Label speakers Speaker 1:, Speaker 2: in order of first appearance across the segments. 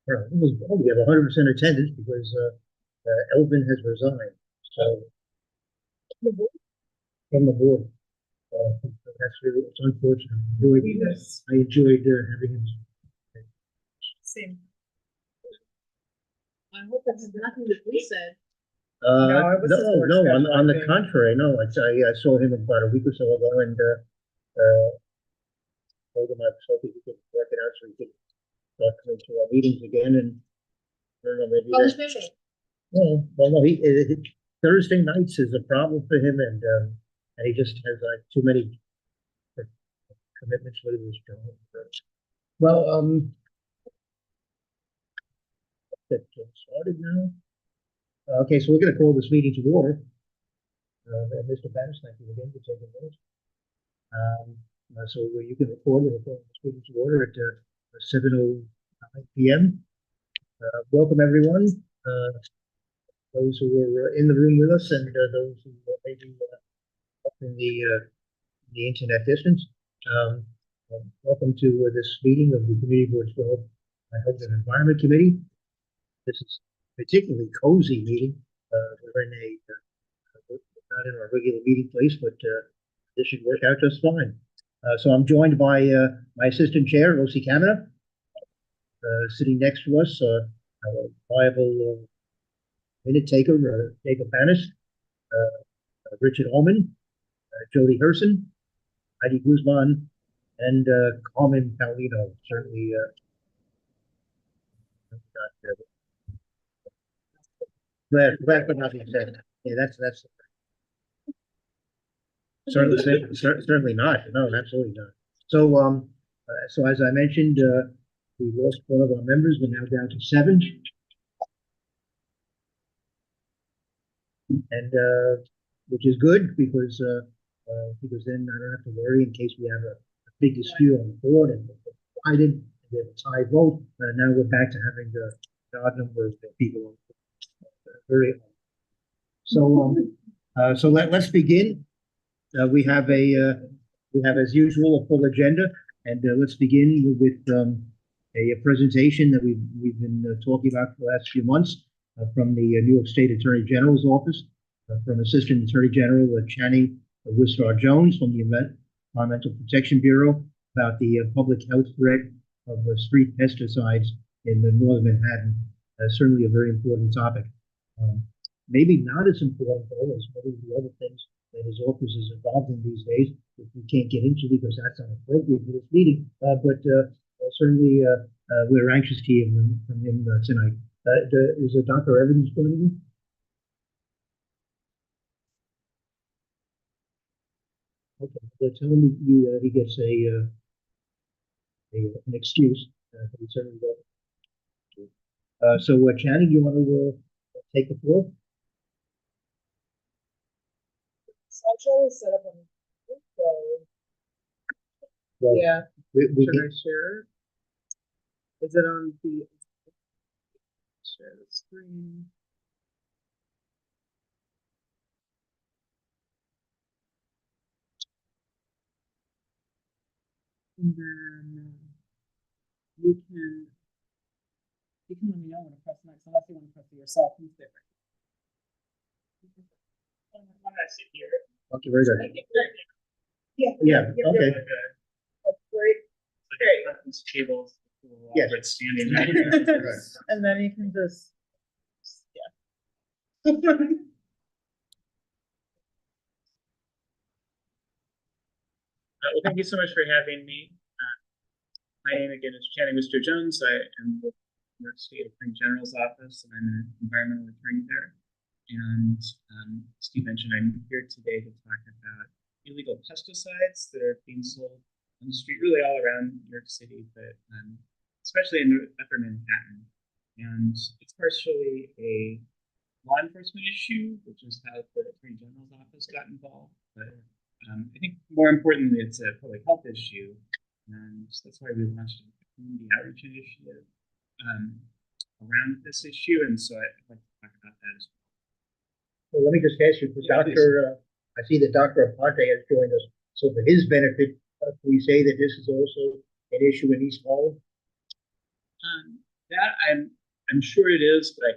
Speaker 1: We have 100% attendance because Elvin has resigned. So from the board, that's really it's unfortunate. I enjoyed having him.
Speaker 2: Same. I hope that's nothing that we said.
Speaker 1: No,
Speaker 2: it was his work
Speaker 1: no.
Speaker 2: schedule,
Speaker 1: On
Speaker 2: I
Speaker 1: the
Speaker 2: think.
Speaker 1: contrary, no. I saw him about a week or so ago, and told him I was hoping he could work it out so he could start coming to our meetings again. And I don't know, maybe
Speaker 2: Oh, he's
Speaker 1: that.
Speaker 2: busy.
Speaker 1: Well, no. Thursday nights is a problem for him, and he just has like too many commitments with his job. Well, that started now. Okay, so we're going to call this meeting to order. Mr. Bennis, thank you again for taking minutes. So you can record this meeting to order at 7:09 p.m. Welcome everyone, those who were in the room with us and those who may be up in the internet distance. Welcome to this meeting of the Community Board's Health and Environment Committee. This is a particularly cozy meeting. We're in not in our regular meeting place, but this should work out just fine. So I'm joined by my assistant chair, Rosie Kamina, sitting next to us, our viable minute taker, Jacob Panis, Richard Ullman, Jody Herson, Heidi Guzman, and Carmen Paulino. Certainly, glad but not said. Yeah, that's certainly not. No, absolutely not. So, so as I mentioned, we lost one of our members. We're now down to 7, and which is good because then I don't have to worry in case we have a big dispute on the board and divided. We have a tie vote. Now we're back to having the odd number of people. Very. So, so let's begin. We have as usual a full agenda, and let's begin with a presentation that we've been talking about for the last few months from the New York State Attorney General's office, from Assistant Attorney General Channing Wistar Jones from the Environmental Protection Bureau about the public health threat of street pesticides in the northern Manhattan. Certainly a very important topic. Maybe not as important though as many of the other things that his office is involved in these days, which we can't get into because that's not appropriate for this meeting. But certainly, we're anxious to hear from him tonight. Is Dr. Evans joining you? Okay, so tell him he gets an excuse. He certainly will. So, Channing, you want to take the floor?
Speaker 2: Slideshow is set up on so
Speaker 1: Well,
Speaker 2: yeah.
Speaker 1: we
Speaker 2: Should I share? Is it on the share the screen? And then you can let me know when to press next, unless you want to press it yourself. Who's different?
Speaker 1: Okay, very good.
Speaker 2: Yeah.
Speaker 1: Yeah. Okay.
Speaker 2: That's great.
Speaker 3: These tables.
Speaker 1: Yes.
Speaker 3: Standing.
Speaker 2: And then you can just
Speaker 3: Well, thank you so much for having me. My name again is Channing Wistar Jones. I am with the New York State Attorney General's office, and I'm an environmental attorney there. And Steve mentioned I'm here today to talk about illegal pesticides that are being sold on the street, really all around New York City, but especially in Upper Manhattan. And it's partially a law enforcement issue, which is how the Attorney General's office got involved. But I think more importantly, it's a public health issue. And that's why we launched a community outreach initiative around this issue. And so I'd like to talk about that as well.
Speaker 1: Well, let me just ask you, Dr. I see that Dr. Aponte has joined us. So for his benefit, can we say that this is also an issue in East Harlem?
Speaker 3: That I'm sure it is, but I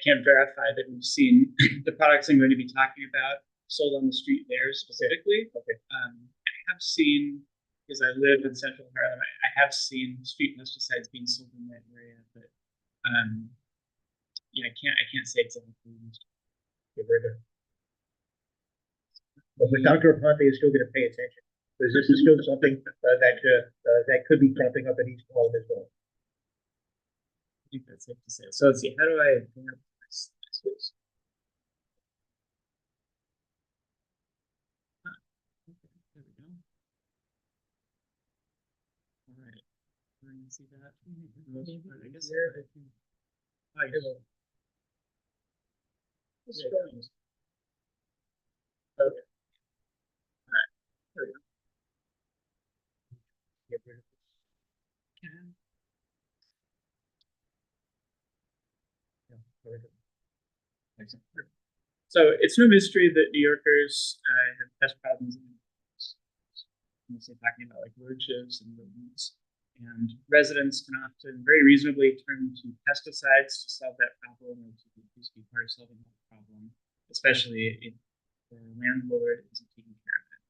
Speaker 3: can't verify that we've seen the products I'm going to be talking about sold on the street there specifically.
Speaker 1: Okay.
Speaker 3: I have seen, because I live in Central Harlem, I have seen street pesticides being sold in that area, but yeah, I can't say exactly.
Speaker 1: Okay, very good. But Dr. Aponte is still gonna pay attention, because this is still something, that could be cropping up in East Harlem as well.
Speaker 3: I think that's safe to say. So let's see, how do I bring up this? There we go. All right. We're gonna see that. I guess there. I guess. Okay. All right. There we go. Get rid of this.
Speaker 1: Yeah, very good.
Speaker 3: Excellent. So it's no mystery that New Yorkers have pest problems. Mostly talking about like roaches and rodents. And residents can often very reasonably turn to pesticides to solve that problem, or to at least be part of solving that problem, especially if the landlord isn't taking care of it.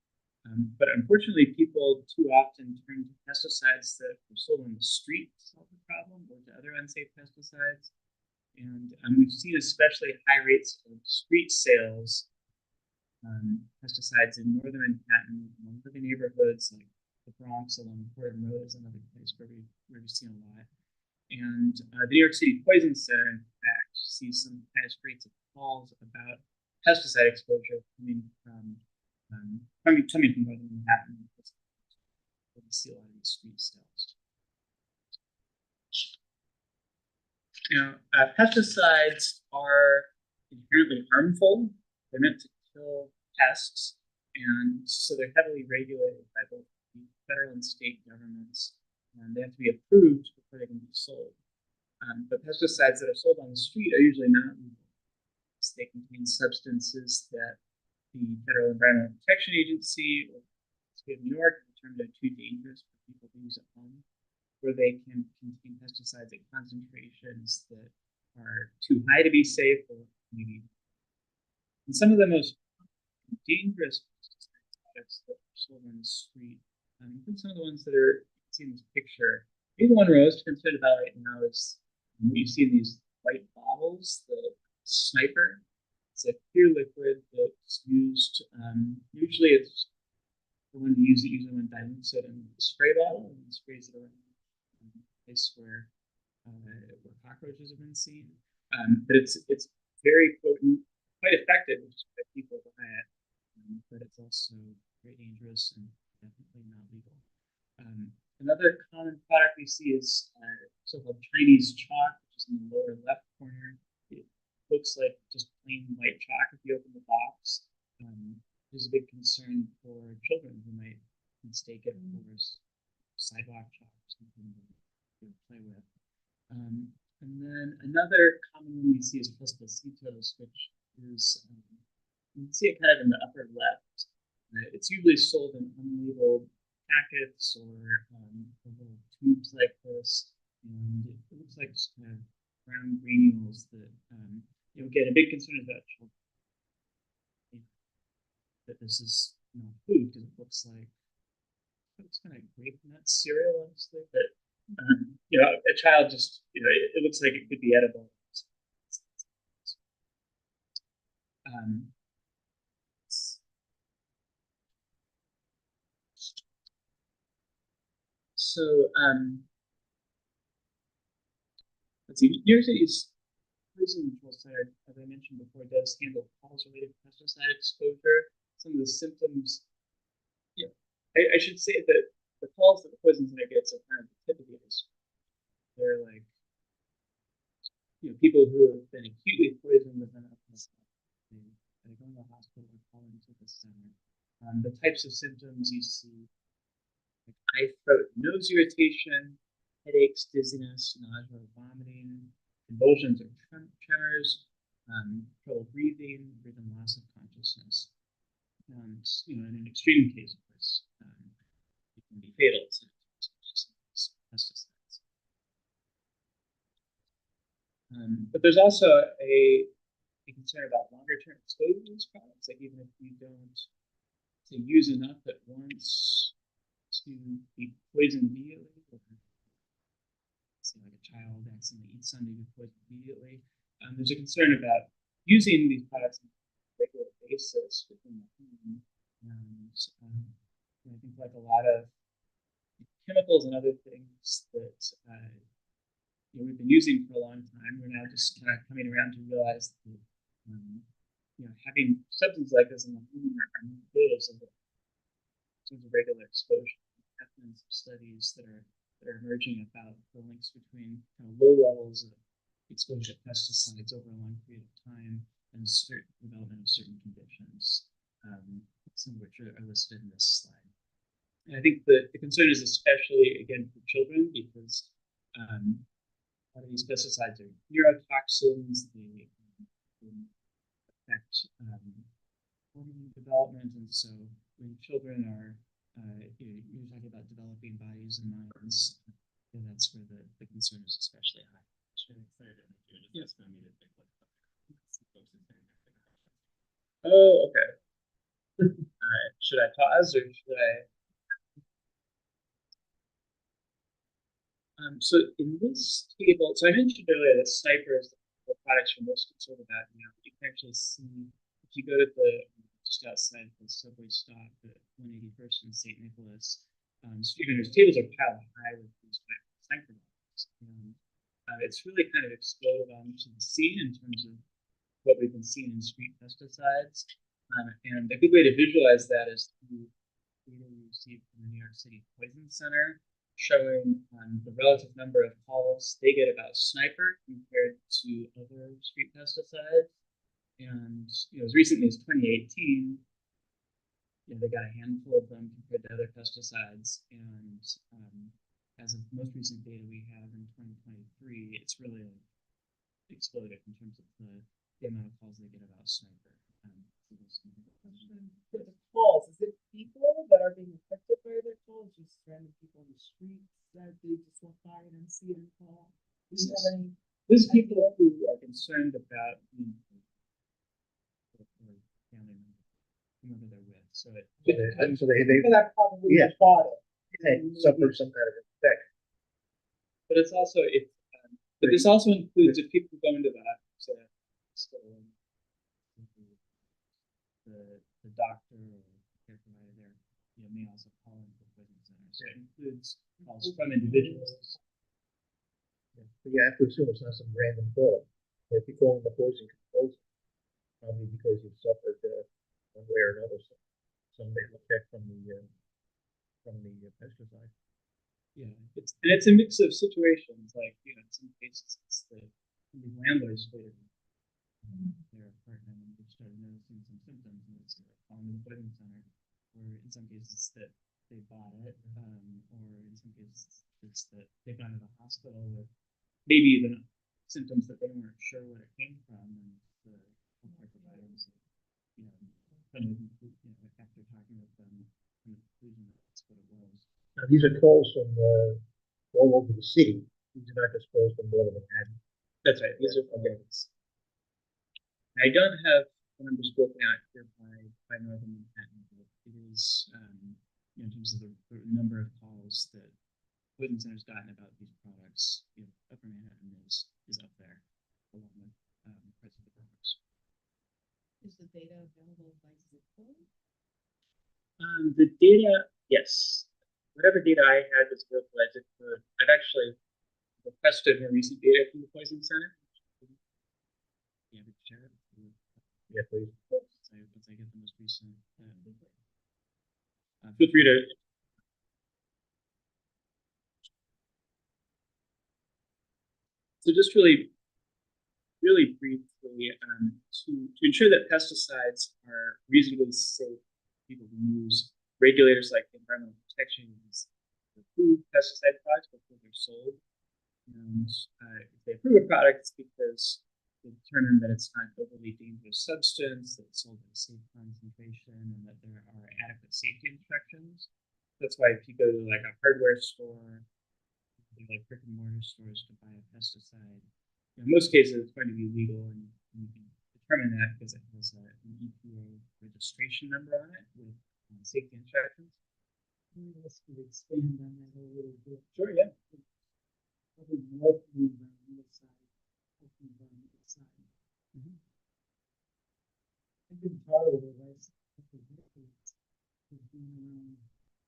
Speaker 3: But unfortunately, people too often turn to pesticides that are sold on the street to solve the problem, or to other unsafe pesticides. And we've seen especially high rates of street sales pesticides in northern Manhattan, among living neighborhoods like the Bronx along Fordham Road is another place where we've seen a lot. And the New York City Poison Center, in fact, sees some highest rates of calls about pesticide exposure coming from northern Manhattan. We see a lot of these street sales. Pesticides are inherently harmful. They're meant to kill pests, and so they're heavily regulated by both the federal and state governments, and they have to be approved before they can be sold. But pesticides that are sold on the street are usually not legal. They contain substances that the Federal Environmental Protection Agency or the state of New York determined are too dangerous for people to use at home, where they can contain pesticides at concentrations that are too high to be safe, or maybe. And some of the most dangerous products that are sold on the street include some of the ones that are seen in this picture. Maybe the one we're most concerned about right now is what you see in these white bottles, the Sniper. It's a clear liquid that's used, usually it's the one to use it usually when dilutes it in a spray bottle and sprays it around a place where cockroaches have been seen. But it's very potent, quite effective, which is why people buy it. But it's also very dangerous and definitely not legal. Another common product we see is so-called Chinese chalk, which is in the lower left corner. It looks like just plain white chalk if you open the box. There's a big concern for children who might mistake it for sidewalk chalk or something to play with. And then another common one we see is Pesticitos, which is you can see it kind of in the upper left. It's usually sold in unlabeled packets or little tubes like this, and it looks like just kind of brown granules that again, a big concern is about children. That this is food, because it looks kind of grape nut cereal, honestly. But a child just it looks like it could be edible. So let's see. New York City's Poison Control Center, as I mentioned before, does handle calls related to pesticide exposure. Some of the symptoms. I should say that the calls that the Poison Center gets are kind of the tip of the iceberg. They're like people who have been acutely poisoned with an alcohol. They go to the hospital or call into the center. The types of symptoms you see: like eye, throat, nose irritation, headaches, dizziness, nausea, vomiting, convulsions or tremors, trouble breathing, or even loss of consciousness. And in an extreme case, of course, it can be fatal to pesticides. But there's also a concern about longer term exposure to these products. Like even if you don't say use enough at once to be poisoned immediately, or say like a child accidentally eats something to be poisoned immediately. There's a concern about using these products on a regular basis within the home. And I think like a lot of chemicals and other things that we've been using for a long time, we're now just kind of coming around to realize that having substances like this in the home are not good as a terms of regular exposure. There have been some studies that are emerging about the links between kind of low levels of exposure to pesticides over a long period of time and certain development of certain conditions, some of which are listed in this slide. And I think the concern is especially, again, for children, because a lot of these pesticides are neurotoxins, they affect hormone development, and so when children are, you're talking about developing bodies and minds, and that's where the concern is especially high. Yes. Oh, okay. Should I pause or should I? So in this table, so I mentioned earlier that Sniper is the products we're most concerned about now. You can actually see if you go to just outside the subway stop at 181st and St. Nicholas, students' tables are piled high with these Sniper bottles. And it's really kind of exploded onto the scene in terms of what we've been seeing in street pesticides. And a good way to visualize that is through data we received from the New York City Poison Center, showing the relative number of calls they get about Sniper compared to other street pesticides. And as recently as 2018, they got a handful of them compared to other pesticides. And as of most recent data we have in 2023, it's really exploded in terms of the amount of calls they get about Sniper.
Speaker 2: For the calls, is it people that are being affected by their calls, just random people on the streets that they just walk by and see and call? Do you have any?
Speaker 3: There's people who are concerned about family member, whoever they're with. So they
Speaker 2: People that probably
Speaker 1: Yeah.
Speaker 2: bought it.
Speaker 1: suffer some kind of effect.
Speaker 3: but it's also but this also includes if people go into the store, the doctor or care provider there, may also call into the poison center. So it includes calls from individuals.
Speaker 1: So you have to assume it's not some random call. If you call in the poison control, probably because you suffered one way or another some effect from the pesticide.
Speaker 3: Yeah, it's a mix of situations. Like in some cases, it's the landlord's favorite. Their apartment and they started noticing some symptoms and it's calling the poison center, or in some cases that they bought it, or in some cases it's that they've gone to the hospital with maybe the symptoms that they weren't sure where it came from, and the healthcare providers, after talking with them, come to the conclusion that that's what it was.
Speaker 1: Now these are calls from all over the city. These are not just calls from Northern Manhattan.
Speaker 3: That's right. These are from I don't have the numbers broken out here by Northern Manhattan, but it is in terms of the number of calls that poison center's gotten about these products. Upper Manhattan is up there, along with parts of the Bronx.
Speaker 2: Is the data available by zip code?
Speaker 3: The data, yes. Whatever data I had was available by zip code. I've actually requested more recent data from the Poison Center. Yeah, we can share it.
Speaker 1: Yeah, please.
Speaker 3: Once I get the most recent. Feel free to. So just really briefly, to ensure that pesticides are reasonably safe for people to use, regulators like the Environmental Protection Agency approve pesticide products before they're sold. And if they approve a product, it's because they determine that it's not an overly dangerous substance, that it's sold at a safe concentration, and that there are adequate safety instructions. That's why if you go to like a hardware store, like brick and mortar stores to buy a pesticide, in most cases, it's going to be legal, and you can determine that because it has an EPA registration number on it with safety instructions.
Speaker 2: Maybe let's expand on that a little bit.
Speaker 3: Sure, yeah.
Speaker 2: Probably more from the environmental side, of the environmental side. I've been part of the last couple of decades, of being around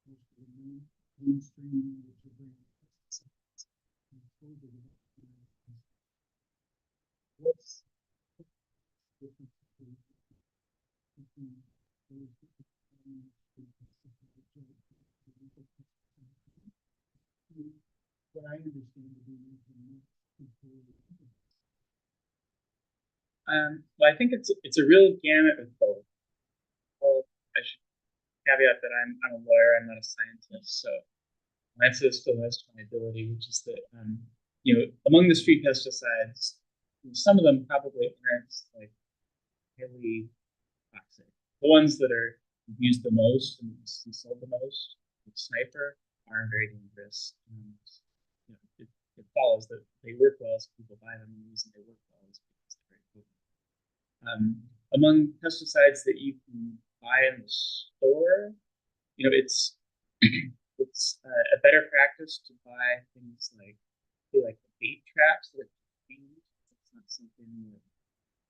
Speaker 2: most of the mainstream, which are very pesticides, and COVID, what's the difference between those what I understand to be
Speaker 3: Well, I think it's a real gamut of both. Well, I should caveat that I'm a lawyer, I'm not a scientist, so my answer is to the best of my ability, which is that among the street pesticides, some of them probably aren't like highly toxic. The ones that are used the most and sold the most, like Sniper, are very dangerous. And it follows that they work well, so people buy them, and the reason they work well is because they're very potent. Among pesticides that you can buy in the store, it's it's a better practice to buy things like the bait traps that are cleaned. It's not something that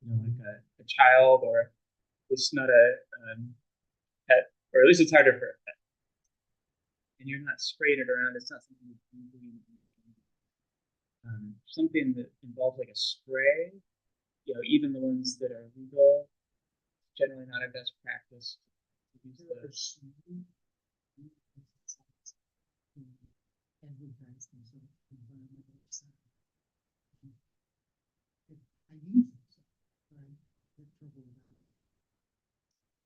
Speaker 3: like a child, or it's not a pet, or at least it's harder for a pet. And you're not spraying it around. It's not something you can do. Something that involves like a spray. Even the ones that are legal, generally not a best practice to use the
Speaker 2: advertise themselves environmental side. I use it, but I have trouble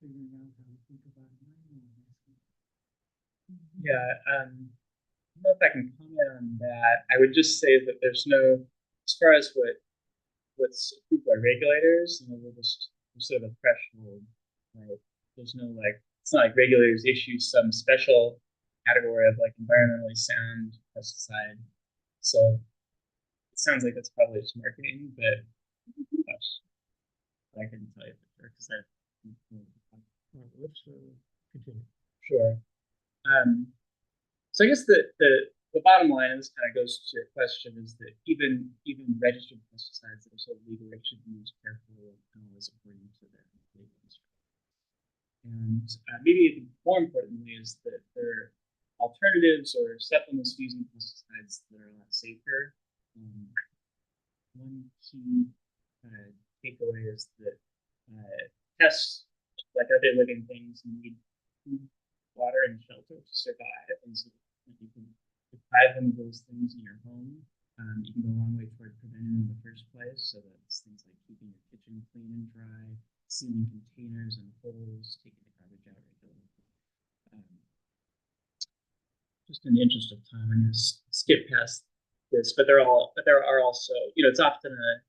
Speaker 2: figuring out how to think about my own investment.
Speaker 3: Yeah, I don't know if I can comment on that. I would just say that there's no, as far as what's approved by regulators, there's sort of a threshold, right? There's no it's not like regulators issue some special category of like environmentally sound pesticide. So it sounds like that's probably just marketing, but I couldn't tell you for sure because
Speaker 1: Let's continue.
Speaker 3: Sure. So I guess the bottom line, and this kind of goes to your question, is that even registered pesticides that are sold legally should be used carefully and always according to their legal instructions. And maybe even more importantly is that there are alternatives or supplements using pesticides that are a lot safer. One key takeaway is that pests, like other living things, need food, water, and shelter to survive. And so you can deprive them of those things in your home. You can go a long way toward preventing them in the first place. So that's things like keeping your kitchen clean and dry, sealing containers and holes, taking the garbage out regularly. Just in the interest of time, I'm going to skip past this, but there are also, it's often an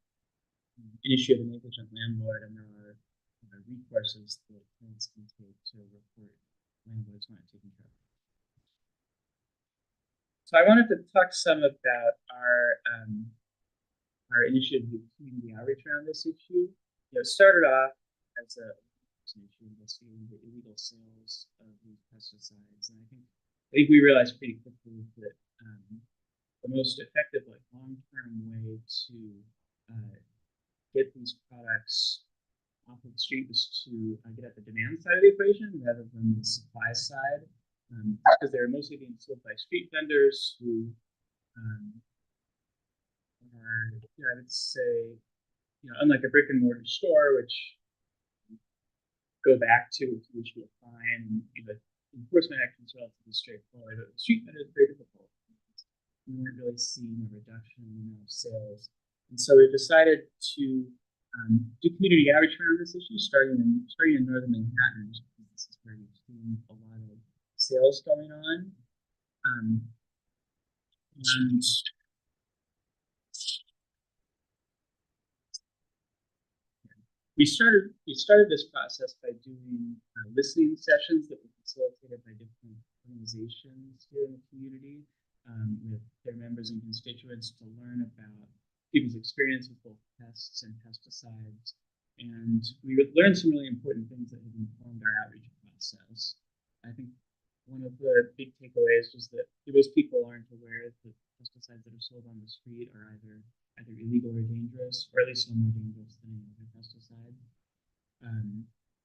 Speaker 3: issue of a negligent landlord, and there are recourses that tenants can take to report landlords not taking care of it. So I wanted to talk some about our initiative with community outreach around this issue. It started off as an issue investigating the illegal sales of these pesticides, and I think we realized pretty quickly that the most effective, long-term way to get these products off of the street was to get at the demand side of the equation rather than the supply side, because they're mostly being sold by street vendors who are, I would say, unlike a brick and mortar store, which go back to which you fine, and enforcement actions relatively straightforward. But the street vendor is very difficult. We weren't really seeing a reduction in the amount of sales, and so we decided to do community outreach around this issue, starting in northern Manhattan. This is where we've seen a lot of sales going on, and we started this process by doing listening sessions that were facilitated by different organizations here in the community with their members and constituents to learn about people's experience with both pests and pesticides. And we learned some really important things that have informed our outreach process. I think one of the big takeaways was that most people aren't aware that pesticides that are sold on the street are either illegal or dangerous, or at least no more dangerous than any other pesticide.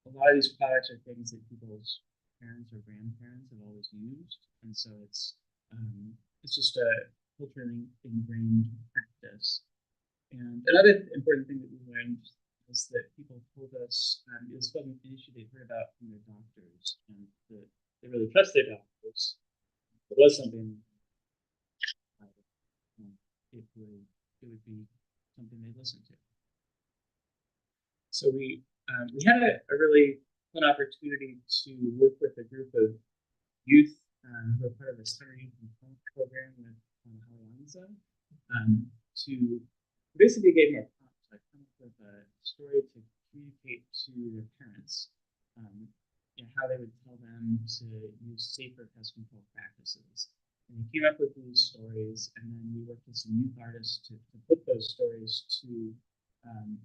Speaker 3: A lot of these products are things that people's parents or grandparents have always used, and so it's just a culturally ingrained practice. And another important thing that we learned is that people told us it was an issue they heard about from their doctors, and that they really trust their doctors. If it was something, it would be something they listen to. So we had a really fun opportunity to work with a group of youth who are part of the Summer Youth Employment Program with Alianza to basically gave them a prompt to come up with a story to communicate to their parents, how they would tell them to use safer pest control practices. And we came up with these stories, and then we worked with some youth artists to put those stories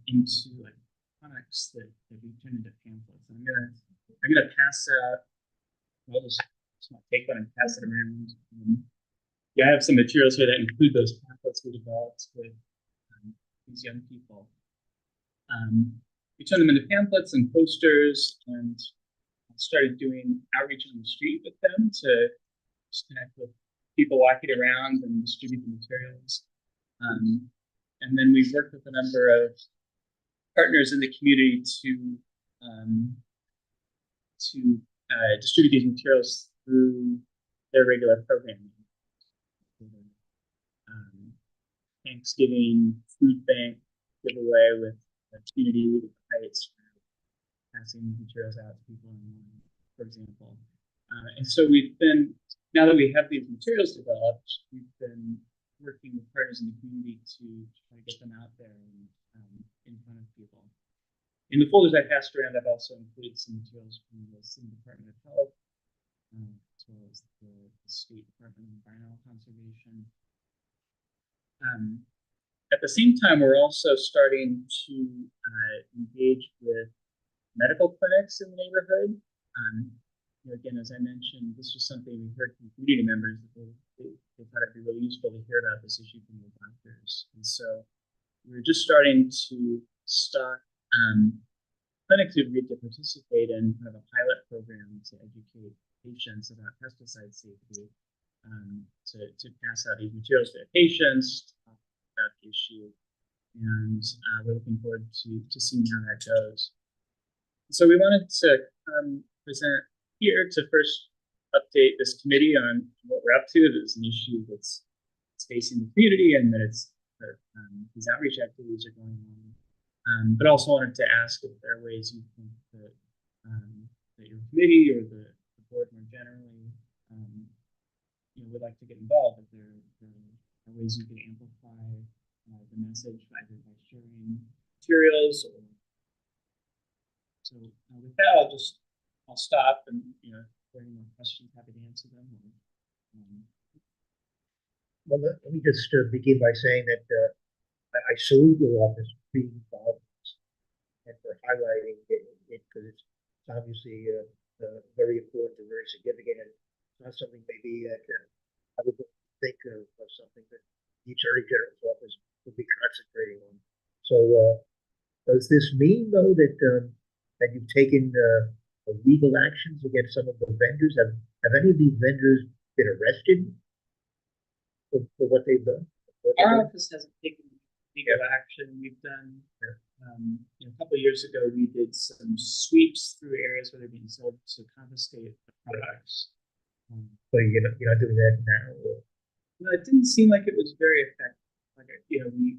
Speaker 3: into like comics that we turned into pamphlets. And I'm gonna pass out. I'll just take one and pass it around. I have some materials here that include those pamphlets we developed with these young people. We turned them into pamphlets and posters, and started doing outreach on the street with them to connect with people walking around and distribute the materials. And then we've worked with a number of partners in the community to distribute these materials through their regular programming. Thanksgiving food bank giveaway with the community heights, passing materials out to people online, for example. And so now that we have these materials developed, we've been working with partners in the community to try to get them out there and in front of people. In the folders I passed around, I've also included some materials from the City Department of Health, as well as the State Department of Environmental Conservation. At the same time, we're also starting to engage with medical clinics in the neighborhood. Again, as I mentioned, this was something we heard from community members that they thought it'd be really useful to hear about this issue from their doctors. And so we're just starting to stock clinics who agreed to participate in kind of a pilot program to educate patients about pesticide safety, to pass out these materials to their patients, to talk about the issue, and we're looking forward to seeing how that goes. So we wanted to present here to first update this committee on what we're up to. There's an issue that's facing the community, and that these outreach activities are going on. But also wanted to ask if there are ways you think that your committee or the board more generally would like to get involved. If there are ways you can amplify the message either by sharing materials or. So with that, I'll stop, and if there are any more questions, happy to answer them.
Speaker 1: Well, let me just begin by saying that I salute your office for being involved and for highlighting it because it's obviously very important and very significant. And it's not something maybe I would think of something that the Attorney General's office would be concentrating on. So does this mean, though, that you've taken legal actions against some of the vendors? Have any of these vendors been arrested for what they've done?
Speaker 3: Our office hasn't taken legal action. We've done, a couple of years ago, we did some sweeps through areas where they're being sold to confiscate the products.
Speaker 1: So you're not doing that now? Or?
Speaker 3: No, it didn't seem like it was very effective. We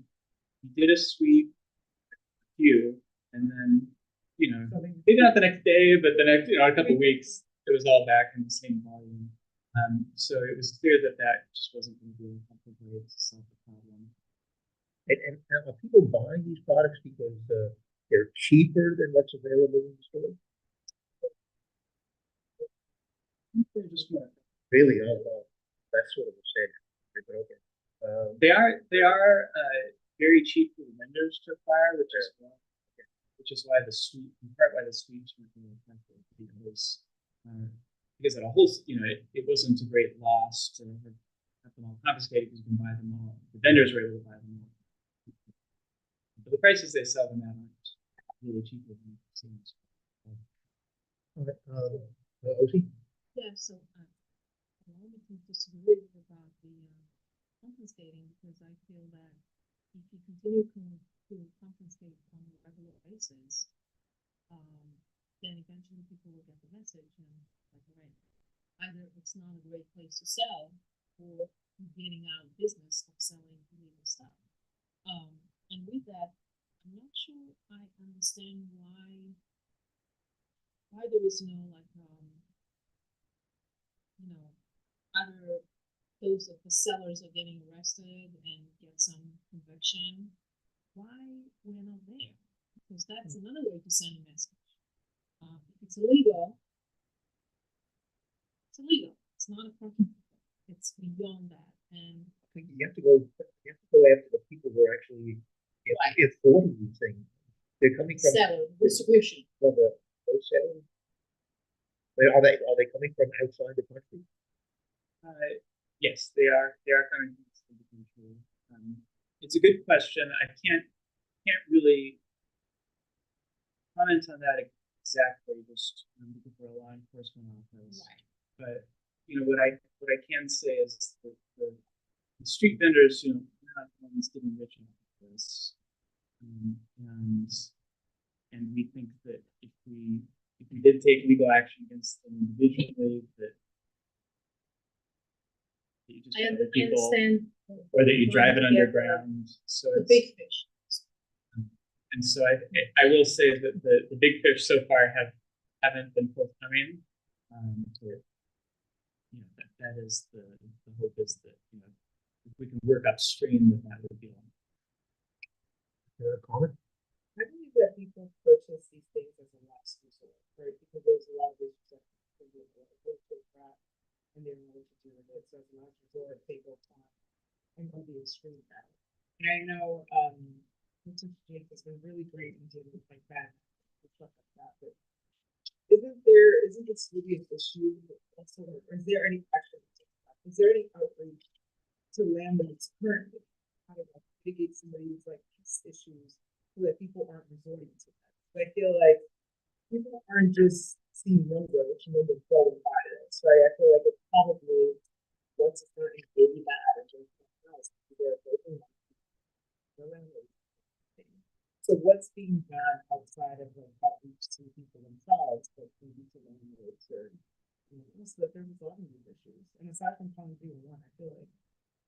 Speaker 3: did a sweep, a few, and then, maybe not the next day, but the next, a couple of weeks, it was all back in the same volume. So it was clear that just wasn't going to be an effective way to solve the problem.
Speaker 1: And are people buying these products because they're cheaper than what's available in the store? Really? Oh, that's sort of a standard. But okay.
Speaker 3: They are very cheap for the vendors to acquire, which is why the suite, in part why the suites were really effective, because at a whole, it wasn't a great loss to have them all confiscated because you can buy them all. The vendors were able to buy them all. But the prices they sell them at aren't really cheap.
Speaker 1: Osi?
Speaker 4: Yeah, so allow me to disagree about the compensating because I feel that if you continue to compensate on a regular basis, then eventually people will get the message and like right, either it's not a great place to sell or you're getting out of business of selling illegal stuff. And with that, I'm not sure I understand why there is no like either those of the sellers are getting arrested and get some conviction. Why we're not there? Because that's another way to send a message. If it's illegal, it's illegal. It's not a fucking. It's beyond that. And
Speaker 1: I think you have to go after the people who are actually it's holding these things. They're coming from
Speaker 4: seller distribution.
Speaker 1: from those selling. Are they coming from outside the country?
Speaker 3: Yes, they are. They are coming from the country. It's a good question. I can't really comment on that exactly, just because we're a law enforcement office.
Speaker 4: Right.
Speaker 3: But what I can say is that the street vendors, they're not the ones getting rich off of this, and we think that if we did take legal action against them individually, that you just
Speaker 4: I
Speaker 3: people,
Speaker 4: understand.
Speaker 3: or that you drive it underground. So
Speaker 4: The
Speaker 3: it's
Speaker 4: big fish.
Speaker 3: and so I will say that the big fish so far haven't been forthcoming. That is the hope is that if we can work upstream, that would be on.
Speaker 1: Comment?
Speaker 2: I believe that people purchase these things as a last resort, right? Because there's a lot of issues that can be and they're willing to do with it. So as a last resort, they go on and go the extreme battle. And I know Mr. Jake has been really great in dealing with like that and stuff like that. But isn't this really an issue also, or is there any action? Is there any outreach to landlords currently? How to like mitigate some of these like issues so that people aren't resorting to that? But I feel like people aren't just seeing numbers and then they're going by this, right? I feel like it's probably once it's not engaging that or something else, they're breaking that. So what's being done outside of like outreach to people themselves, but maybe to landlords or so that they're resolving these issues? And aside from calling 311, I feel like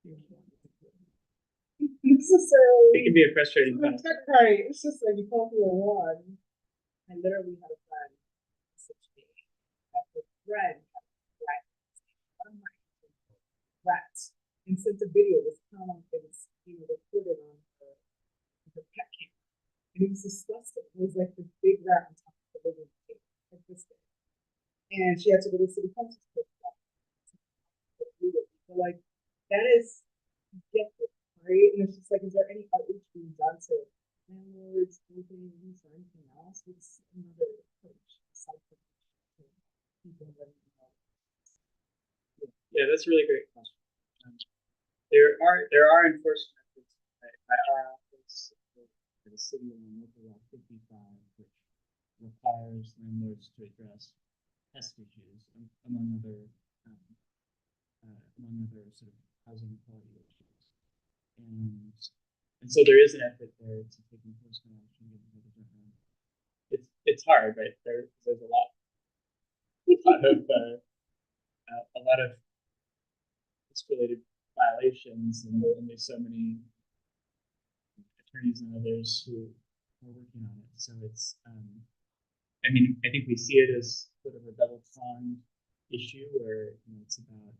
Speaker 2: 311 is necessarily.
Speaker 3: It can be a frustrating process.
Speaker 2: Right. It's just like you call 311. I literally had a friend message me that her friend had rats and sent a video. It was recorded on her pet camera. And it was disgusting. It was like this big rat on top of the living room, like this thing. And she had to go to the city council to put it up. So like that is ridiculous, right? And it's just like, is there any outreach being done to landlords, anything, or anything else? It's another approach aside from people that
Speaker 3: Yeah, that's a really great question. There are enforcement efforts by our office for the city and local law 55, which requires landlords to address pest issues, among other sort of housing quality issues. And so there is an effort there to take enforcement action. It's hard, right? There's a lot of related violations, and there's so many attorneys and others who are working on it. So it's, I think we see it as sort of a double-pronged issue where it's about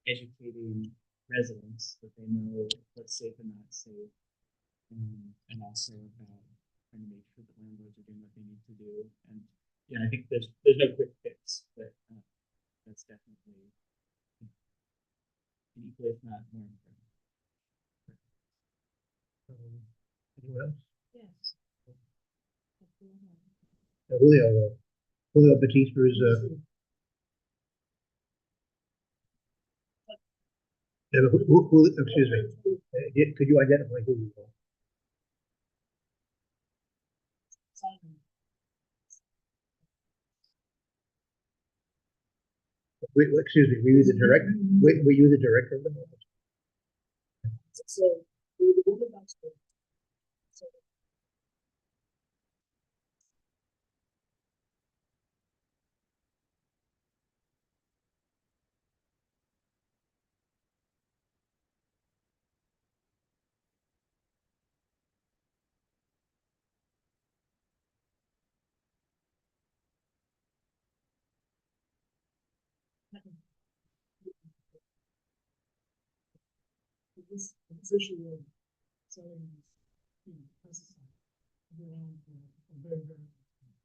Speaker 3: educating residents that they know what's safe and not safe, and also about trying to make sure that landlords are doing what they need to do. And I think there's no quick fix, but that's definitely equally, if not more important.
Speaker 1: Anyone else?
Speaker 4: Yes. That's the one.
Speaker 1: Julio Batista is, excuse me. Could you identify who you are? Wait, excuse me, were you the director? Were you the director of the moment?
Speaker 2: So, the woman that's the, so this issue of selling these, pesticides around for a very, very long time.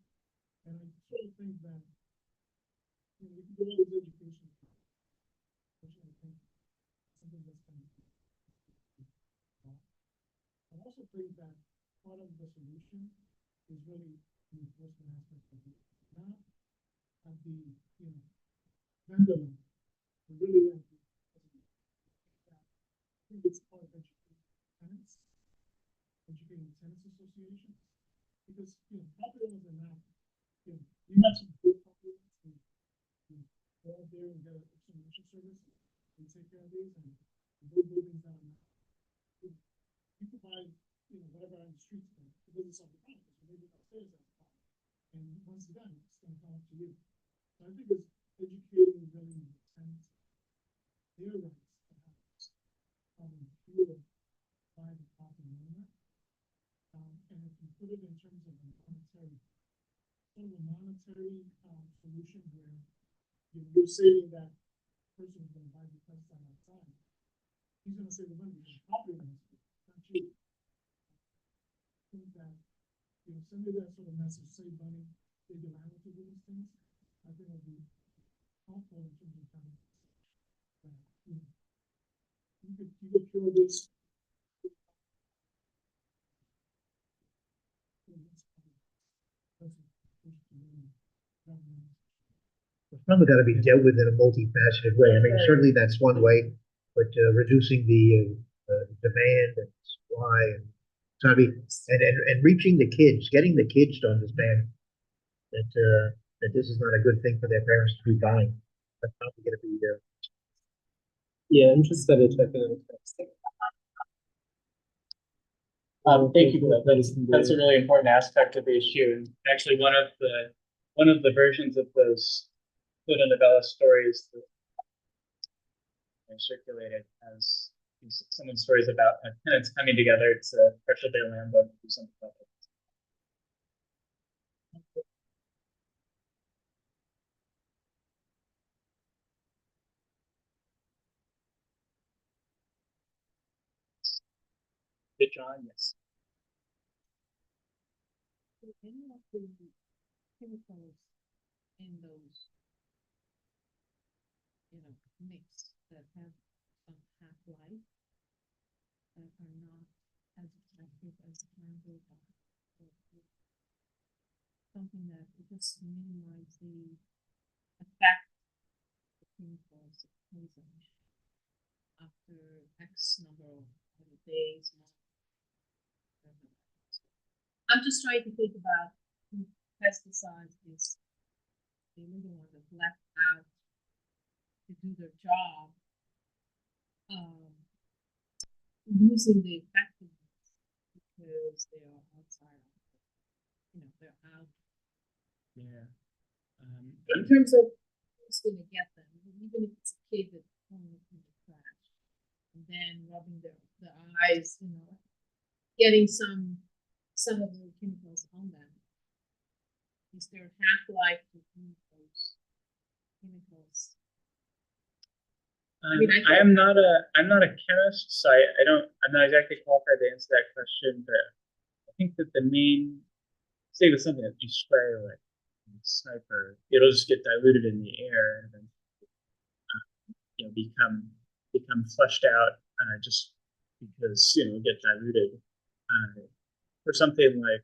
Speaker 2: And I sort of think that, if you go to the education, which I think something that's kind of, I also think that part of the solution is really the enforcement aspect of it, not at the, vendor level, but really at the, I think it's part of educating tenants, educating tenants associations, because, property owners are not, you have some good property owners who go out there and get a solution service and take care of these and build buildings that are not, you provide, whatever on the streets, it doesn't solve the problem, because maybe upstairs that's the problem. And once again, it's gonna come up to you. So I think it's educating really the tenants, their rights to have fuel by the property owner. And if you put it in terms of a monetary, solution where you're saving that person who's gonna buy the pesticide outside, he's gonna save the money because the property owner is not you. I think that, sending that sort of message, save money, save the land to do these things, I think it'll be helpful in terms of having, you could cure this.
Speaker 1: It's probably got to be dealt with in a multifaceted way. I mean, certainly that's one way, but reducing the demand and supply and so I mean, and reaching the kids, getting the kids to understand that this is not a good thing for their parents to be buying. That's probably going to be
Speaker 5: Yeah, I'm just double checking on the text. Thank you for that. That's a really important aspect of the issue. And
Speaker 3: Actually, one of the versions of those telenovela stories that I circulated has some of the stories about tenants coming together to pressure their landlord to do something about it. Good, John, yes.
Speaker 4: So any of the chemicals in those, mix that have some half-life that are not as effective as candle or something that would just minimize the effect of chemicals poison after X number of days, months. I'm just trying to think about pesticides is the little one that's left out to do their job, losing the effectiveness because they are outside, they're out.
Speaker 3: Yeah.
Speaker 4: In terms of who's gonna get them, even if it's a kid that's throwing it in the trash, and then rubbing the eyes, getting some of the chemicals on them. Is there a half-life to use those chemicals?
Speaker 3: I'm not a chemist, so I'm not exactly qualified to answer that question, but I think that the main, say with something that you spray like sniper, it'll just get diluted in the air and then become flushed out just because it'll get diluted. for something like,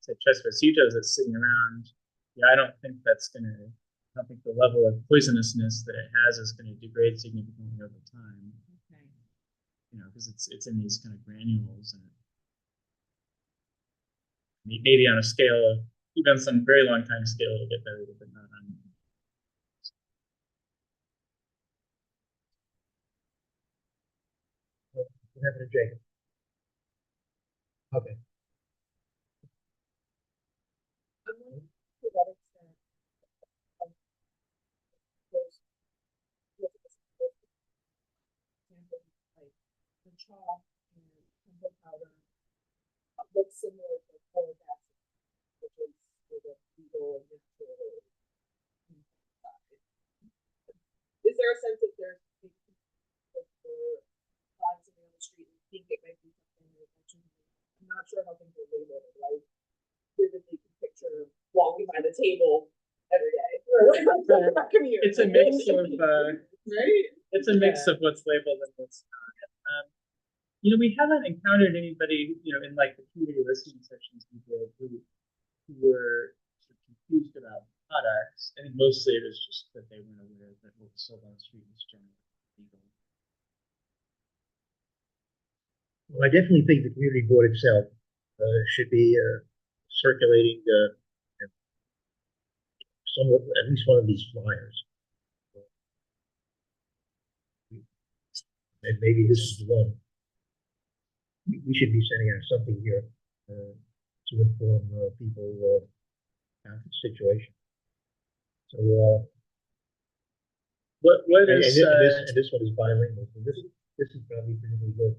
Speaker 3: say, Tres Vasitos that's sitting around, yeah, I don't think that's gonna, I don't think the level of poisonousness that it has is gonna degrade significantly over time,
Speaker 4: Okay.
Speaker 3: you know, because it's in these kind of granules, and maybe on a scale of, even some very long time scale, it'll get better, but not on.
Speaker 1: What happened to Jacob? Okay.
Speaker 2: I'm wondering to what extent, those, like, the chalk and the powder looks similar to folic acid, which is sort of legal and natural. Is there a sense that there's flags on the street and think it might be something that actually, I'm not sure how things are labeled, like vividly can picture walking by the table every day.
Speaker 3: It's a mix of,
Speaker 2: right?
Speaker 3: it's a mix of what's labeled and what's not. You know, we haven't encountered anybody, you know, in like the community listening sessions we did who were sort of confused about products. I think mostly it was just that they weren't aware that what was sold on the street was generally legal.
Speaker 1: Well, I definitely think the community board itself should be circulating some of, at least one of these flyers. And maybe this is the one. We should be sending out something here to inform people about the situation. So,
Speaker 3: What
Speaker 1: and
Speaker 3: is
Speaker 1: this one is bilingual. So this is probably pretty good.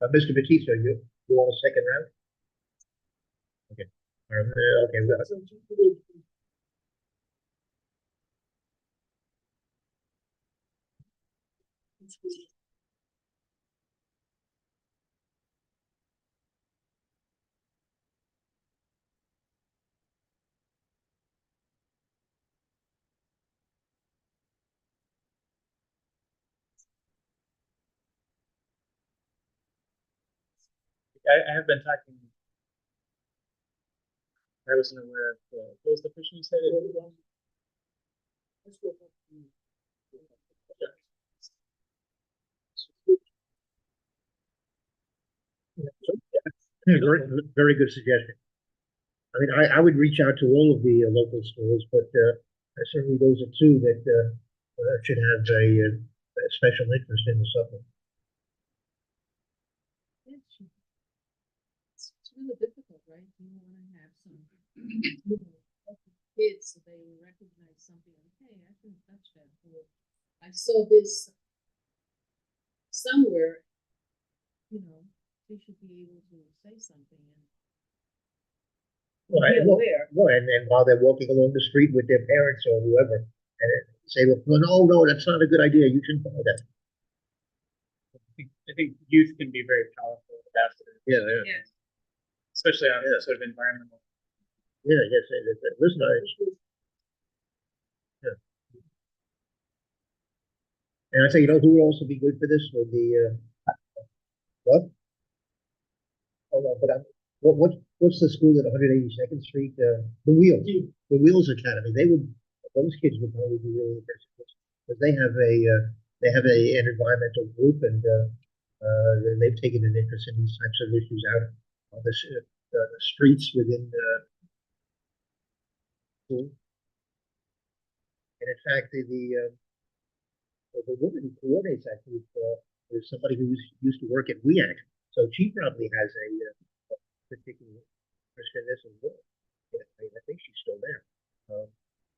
Speaker 1: Mr. Batista, you want a second round? Okay. Okay.
Speaker 3: I have been talking. I wasn't aware of what was the person you said?
Speaker 1: Very, very good suggestion. I mean, I would reach out to all of the local schools, but certainly those are two that should have a special interest in the supplement.
Speaker 4: It's really difficult, right? You wanna have some, you know, kids, so they recognize something, like, hey, I shouldn't touch that, or I saw this somewhere, you know, they should be able to say something and.
Speaker 1: Well,
Speaker 4: be aware.
Speaker 1: and while they're walking along the street with their parents or whoever, and say, well, no, that's not a good idea. You shouldn't follow that.
Speaker 3: I think youth can be very powerful ambassadors.
Speaker 1: Yeah,
Speaker 4: Yes.
Speaker 3: Especially on sort of environmental.
Speaker 1: yes. Listen, yeah. And I say, you know, who would also be good for this would be what? Hold on, but what's the school at 182nd Street? The Wheels Academy. Those kids would probably be really interested because they have an environmental group and they've taken an interest in these types of issues out on the streets within the school. And in fact, the woman who coordinates that group is somebody who used to work at WEAC, so she probably has a particular interest in this as well. Yeah, I think she's still there.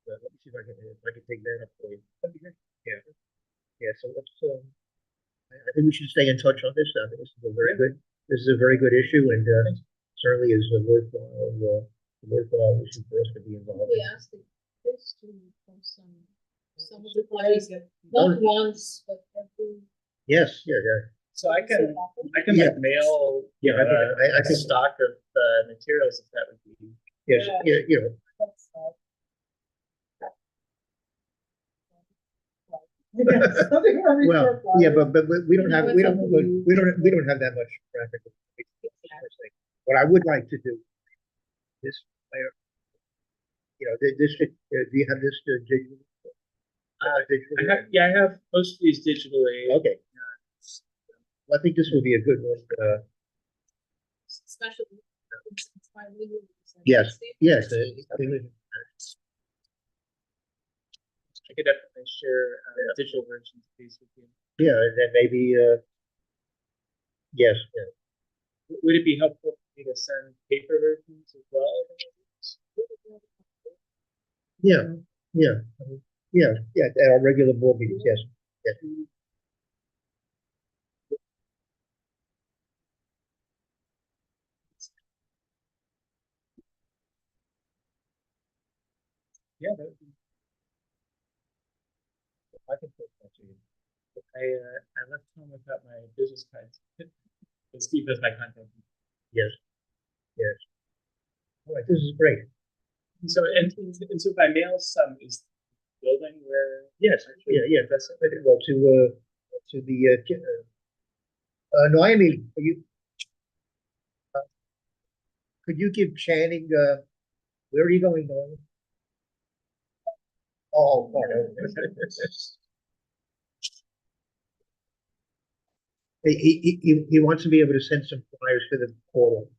Speaker 1: Let me see if I can take that up for you. Yeah. So let's. I think we should stay in touch on this. I think this is a very good. This is a very good issue, and certainly is a worthwhile issue for us to be involved
Speaker 4: We
Speaker 1: in.
Speaker 4: asked the kids to post some of the flyers, not once, but every.
Speaker 1: Yes, yeah.
Speaker 3: So I can
Speaker 1: Yeah.
Speaker 3: like mail
Speaker 1: Yeah, I
Speaker 3: a
Speaker 1: think
Speaker 3: stock of materials if that would be.
Speaker 1: yes, yeah, you know.
Speaker 2: Something wrong with
Speaker 1: Well,
Speaker 2: your
Speaker 1: yeah,
Speaker 2: flowers.
Speaker 1: but we don't have, we don't have that much traffic. What I would like to do is, the district, do you have this digital? Digital?
Speaker 3: I have most of these digitally.
Speaker 1: Okay. Well, I think this would be a good one.
Speaker 4: Especially. It's by legal reasons.
Speaker 1: Yes, yes.
Speaker 3: I could definitely share digital versions of these with you.
Speaker 1: Yeah, and then maybe, yes, yeah.
Speaker 3: Would it be helpful for me to send paper versions as well?
Speaker 1: Yeah, at our regular board meetings, yes. Yes.
Speaker 3: Yeah, that would be. I can put that to you. I left home without my business cards. But Steve has my contact.
Speaker 1: Yes, yes. All right, this is great.
Speaker 3: So and so if I mail some, is the building where?
Speaker 1: Yes, yeah. That's well to the no, I mean, could you give Channing where are you going, Norman? Oh, no. He wants to be able to send some flyers to the portal.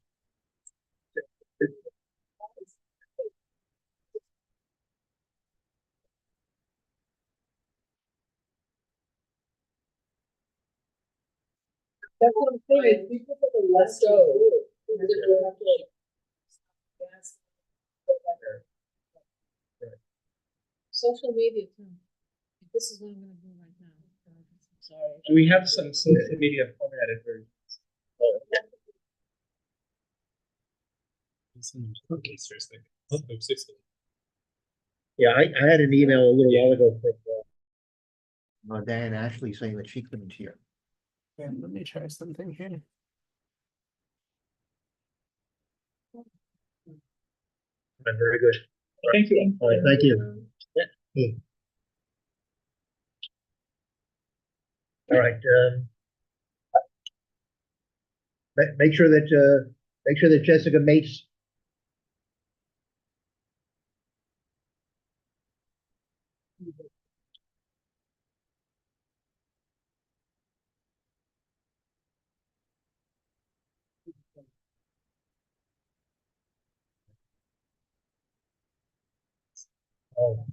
Speaker 2: That's what I'm saying, is people put the less go.
Speaker 4: Social media too. This is what I'm gonna do right now. Sorry.
Speaker 3: And we have some social media formatted versions.
Speaker 6: Okay, seriously.
Speaker 1: Yeah, I had an email a little while ago from Diane Ashley saying that she couldn't hear.
Speaker 6: And let me try something here.
Speaker 1: Very good.
Speaker 3: Thank you.
Speaker 1: All right, thank you. Yeah. All right. Make sure that Jessica Mates. Oh.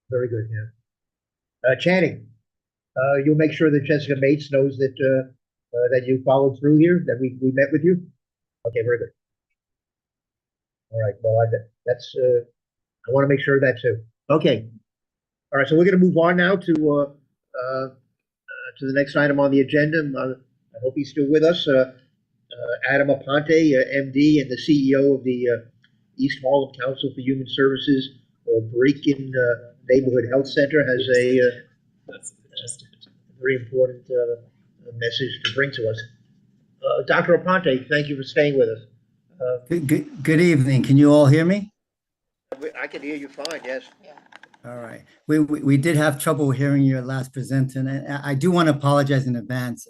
Speaker 1: Very good, yeah. Channing, you'll make sure that Jessica Mates knows that that you followed through here, that we met with you? Okay, very good. All right, well, that's, I want to make sure of that too. Okay. All right, so we're going to move on now to the next item on the agenda. I hope he's still with us. Adam Aponte, MD, and the CEO of the East Harlem Council for Human Services, or Beacon Neighborhood Health Center, has a very important message to bring to us. Dr. Aponte, thank you for staying with us.
Speaker 7: Good evening. Can you all hear me?
Speaker 1: I can hear you fine, yes.
Speaker 7: All right. We did have trouble hearing your last presenter, and I do want to apologize in advance.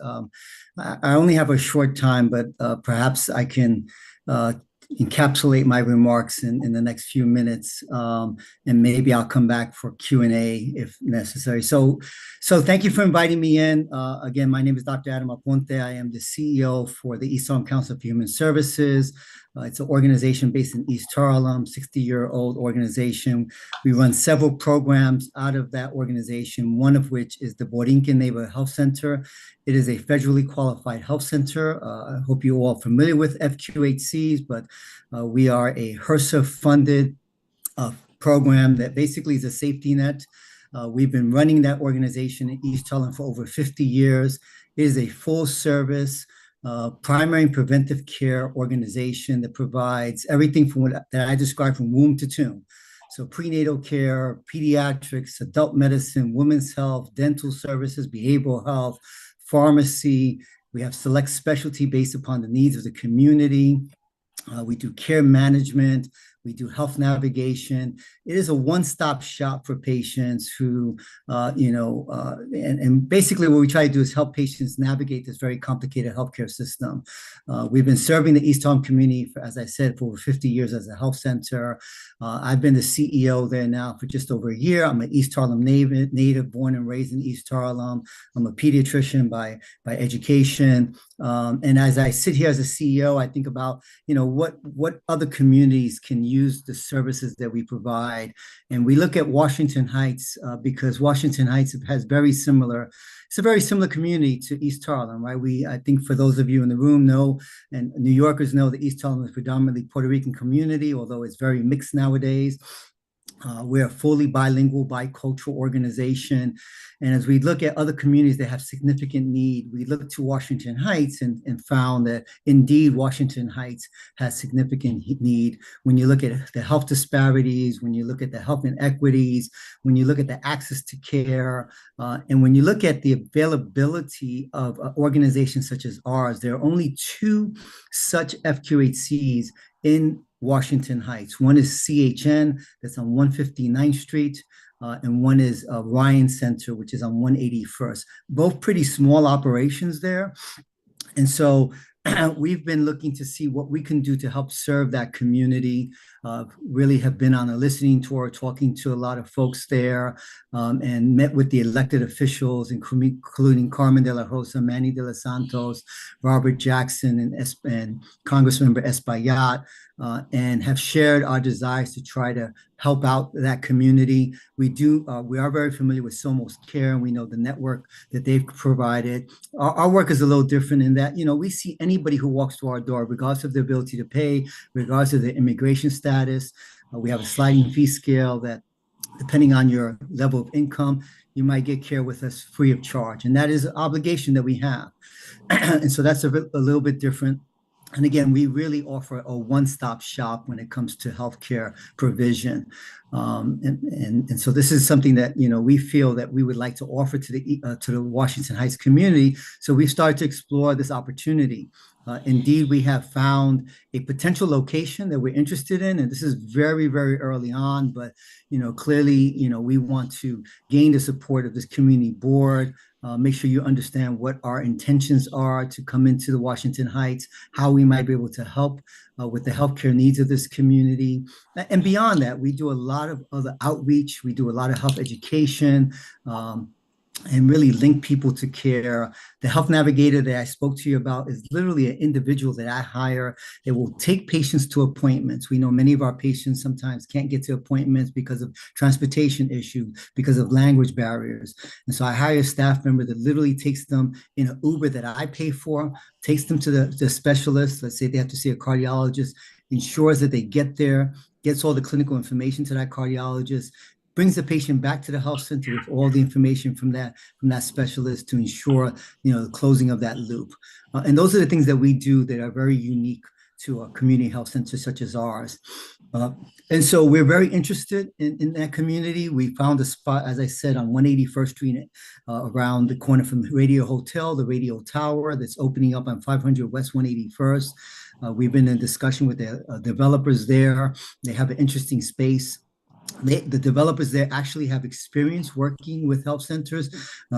Speaker 7: I only have a short time, but perhaps I can encapsulate my remarks in the next few minutes, and maybe I'll come back for Q&A if necessary. So thank you for inviting me in. Again, my name is Dr. Adam Aponte. I am the CEO for the East Harlem Council for Human Services. It's an organization based in East Harlem, 60-year-old organization. We run several programs out of that organization, one of which is the Borinquen Neighborhood Health Center. It is a federally qualified health center. I hope you're all familiar with FQHCs, but we are a HRSA-funded program that basically is a safety net. We've been running that organization in East Harlem for over 50 years. It is a full-service primary and preventive care organization that provides everything from that I described from womb to tomb. So prenatal care, pediatrics, adult medicine, women's health, dental services, behavioral health, pharmacy. We have select specialty based upon the needs of the community. We do care management. We do health navigation. It is a one-stop shop for patients who, and basically what we try to do is help patients navigate this very complicated healthcare system. We've been serving the East Harlem community, for, as I said, for over 50 years as a health center. I've been the CEO there now for just over a year. I'm an East Harlem native, born and raised in East Harlem. I'm a pediatrician by education. And as I sit here as a CEO, I think about, what other communities can use the services that we provide. And we look at Washington Heights because Washington Heights has it's a very similar community to East Harlem, right? I think for those of you in the room know, and New Yorkers know, that East Harlem is predominantly Puerto Rican community, although it's very mixed nowadays. We're a fully bilingual, bicultural organization. And as we look at other communities that have significant need, we look to Washington Heights and found that indeed Washington Heights has significant need. When you look at the health disparities, when you look at the health inequities, when you look at the access to care, and when you look at the availability of organizations such as ours, there are only 2 such FQHCs in Washington Heights. One is CHN, that's on 159th Street, and one is Ryan Center, which is on 181st. Both pretty small operations there. And so we've been looking to see what we can do to help serve that community. Really have been on a listening tour, talking to a lot of folks there, and met with the elected officials, including Carmen de la Rosa, Manny de los Santos, Robert Jackson, and Congressmember Espaillat, and have shared our desires to try to help out that community. We are very familiar with Somos Care, and we know the network that they've provided. Our work is a little different in that, we see anybody who walks through our door, regardless of their ability to pay, regardless of their immigration status. We have a sliding fee scale that, depending on your level of income, you might get care with us free of charge. And that is an obligation that we have. And so that's a little bit different. And again, we really offer a one-stop shop when it comes to healthcare provision. And so this is something that, we feel that we would like to offer to the Washington Heights community. So we've started to explore this opportunity. Indeed, we have found a potential location that we're interested in, and this is very, very early on, but, clearly, we want to gain the support of this community board, make sure you understand what our intentions are to come into the Washington Heights, how we might be able to help with the healthcare needs of this community. And beyond that, we do a lot of other outreach. We do a lot of health education, and really link people to care. The health navigator that I spoke to you about is literally an individual that I hire that will take patients to appointments. We know many of our patients sometimes can't get to appointments because of transportation issues, because of language barriers. And so I hire a staff member that literally takes them in an Uber that I pay for, takes them to the specialist. Let's say they have to see a cardiologist, ensures that they get there, gets all the clinical information to that cardiologist, brings the patient back to the health center with all the information from that specialist to ensure, the closing of that loop. And those are the things that we do that are very unique to a community health center such as ours. And so we're very interested in that community. We found a spot, as I said, on 181st Street, around the corner from the Radio Hotel, the Radio Tower that's opening up on 500 West 181st. We've been in discussion with the developers there. They have an interesting space. The developers there actually have experience working with health centers.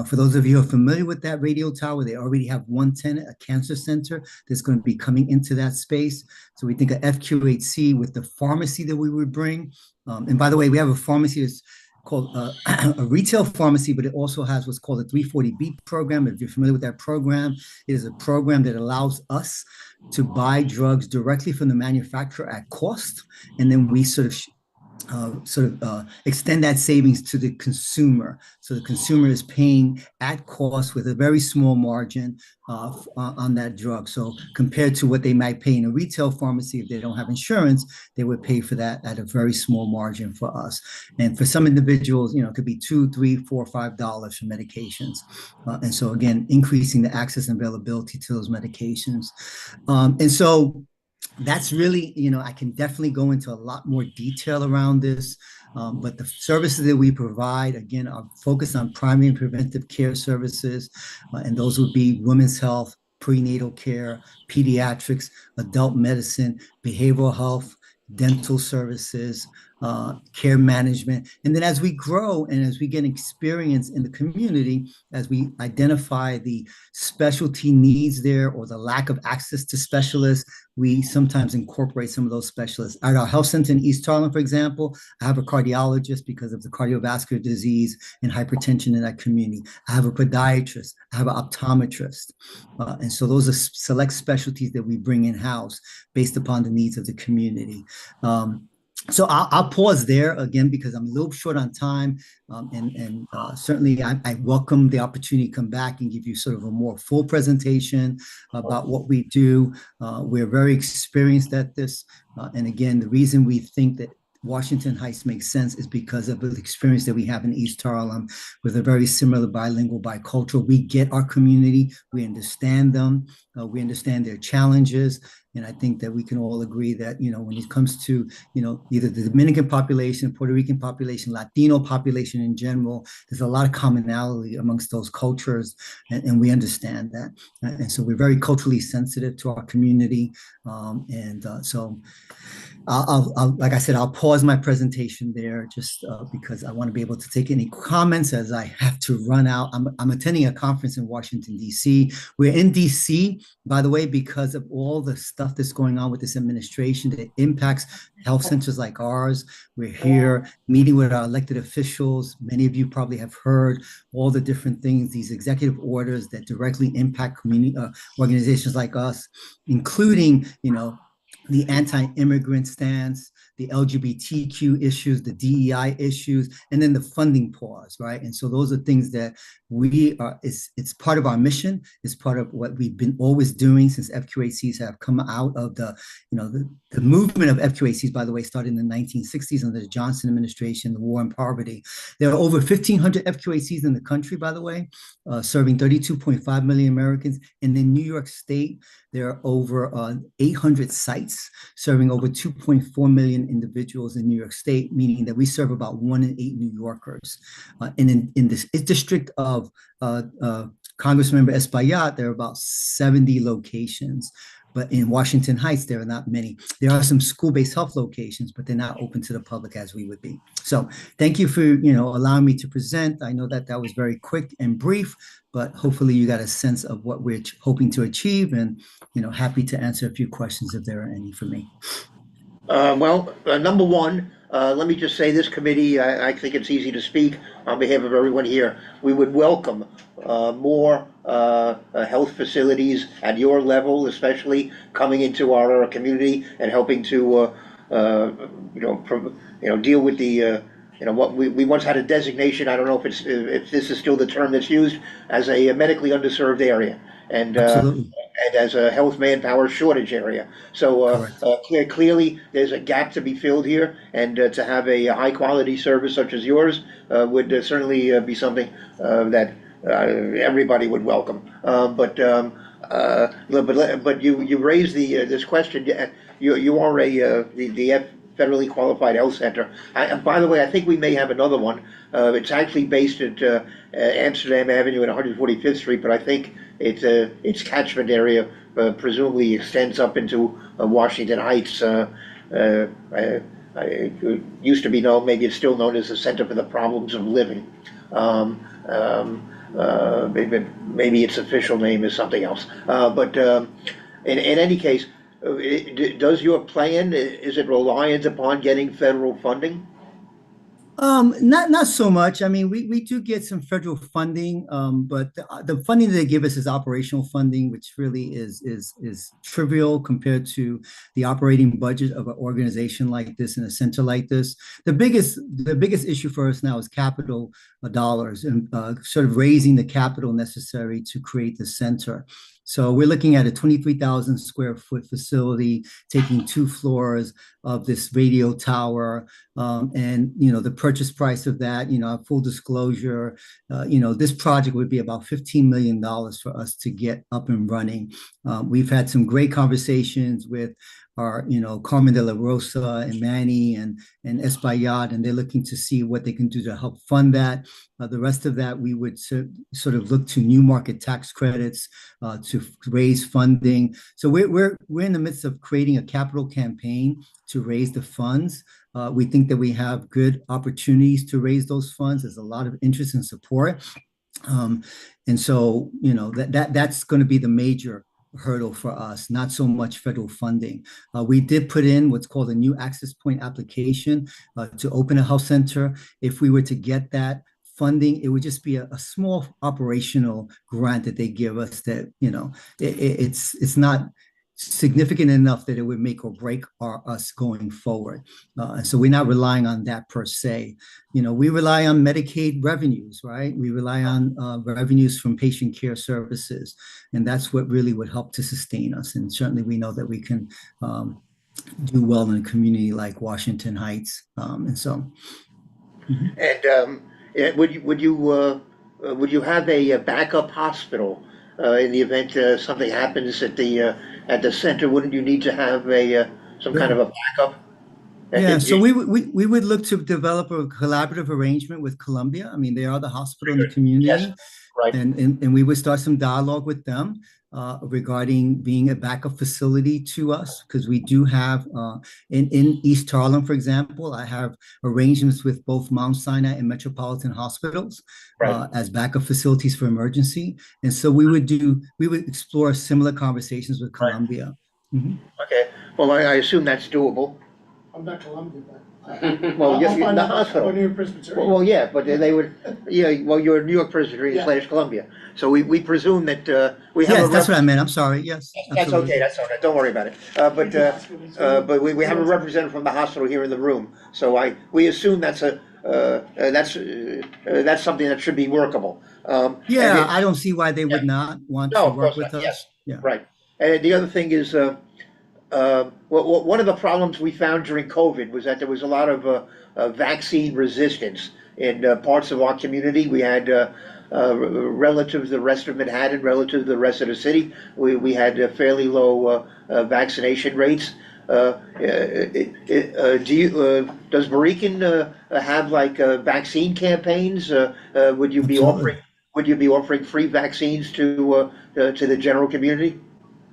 Speaker 7: For those of you who are familiar with that Radio Tower, they already have one tenant, a cancer center, that's going to be coming into that space. So we think a FQHC with the pharmacy that we would bring. And by the way, we have a pharmacy that's called a retail pharmacy, but it also has what's called a 340B program. If you're familiar with that program, it is a program that allows us to buy drugs directly from the manufacturer at cost. And then we sort of extend that savings to the consumer. So the consumer is paying at cost with a very small margin on that drug. So compared to what they might pay in a retail pharmacy, if they don't have insurance, they would pay for that at a very small margin for us. And for some individuals, it could be $2, $3, $4, $5 for medications. And so again, increasing the access and availability to those medications. And so that's really, I can definitely go into a lot more detail around this, but the services that we provide, again, are focused on primary and preventive care services, and those would be women's health, prenatal care, pediatrics, adult medicine, behavioral health, dental services, care management. And then as we grow and as we get experience in the community, as we identify the specialty needs there or the lack of access to specialists, we sometimes incorporate some of those specialists. At our health center in East Harlem, for example, I have a cardiologist because of the cardiovascular disease and hypertension in that community. I have a podiatrist. I have an optometrist. And so those are select specialties that we bring in-house based upon the needs of the community. So I'll pause there again because I'm a little short on time, and certainly I welcome the opportunity to come back and give you sort of a more full presentation about what we do. We're very experienced at this, and again, the reason we think that Washington Heights makes sense is because of the experience that we have in East Harlem with a very similar bilingual, bicultural. We get our community, we understand them, we understand their challenges. And I think that we can all agree that, you know, when it comes to, you know, either the Dominican population, Puerto Rican population, Latino population in general, there's a lot of commonality amongst those cultures, and we understand that. And so we're very culturally sensitive to our community. So I'll, like I said, I'll pause my presentation there just because I want to be able to take any comments as I have to run out. I'm attending a conference in Washington, D.C. We're in D.C., by the way, because of all the stuff that's going on with this administration that impacts health centers like ours. We're here meeting with our elected officials. Many of you probably have heard all the different things, these executive orders that directly impact community organizations like us, including, you know, the anti-immigrant stance, the LGBTQ issues, the DEI issues, and then the funding pause, right? And so those are things that we are, it's part of our mission, it's part of what we've been always doing since FQACs have come out of the, you know, the movement of FQACs, by the way, started in the 1960s under the Johnson administration, the war on poverty. There are over 1,500 FQACs in the country, by the way, serving 32.5 million Americans. And in New York State, there are over 800 sites serving over 2.4 million individuals in New York State, meaning that we serve about 1 in 8 New Yorkers. And in this district of Congressmember Espaillat, there are about 70 locations. But in Washington Heights, there are not many. There are some school-based health locations, but they're not open to the public as we would be. So thank you for, you know, allowing me to present. I know that that was very quick and brief, but hopefully you got a sense of what we're hoping to achieve, and, you know, happy to answer a few questions if there are any for me.
Speaker 8: Number one, let me just say this committee, I think it's easy to speak on behalf of everyone here. We would welcome more health facilities at your level, especially coming into our community and helping to, deal with the, what we once had a designation. I don't know if this is still the term that's used, as a medically underserved area. And as a health manpower shortage area. So clearly there's a gap to be filled here, and to have a high quality service such as yours would certainly be something that everybody would welcome. But you raised this question. You are the federally qualified health center. By the way, I think we may have another one. It's actually based at Amsterdam Avenue and 145th Street, but I think its catchment area presumably extends up into Washington Heights. It used to be known, maybe it's still known as the Center for the Problems of Living. Maybe its official name is something else. But in any case, does your plan, is it reliant upon getting federal funding?
Speaker 7: Not so much. I mean, we do get some federal funding, but the funding they give us is operational funding, which really is trivial compared to the operating budget of an organization like this and a center like this. The biggest issue for us now is capital dollars and sort of raising the capital necessary to create the center. So we're looking at a 23,000 square foot facility, taking 2 floors of this radio tower. And, you know, the purchase price of that, you know, full disclosure, this project would be about $15 million for us to get up and running. We've had some great conversations with Carmen de la Rosa and Manny and Espaillat, and they're looking to see what they can do to help fund that. The rest of that, we would sort of look to new market tax credits to raise funding. So we're in the midst of creating a capital campaign to raise the funds. We think that we have good opportunities to raise those funds. There's a lot of interest and support. And so, that's going to be the major hurdle for us, not so much federal funding. We did put in what's called a new access point application to open a health center. If we were to get that funding, it would just be a small operational grant that they give us that, it's not significant enough that it would make or break us going forward. So we're not relying on that per se. We rely on Medicaid revenues, right? We rely on revenues from patient care services, and that's what really would help to sustain us. And certainly we know that we can do well in a community like Washington Heights. And so.
Speaker 8: And would you have a backup hospital in the event something happens at the center? Wouldn't you need to have some kind of a backup?
Speaker 7: Yeah, so we would look to develop a collaborative arrangement with Columbia. I mean, they are the hospital in the community,
Speaker 8: yes, right.
Speaker 7: And we would start some dialogue with them regarding being a backup facility to us, because we do have in East Harlem, for example, I have arrangements with both Mount Sinai and Metropolitan Hospitals as backup facilities for emergency, and so we would explore similar conversations with Columbia.
Speaker 8: Right. Mm-hmm. Okay, well, I assume that's doable.
Speaker 9: I'm not Columbia, but
Speaker 8: well, you're the hospital.
Speaker 9: New York Presbyterian.
Speaker 8: Well, yeah, but they would, well, you're New York Presbyterian / Columbia. So we presume that we have.
Speaker 7: Yes, that's what I meant. I'm sorry. Yes,
Speaker 8: that's absolutely. Okay. That's all right. Don't worry about it. But we have a representative from the hospital here in the room. So we assume that's that's something that should be workable.
Speaker 7: I don't see why they would not want to work with us.
Speaker 8: Yes.
Speaker 7: Yeah.
Speaker 8: Right. And the other thing is, one of the problems we found during COVID was that there was a lot of vaccine resistance in parts of our community. We had relative to the rest of Manhattan, relative to the rest of the city, we had fairly low vaccination rates. Does Berecan have like vaccine campaigns? Would you be offering free vaccines to the general community?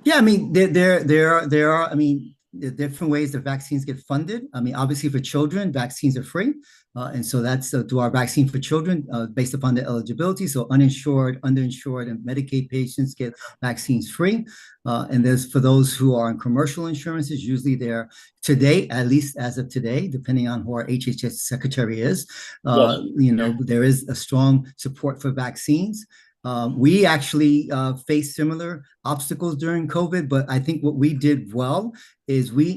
Speaker 7: Yeah, I mean, there are. I mean, there are different ways that vaccines get funded. I mean, obviously for children, vaccines are free. And so that's to our vaccine for children based upon their eligibility. So uninsured, underinsured, and Medicaid patients get vaccines free. And there's for those who are on commercial insurances, usually they're today, at least as of today, depending on who our HHS secretary is, there is a strong support for vaccines. We actually faced similar obstacles during COVID, but I think what we did well is we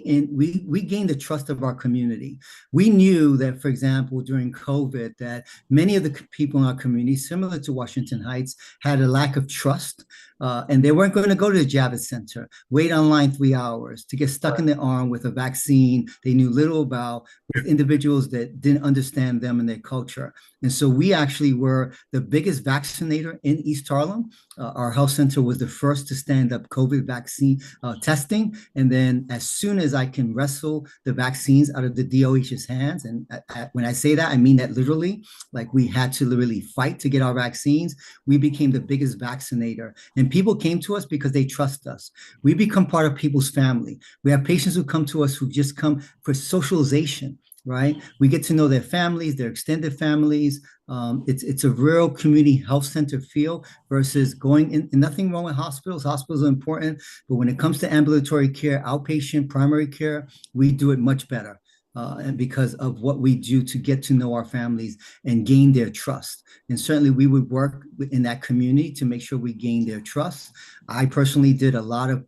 Speaker 7: gained the trust of our community. We knew that, for example, during COVID, that many of the people in our community, similar to Washington Heights, had a lack of trust, and they weren't going to go to the Javits Center, wait online 3 hours to get stuck in their arm with a vaccine they knew little about, with individuals that didn't understand them and their culture. And so we actually were the biggest vaccinator in East Harlem. Our health center was the first to stand up COVID vaccine testing. And then as soon as I can wrestle the vaccines out of the DOH's hands, and when I say that, I mean that literally, like we had to literally fight to get our vaccines, we became the biggest vaccinator. And people came to us because they trust us. We become part of people's family. We have patients who come to us who just come for socialization. Right? We get to know their families, their extended families. It's a real community health center feel versus going in. Nothing wrong with hospitals. Hospitals are important, but when it comes to ambulatory care, outpatient, primary care, we do it much better. And because of what we do to get to know our families and gain their trust. And certainly we would work in that community to make sure we gain their trust. I personally did a lot of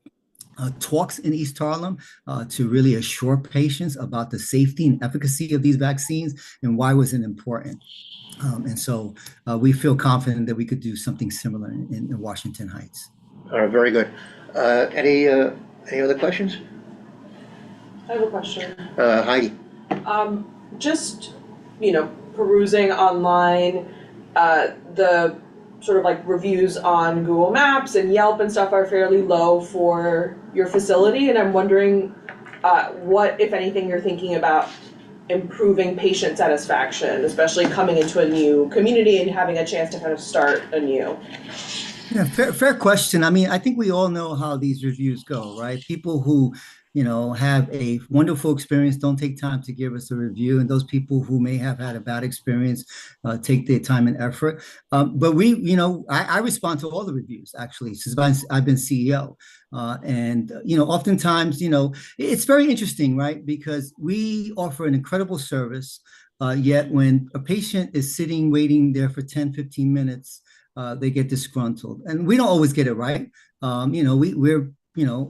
Speaker 7: talks in East Harlem to really assure patients about the safety and efficacy of these vaccines and why was it important. And so we feel confident that we could do something similar in Washington Heights.
Speaker 8: All right, very good. Any other questions?
Speaker 10: I have a question.
Speaker 8: Heidi.
Speaker 10: Just, perusing online, the sort of like reviews on Google Maps and Yelp and stuff are fairly low for your facility, and I'm wondering what, if anything, you're thinking about improving patient satisfaction, especially coming into a new community and having a chance to kind of start anew?
Speaker 7: Yeah, fair question. I mean, I think we all know how these reviews go, right? People who, have a wonderful experience don't take time to give us a review, and those people who may have had a bad experience take their time and effort. But I respond to all the reviews actually since I've been CEO, and oftentimes, it's very interesting, right? Because we offer an incredible service, yet when a patient is sitting waiting there for 10, 15 minutes. They get disgruntled, and we don't always get it right. We're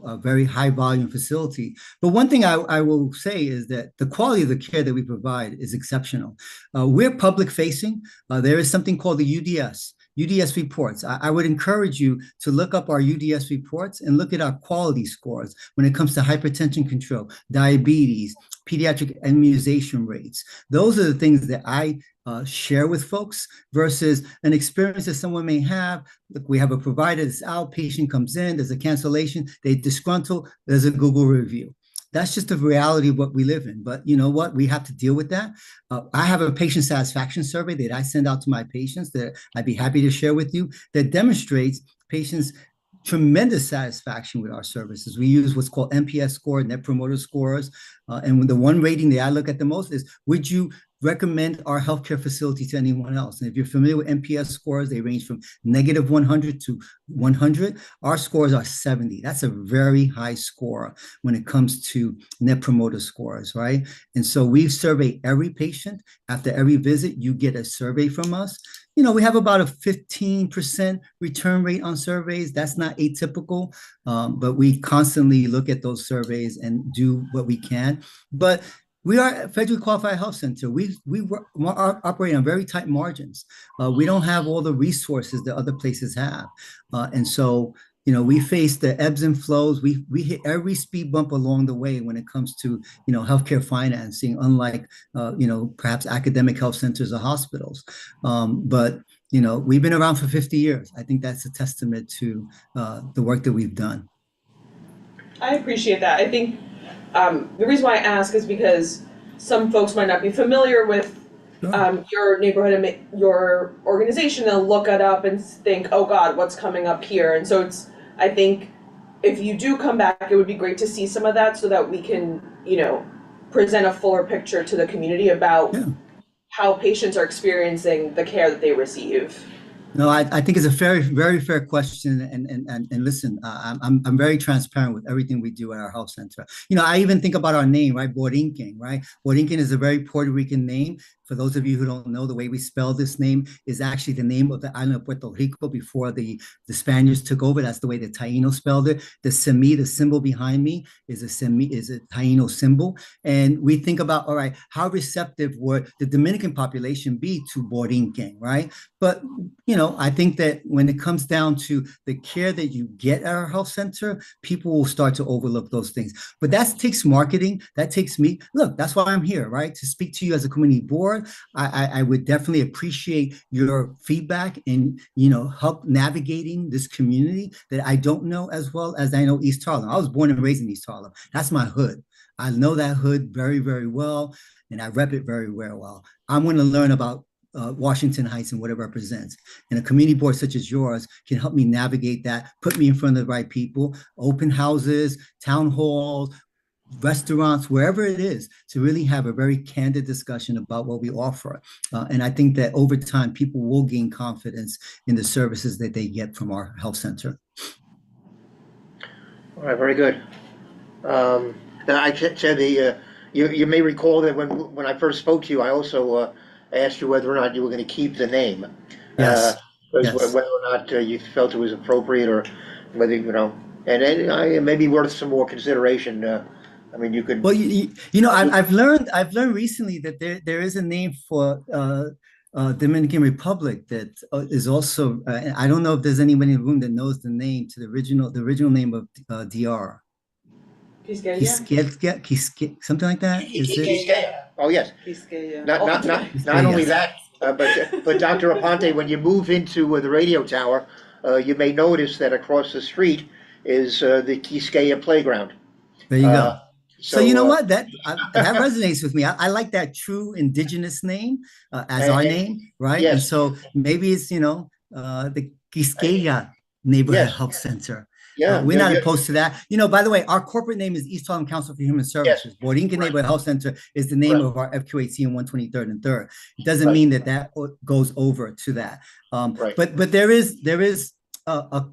Speaker 7: a very high volume facility. But one thing I will say is that the quality of the care that we provide is exceptional. We're public facing. There is something called the UDS reports. I would encourage you to look up our UDS reports and look at our quality scores when it comes to hypertension control, diabetes, pediatric immunization rates. Those are the things that I share with folks versus an experience that someone may have. Look, we have a provider that's out, patient comes in, there's a cancellation, they disgruntle, there's a Google review. That's just the reality of what we live in. But you know what? We have to deal with that. I have a patient satisfaction survey that I send out to my patients that I'd be happy to share with you that demonstrates patients' tremendous satisfaction with our services. We use what's called NPS score, Net Promoter Scores. And the one rating that I look at the most is, would you recommend our healthcare facility to anyone else? And if you're familiar with NPS scores, they range from -100 to 100. Our scores are 70. That's a very high score when it comes to Net Promoter Scores, right? And so we survey every patient. After every visit, you get a survey from us. We have about a 15% return rate on surveys. That's not atypical, but we constantly look at those surveys and do what we can. But we are a federally qualified health center. We operate on very tight margins. We don't have all the resources that other places have. And so, we face the ebbs and flows. We hit every speed bump along the way when it comes to, healthcare financing, unlike, perhaps academic health centers or hospitals. But, we've been around for 50 years. I think that's a testament to the work that we've done.
Speaker 10: I appreciate that. I think the reason why I ask is because some folks might not be familiar with your neighborhood and your organization. They'll look it up and think, oh God, what's coming up here? And so I think if you do come back, it would be great to see some of that so that we can, present a fuller picture to the community about how patients are experiencing the care that they receive.
Speaker 7: No, I think it's a very fair question, and listen, I'm very transparent with everything we do at our health center. I even think about our name, right? Borinquen, right? Borinquen is a very Puerto Rican name. For those of you who don't know, the way we spell this name is actually the name of the island of Puerto Rico before the Spaniards took over. That's the way the Taíno spelled it. The semi, the symbol behind me, is a Taíno symbol. And we think about, all right, how receptive would the Dominican population be to Borinquen, right? But, I think that when it comes down to the care that you get at our health center, people will start to overlook those things. But that takes marketing. That takes me. Look, that's why I'm here, right? To speak to you as a community board. I would definitely appreciate your feedback and, help navigating this community that I don't know as well as I know East Harlem. I was born and raised in East Harlem. That's my hood. I know that hood very, very well, and I rep it very, very well. I'm going to learn about Washington Heights and what it represents. And a community board such as yours can help me navigate that, put me in front of the right people, open houses, town halls, restaurants, wherever it is, to really have a very candid discussion about what we offer. And I think that over time, people will gain confidence in the services that they get from our health center.
Speaker 8: All right, very good. I said you may recall that when I first spoke to you, I also asked you whether or not you were going to keep the name.
Speaker 7: Yes.
Speaker 8: Whether or not you felt it was appropriate, or whether and maybe worth some more consideration. I mean, you could.
Speaker 7: Well, I've learned recently that there is a name for Dominican Republic that is also. I don't know if there's anybody in the room that knows the name to the original name of DR. Quisqueya, something like that. Is it?
Speaker 8: Oh yes.
Speaker 10: Quisqueya.
Speaker 8: Not only that, but Dr. Aponte, when you move into the radio tower, you may notice that across the street is the Quisqueya playground.
Speaker 7: There you go. So you know what? That resonates with me. I like that true indigenous name as our name, right? And
Speaker 8: Yes.
Speaker 7: so maybe it's the Quisqueya Neighborhood
Speaker 8: Yes.
Speaker 7: Health Center.
Speaker 8: Yeah.
Speaker 7: We're
Speaker 8: yeah,
Speaker 7: not
Speaker 8: yeah.
Speaker 7: opposed to that. By the way, our corporate name is East Harlem Council for Human Services. Borinquen
Speaker 8: Right.
Speaker 7: Neighborhood Health Center is the name
Speaker 8: Right.
Speaker 7: of our FQHC in 123rd and 3rd. It doesn't
Speaker 8: Right.
Speaker 7: mean that goes over to that.
Speaker 8: Right.
Speaker 7: But there is a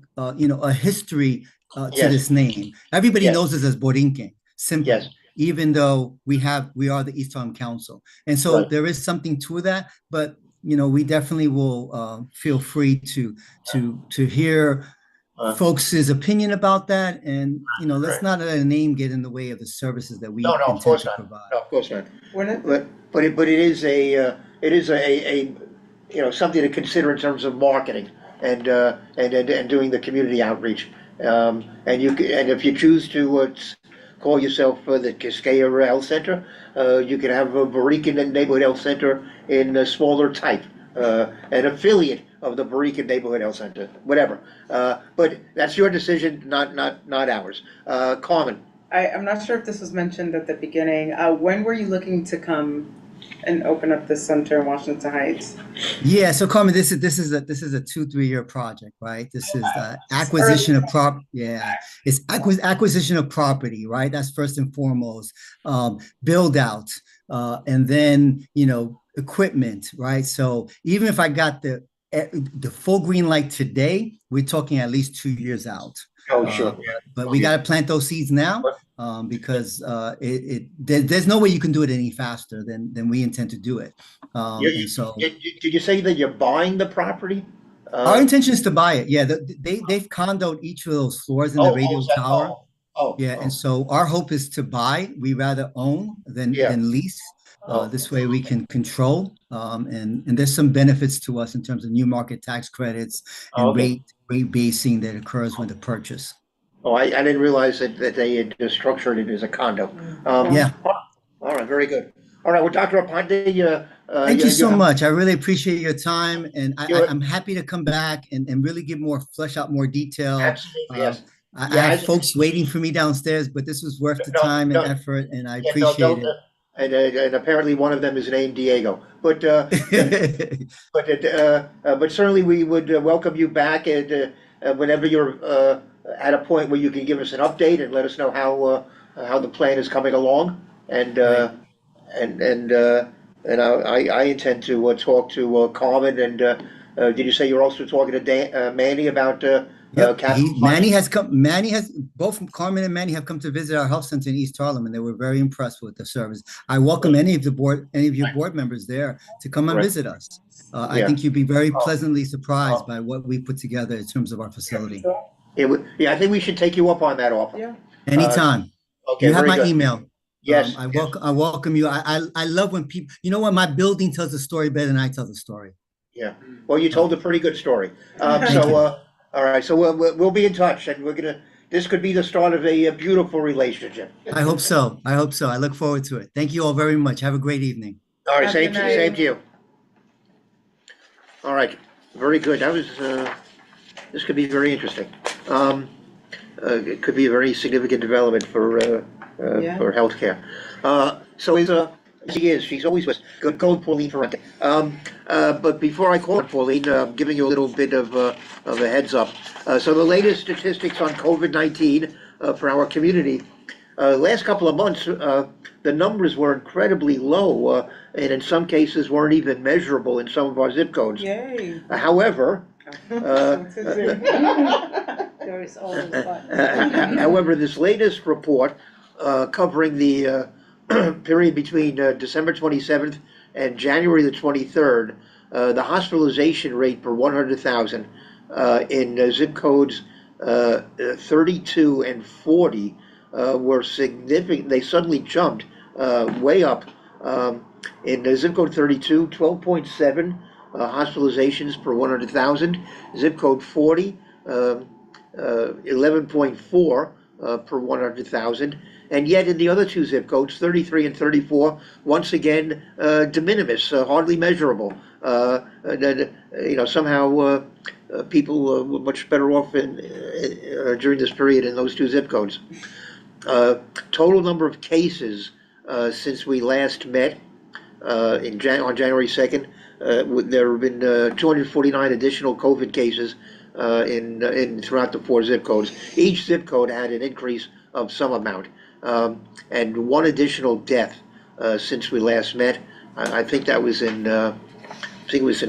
Speaker 7: history to
Speaker 8: Yes.
Speaker 7: this name. Everybody
Speaker 8: Yes.
Speaker 7: knows us as Borinquen, simply.
Speaker 8: Yes.
Speaker 7: Even though we are the East Harlem Council, and so
Speaker 8: Right.
Speaker 7: there is something to that. But we definitely will feel free to hear folks' opinion about that, and let's
Speaker 8: Right.
Speaker 7: not let a name get in the way of the services that we
Speaker 8: No, of
Speaker 7: intend
Speaker 8: course
Speaker 7: to
Speaker 8: not.
Speaker 7: provide.
Speaker 8: No, of course not.
Speaker 10: When it,
Speaker 8: But it is a something to consider in terms of marketing and doing the community outreach. And if you choose to call yourself the Quisqueya Health Center, you can have a Borinquen Neighborhood Health Center in a smaller type, an affiliate of the Borinquen Neighborhood Health Center, whatever. But that's your decision, not ours. Carmen.
Speaker 2: I'm not sure if this was mentioned at the beginning. When were you looking to come and open up this center in Washington Heights?
Speaker 7: Yeah, so Carmen, this is a 2-3 year project, right? This is acquisition of it's acquisition of property, right? That's first and foremost. Build out, and then equipment, right? So even if I got the full green light today, we're talking at least 2 years out.
Speaker 8: Oh, sure.
Speaker 7: But we got to plant those seeds now, because there's no way you can do it any faster than we intend to do it. And so,
Speaker 8: Did you say that you're buying the property?
Speaker 7: our intention is to buy it. Yeah, they've condoed each of those floors in the radio tower. And so our hope is to buy. We rather own than lease. This way we can control, and there's some benefits to us in terms of new market tax credits and rate basing that occurs with the purchase.
Speaker 8: Oh, I didn't realize that they had structured it as a condo.
Speaker 7: Yeah.
Speaker 8: All right, very good. All right, well, Dr. Aponte,
Speaker 7: thank you so much. I really appreciate your time, and I'm happy to come back and really flesh out more detail.
Speaker 8: Absolutely, yes.
Speaker 7: I have folks waiting for me downstairs, but this was worth the time and effort, and I appreciate it.
Speaker 8: And apparently one of them is named Diego, but certainly we would welcome you back whenever you're at a point where you can give us an update and let us know how the plan is coming along, and I intend to talk to Carmen, and did you say you're also talking to Manny about
Speaker 7: Manny has both Carmen and Manny have come to visit our health center in East Harlem, and they were very impressed with the service. I welcome any of your board members there to come and visit us. I think you'd be very pleasantly surprised by what we put together in terms of our facility.
Speaker 8: I think we should take you up on that offer.
Speaker 2: Yeah.
Speaker 7: Anytime.
Speaker 8: Okay,
Speaker 7: you have
Speaker 8: very
Speaker 7: my
Speaker 8: good.
Speaker 7: email.
Speaker 8: Yes.
Speaker 7: I welcome you. I love when people, my building tells the story better than I tell the story.
Speaker 8: Yeah. Well, you told a pretty good story. All right. So we'll be in touch, and this could be the start of a beautiful relationship.
Speaker 7: I hope so. I look forward to it. Thank you all very much. Have a great evening.
Speaker 8: All right. Same to you. All right. Very good. That was, this could be very interesting. It could be a very significant development for healthcare. So she's always with. Go Pauline Ferrante. But before I call Pauline, I'm giving you a little bit of a heads up. So the latest statistics on COVID-19 for our community, last couple of months, the numbers were incredibly low, and in some cases weren't even measurable in some of our zip codes.
Speaker 2: Yay.
Speaker 8: However, however, this latest report covering the period between December 27th and January the 23rd, the hospitalization rate per 100,000 in zip codes 32 and 40 were significant. They suddenly jumped way up. In zip code 32, 12.7 hospitalizations per 100,000. Zip code 40, 11.4 per 100,000. And yet in the other two zip codes, 33 and 34, once again, de minimis, hardly measurable. Somehow people were much better off during this period in those two zip codes. Total number of cases since we last met on January 2nd, there have been 249 additional COVID cases in throughout the 4 zip codes. Each zip code had an increase of some amount, and 1 additional death since we last met. I think that was in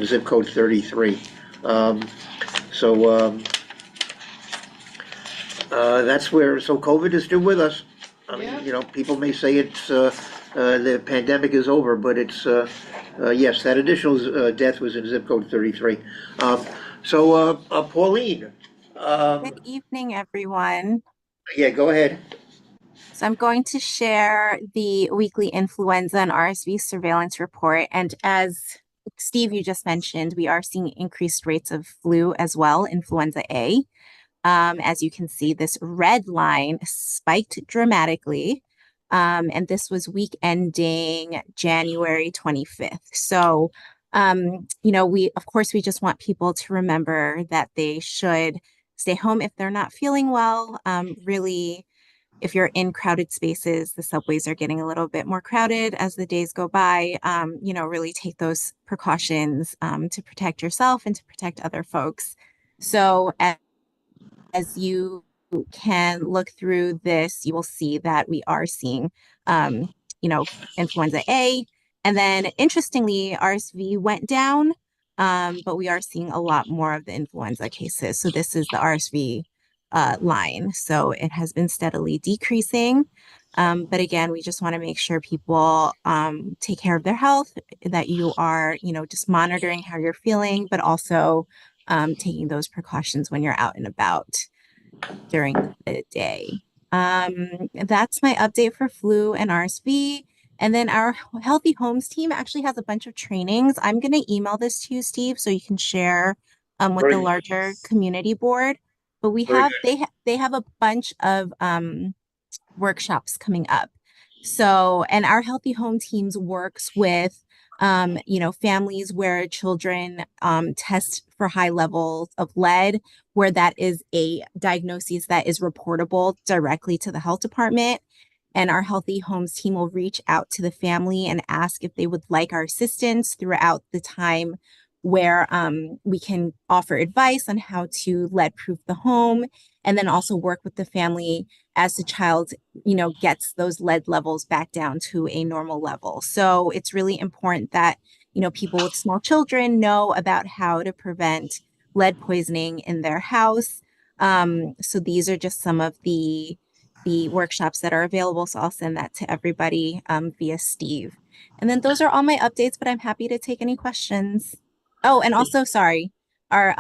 Speaker 8: zip code 33. That's where, so COVID is still with us. I mean, you know, people may say it's the pandemic is over, but it's yes, that additional death was in zip code 33. Pauline.
Speaker 11: Good evening, everyone.
Speaker 8: Yeah, go ahead.
Speaker 11: So I'm going to share the weekly influenza and RSV surveillance report. And as Steve, you just mentioned, we are seeing increased rates of flu as well, influenza A. As you can see, this red line spiked dramatically. And this was week ending January 25th. So, you know, of course, we just want people to remember that they should stay home if they're not feeling well. Really, if you're in crowded spaces, the subways are getting a little bit more crowded as the days go by. You know, really take those precautions to protect yourself and to protect other folks. So as you can look through this, you will see that we are seeing, you know, influenza A. And then interestingly, RSV went down, but we are seeing a lot more of the influenza cases. So this is the RSV line. So it has been steadily decreasing. But again, we just want to make sure people take care of their health, that you are, you know, just monitoring how you're feeling, but also taking those precautions when you're out and about during the day. That's my update for flu and RSV. And then our Healthy Homes team actually has a bunch of trainings. I'm going to email this to you, Steve, so you can share with the larger community board. But we have they have a bunch of workshops coming up. So, and our Healthy Home teams works with you know, families where children test for high levels of lead, where that is a diagnosis that is reportable directly to the health department. And our Healthy Homes team will reach out to the family and ask if they would like our assistance throughout the time, where we can offer advice on how to lead proof the home, and then also work with the family as the child, you know, gets those lead levels back down to a normal level. So it's really important that, you know, people with small children know about how to prevent lead poisoning in their house. So these are just some of the workshops that are available. So I'll send that to everybody via Steve. And then those are all my updates, but I'm happy to take any questions. Oh, and also, sorry, our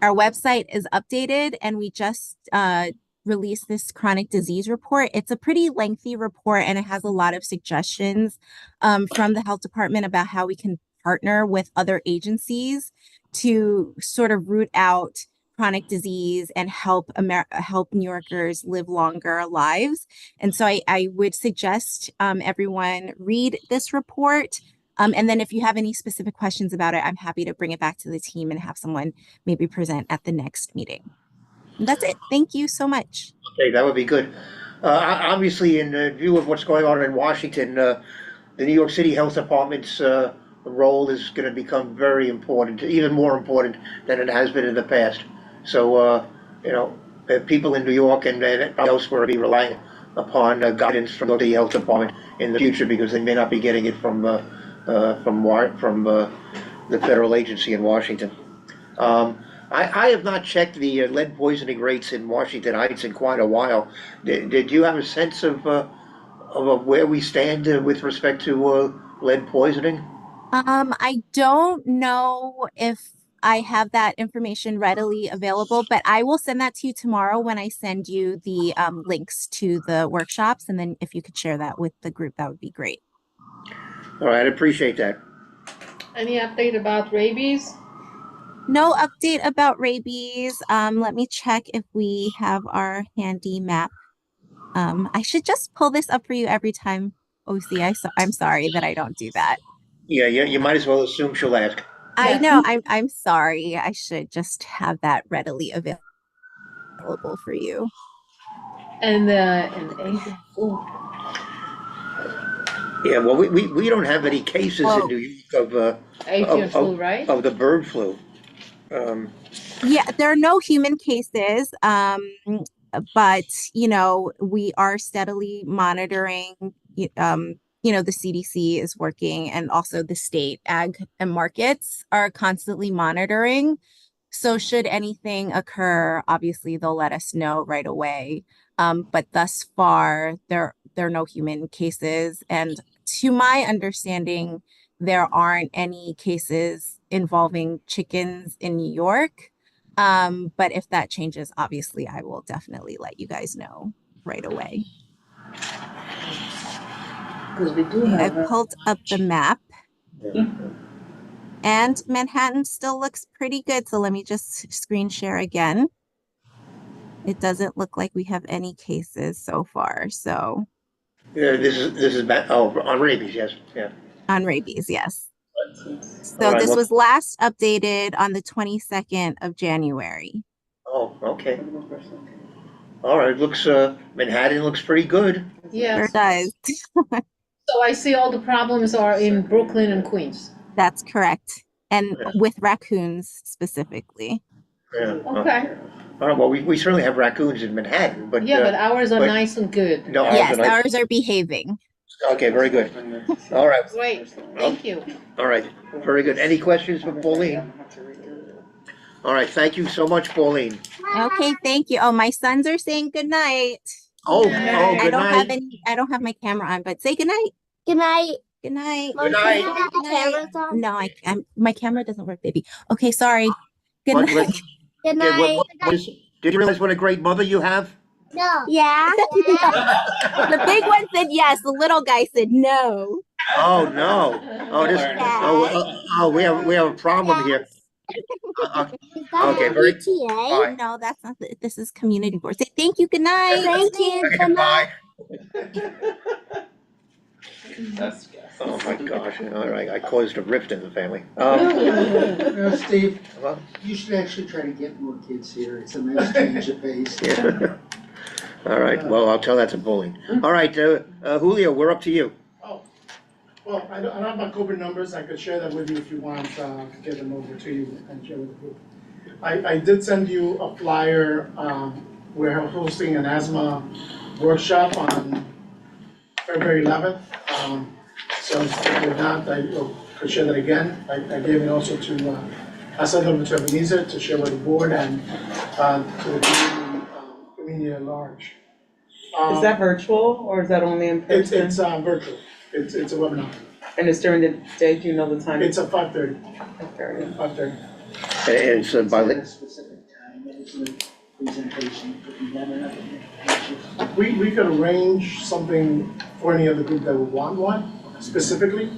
Speaker 11: website is updated, and we just released this chronic disease report. It's a pretty lengthy report, and it has a lot of suggestions from the health department about how we can partner with other agencies to sort of root out chronic disease and help New Yorkers live longer lives. And so I would suggest everyone read this report. And then if you have any specific questions about it, I'm happy to bring it back to the team and have someone maybe present at the next meeting. And that's it. Thank you so much.
Speaker 8: Okay, that would be good. Obviously, in view of what's going on in Washington, the New York City Health Department's role is going to become very important, even more important than it has been in the past. So, you know, people in New York and elsewhere will be relying upon guidance from the Health Department in the future, because they may not be getting it from the federal agency in Washington. I have not checked the lead poisoning rates in Washington Heights in quite a while. Did you have a sense of where we stand with respect to lead poisoning?
Speaker 11: I don't know if I have that information readily available, but I will send that to you tomorrow when I send you the links to the workshops. And then if you could share that with the group, that would be great.
Speaker 8: All right, I appreciate that.
Speaker 10: Any update about rabies?
Speaker 11: No update about rabies. Let me check if we have our handy map. I should just pull this up for you every time, OC. I'm sorry that I don't do that.
Speaker 8: Yeah, you might as well assume she'll ask.
Speaker 11: I know. I'm sorry. I should just have that readily available for you.
Speaker 12: And avian flu.
Speaker 8: Yeah, well, we don't have any cases in New York of,
Speaker 12: Avian flu, right?
Speaker 8: of the bird flu.
Speaker 11: Yeah, there are no human cases, but you know, we are steadily monitoring. You know, the CDC is working, and also the state ag and markets are constantly monitoring. So should anything occur, obviously they'll let us know right away. But thus far, there are no human cases, and to my understanding, there aren't any cases involving chickens in New York. But if that changes, obviously I will definitely let you guys know right away.
Speaker 12: Because we do
Speaker 11: I
Speaker 12: have.
Speaker 11: pulled up the map. And Manhattan still looks pretty good. So let me just screen share again. It doesn't look like we have any cases so far. So
Speaker 8: Yeah, this is on rabies, yes, yeah.
Speaker 11: on rabies, yes. So
Speaker 8: All right,
Speaker 11: this
Speaker 8: well-
Speaker 11: was last updated on the 22nd of January.
Speaker 8: Oh, okay. All right, looks, Manhattan looks pretty good.
Speaker 12: Yes.
Speaker 11: Sure does.
Speaker 12: So I see all the problems are in Brooklyn and Queens.
Speaker 11: That's correct. And
Speaker 8: Yeah.
Speaker 11: with raccoons specifically.
Speaker 8: Yeah.
Speaker 12: Okay.
Speaker 8: All right, well, we certainly have raccoons in Manhattan, but.
Speaker 12: Yeah, but ours are
Speaker 8: but-
Speaker 12: nice and good.
Speaker 8: No, ours
Speaker 11: Yes,
Speaker 8: are nice.
Speaker 11: ours are behaving.
Speaker 8: Okay, very good. All right,
Speaker 12: Great, thank you.
Speaker 8: all right, very good. Any questions for Pauline? All right, thank you so much, Pauline.
Speaker 11: Okay, thank you. Oh, my sons are saying good night.
Speaker 8: Oh,
Speaker 11: I
Speaker 8: good
Speaker 11: don't have
Speaker 8: night.
Speaker 11: any, I don't have my camera on, but say good night.
Speaker 13: Good night.
Speaker 11: Good night.
Speaker 8: Good night.
Speaker 13: The camera's on.
Speaker 11: No, my camera doesn't work, baby. Okay, sorry. Good
Speaker 8: What-
Speaker 11: night.
Speaker 13: Good
Speaker 8: Yeah,
Speaker 13: night.
Speaker 8: did you realize what a great mother you have?
Speaker 13: No. Yeah.
Speaker 11: The big one said yes. The little guy said no.
Speaker 8: Oh, no. Oh, this, we have a problem here.
Speaker 13: Is that
Speaker 8: Okay,
Speaker 13: the
Speaker 8: very-
Speaker 13: PTA?
Speaker 8: Bye.
Speaker 11: No, that's not this is community board. Say thank you. Good night.
Speaker 13: Thank you. Good night.
Speaker 8: Oh, my gosh, all right, I caused a rift in the family.
Speaker 9: Steve,
Speaker 8: Well,
Speaker 9: you should actually try to get more kids here. It's a nice change of pace.
Speaker 8: yeah. All right, well, I'll tell that to Pauline. All right, Julio, we're up to you.
Speaker 9: Oh, well, I don't have my COVID numbers. I could share that with you if you want, to get them over to you and share with the group. I did send you a flyer, we're hosting an asthma workshop on February 11th. So if not, I could share that again. I gave it also to, I sent it over to Ebenezer to share with the board and to the community at large.
Speaker 2: Is that virtual or is that only in person?
Speaker 9: It's virtual. It's a webinar.
Speaker 2: And it's during the day, do you know the time?
Speaker 9: It's at 5:30. 5:30.
Speaker 8: And it's by,
Speaker 9: At a specific time, it is a presentation. We could arrange something for any other group that would want one specifically,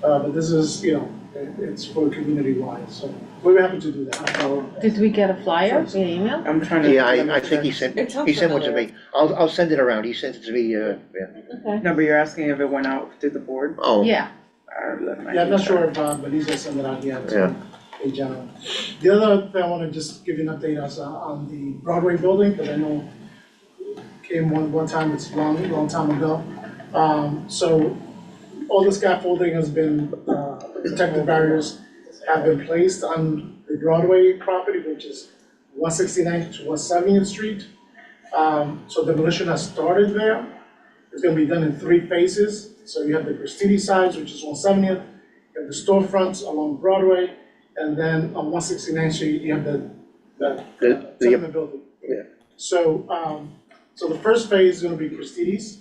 Speaker 9: but this is, it's for community-wide, so we're happy to do that.
Speaker 12: Did we get a flyer via email?
Speaker 2: I'm trying to.
Speaker 8: yeah, I think he sent one to me. I'll send it around. He sent it to me, yeah.
Speaker 12: Okay.
Speaker 2: No, but you're asking if it went out to the board?
Speaker 8: Oh.
Speaker 12: Yeah.
Speaker 9: Yeah, I'm not sure if Belize sent it out yet,
Speaker 8: Yeah.
Speaker 9: in general. The other thing I want to just give you an update is on the Broadway building, because I know it came one time, it's a long time ago. So all the scaffolding has been, protective barriers have been placed on the Broadway property, which is 169 to 170th Street. So demolition has started there. It's gonna be done in 3 phases. So you have the Christidi sides, which is 170th, you have the storefronts along Broadway, and then on 169th Street, you have the tenement building.
Speaker 8: Yeah.
Speaker 9: So, so the first phase is gonna be Christidi's.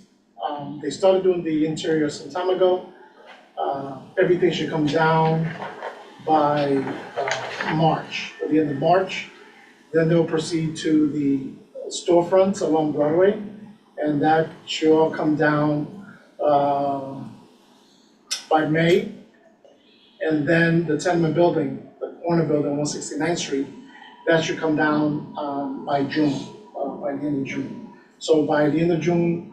Speaker 9: They started doing the interior some time ago. Everything should come down by March, at the end of March. Then they'll proceed to the storefronts along Broadway, and that should all come down by May. And then the tenement building, the corner building, 169th Street, that should come down by June, by the end of June. So by the end of June,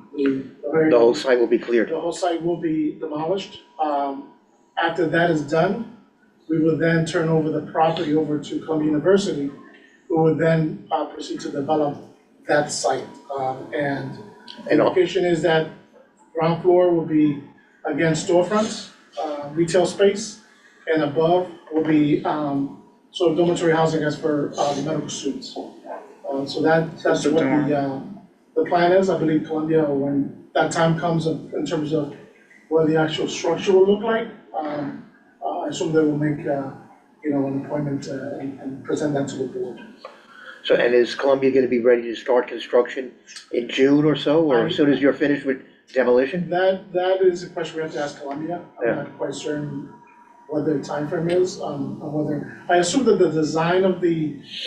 Speaker 8: The whole site will be cleared.
Speaker 9: the whole site will be demolished. After that is done, we will then turn over the property over to Columbia University, who will then proceed to develop that site. And the
Speaker 8: And all-
Speaker 9: location is that ground floor will be, again, storefronts, retail space, and above will be sort of dormitory housing as for the medical students. So that's what the plan is. I believe Columbia, when that time comes in terms of what the actual structure will look like, I assume they will make, an appointment and present that to the board.
Speaker 8: So, and is Columbia gonna be ready to start construction in June or so, or as soon as you're finished with demolition?
Speaker 9: That is a question we have to ask Columbia.
Speaker 8: Yeah.
Speaker 9: I'm not quite certain what their timeframe is, on whether, I assume that the design of the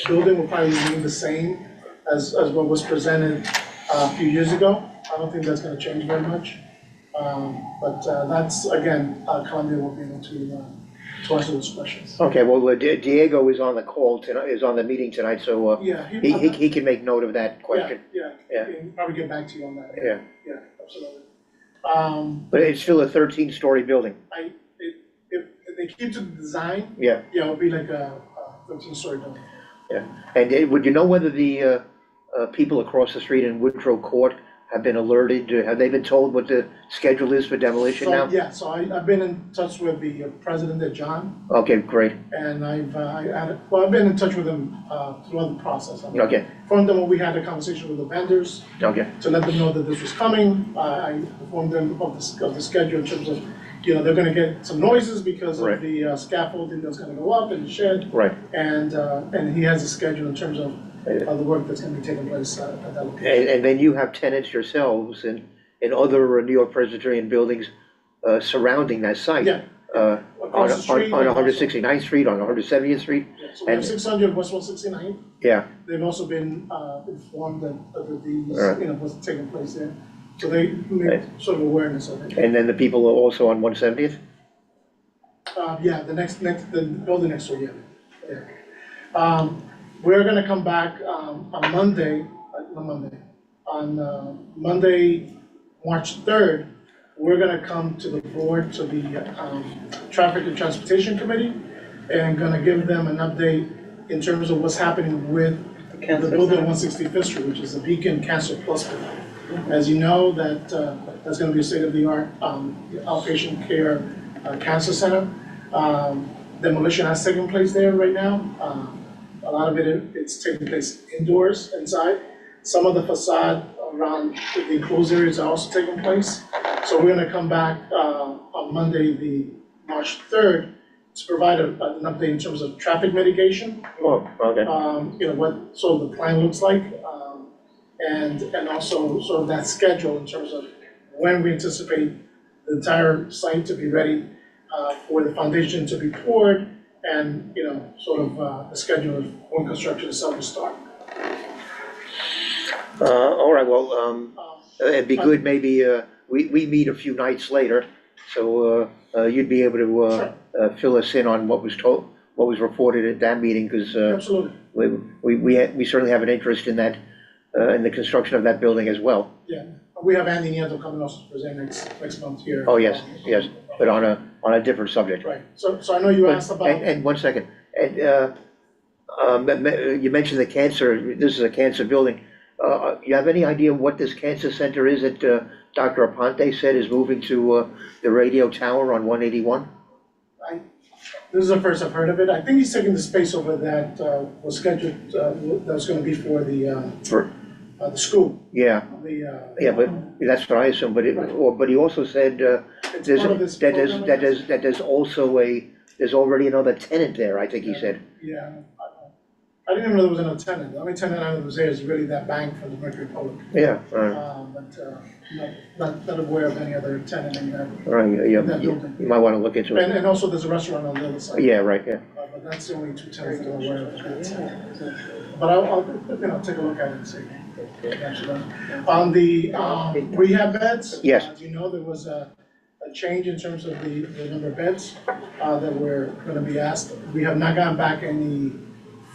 Speaker 9: building will probably remain the same as what was presented a few years ago. I don't think that's gonna change very much. But that's, again, Columbia will be able to answer those questions.
Speaker 8: Okay, well, Diego is on the call tonight, is on the meeting tonight, so
Speaker 9: Yeah.
Speaker 8: he can make note of that question.
Speaker 9: Yeah,
Speaker 8: Yeah.
Speaker 9: he can probably get back to you on that.
Speaker 8: Yeah,
Speaker 9: Yeah, absolutely.
Speaker 8: but it's still a 13-story building.
Speaker 9: If they keep to the design,
Speaker 8: Yeah,
Speaker 9: it'll be like a 13-story building.
Speaker 8: and would you know whether the people across the street in Woodrow Court have been alerted? Have they been told what the schedule is for demolition now?
Speaker 9: Yeah, so I've been in touch with the president there, John,
Speaker 8: Okay, great.
Speaker 9: and I've been in touch with him throughout the process. I
Speaker 8: Okay,
Speaker 9: informed them when we had a conversation with the vendors
Speaker 8: okay,
Speaker 9: to let them know that this was coming. I informed them of the schedule in terms of, they're gonna get some noises because
Speaker 8: Right.
Speaker 9: of the scaffolding that's gonna go up in the shed.
Speaker 8: right.
Speaker 9: And he has a schedule in terms of the work that's gonna be taking place at that location.
Speaker 8: And then you have tenants yourselves in other New York Presbyterian buildings surrounding that site?
Speaker 9: Yeah.
Speaker 8: On
Speaker 9: Across the street.
Speaker 8: 169th Street, on 170th Street?
Speaker 9: Yeah, so we have
Speaker 8: And-
Speaker 9: 600 West 169th.
Speaker 8: Yeah,
Speaker 9: They've also been informed that these,
Speaker 8: Right.
Speaker 9: what's taking place there. So they make
Speaker 8: Right.
Speaker 9: sort of awareness of it.
Speaker 8: and then the people are also on 170th?
Speaker 9: Yeah, the building next door, yeah. We're gonna come back on Monday, on Monday, March 3rd, we're gonna come to the board, to the Traffic and Transportation Committee, and gonna give them an update in terms of what's happening with the building on 165th Street, which is the Beacon Cancer Plus building. As you know, that's gonna be a state-of-the-art outpatient care cancer center. Demolition has taken place there right now. A lot of it's taking place indoors, inside. Some of the facade around the enclosed areas are also taking place. So we're gonna come back on Monday, the March 3rd, to provide an update in terms of traffic mitigation.
Speaker 8: Oh, okay.
Speaker 9: What sort of the plan looks like, and also sort of that schedule in terms of when we anticipate the entire site to be ready for the foundation to be poured, and, sort of the schedule of when construction itself will start.
Speaker 8: All right, well, it'd be good, maybe, we meet a few nights later, so you'd be able to fill us in on what was reported at that meeting, because
Speaker 9: Absolutely,
Speaker 8: we certainly have an interest in that, in the construction of that building as well.
Speaker 9: yeah. We have Andy Nieto coming also to present next month here.
Speaker 8: Oh, yes, but on a different subject.
Speaker 9: Right, so I know you asked about.
Speaker 8: And 1 second, and you mentioned the cancer, this is a cancer building. You have any idea what this cancer center is that Dr. Aponte said is moving to the radio tower on 181?
Speaker 9: This is the first I've heard of it. I think he's taking the space over that was scheduled, that was gonna be for the school.
Speaker 8: Yeah,
Speaker 9: The,
Speaker 8: but that's what I assumed, but but he also said
Speaker 9: it's part of this program, I guess.
Speaker 8: there's already another tenant there, I think he said.
Speaker 9: Yeah, I didn't even know there was another tenant. The only tenant I know that was there is really that bank from the Mercury Public.
Speaker 8: Yeah,
Speaker 9: Not aware of any other tenant in that.
Speaker 8: all right, yeah,
Speaker 9: That building.
Speaker 8: you might wanna look into it.
Speaker 9: And also there's a restaurant on the other side.
Speaker 8: Yeah, right, yeah.
Speaker 9: But that's the only two tenants that I'm aware of. But I'll take a look at it and see. On the rehab beds.
Speaker 8: Yes.
Speaker 9: As you know, there was a change in terms of the number of beds that were gonna be asked. We have not gotten back any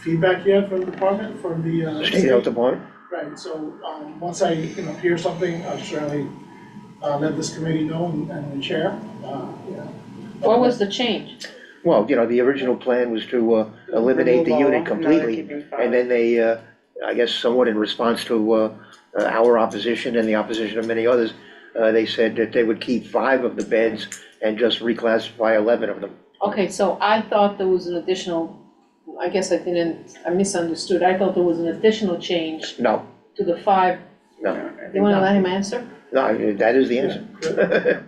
Speaker 9: feedback yet from the department, from the
Speaker 8: State Health Department?
Speaker 9: Right, so once I hear something, I'll certainly let this committee know and chair.
Speaker 12: What was the change?
Speaker 8: Well, the original plan was to eliminate the unit completely, and then they I guess somewhat in response to our opposition and the opposition of many others, they said that they would keep 5 of the beds and just reclassify 11 of them.
Speaker 12: Okay, so I thought there was an additional, I guess I misunderstood. I thought there was an additional change
Speaker 8: No,
Speaker 12: to the 5.
Speaker 8: no,
Speaker 12: You wanna let him answer?
Speaker 8: no, that is the answer.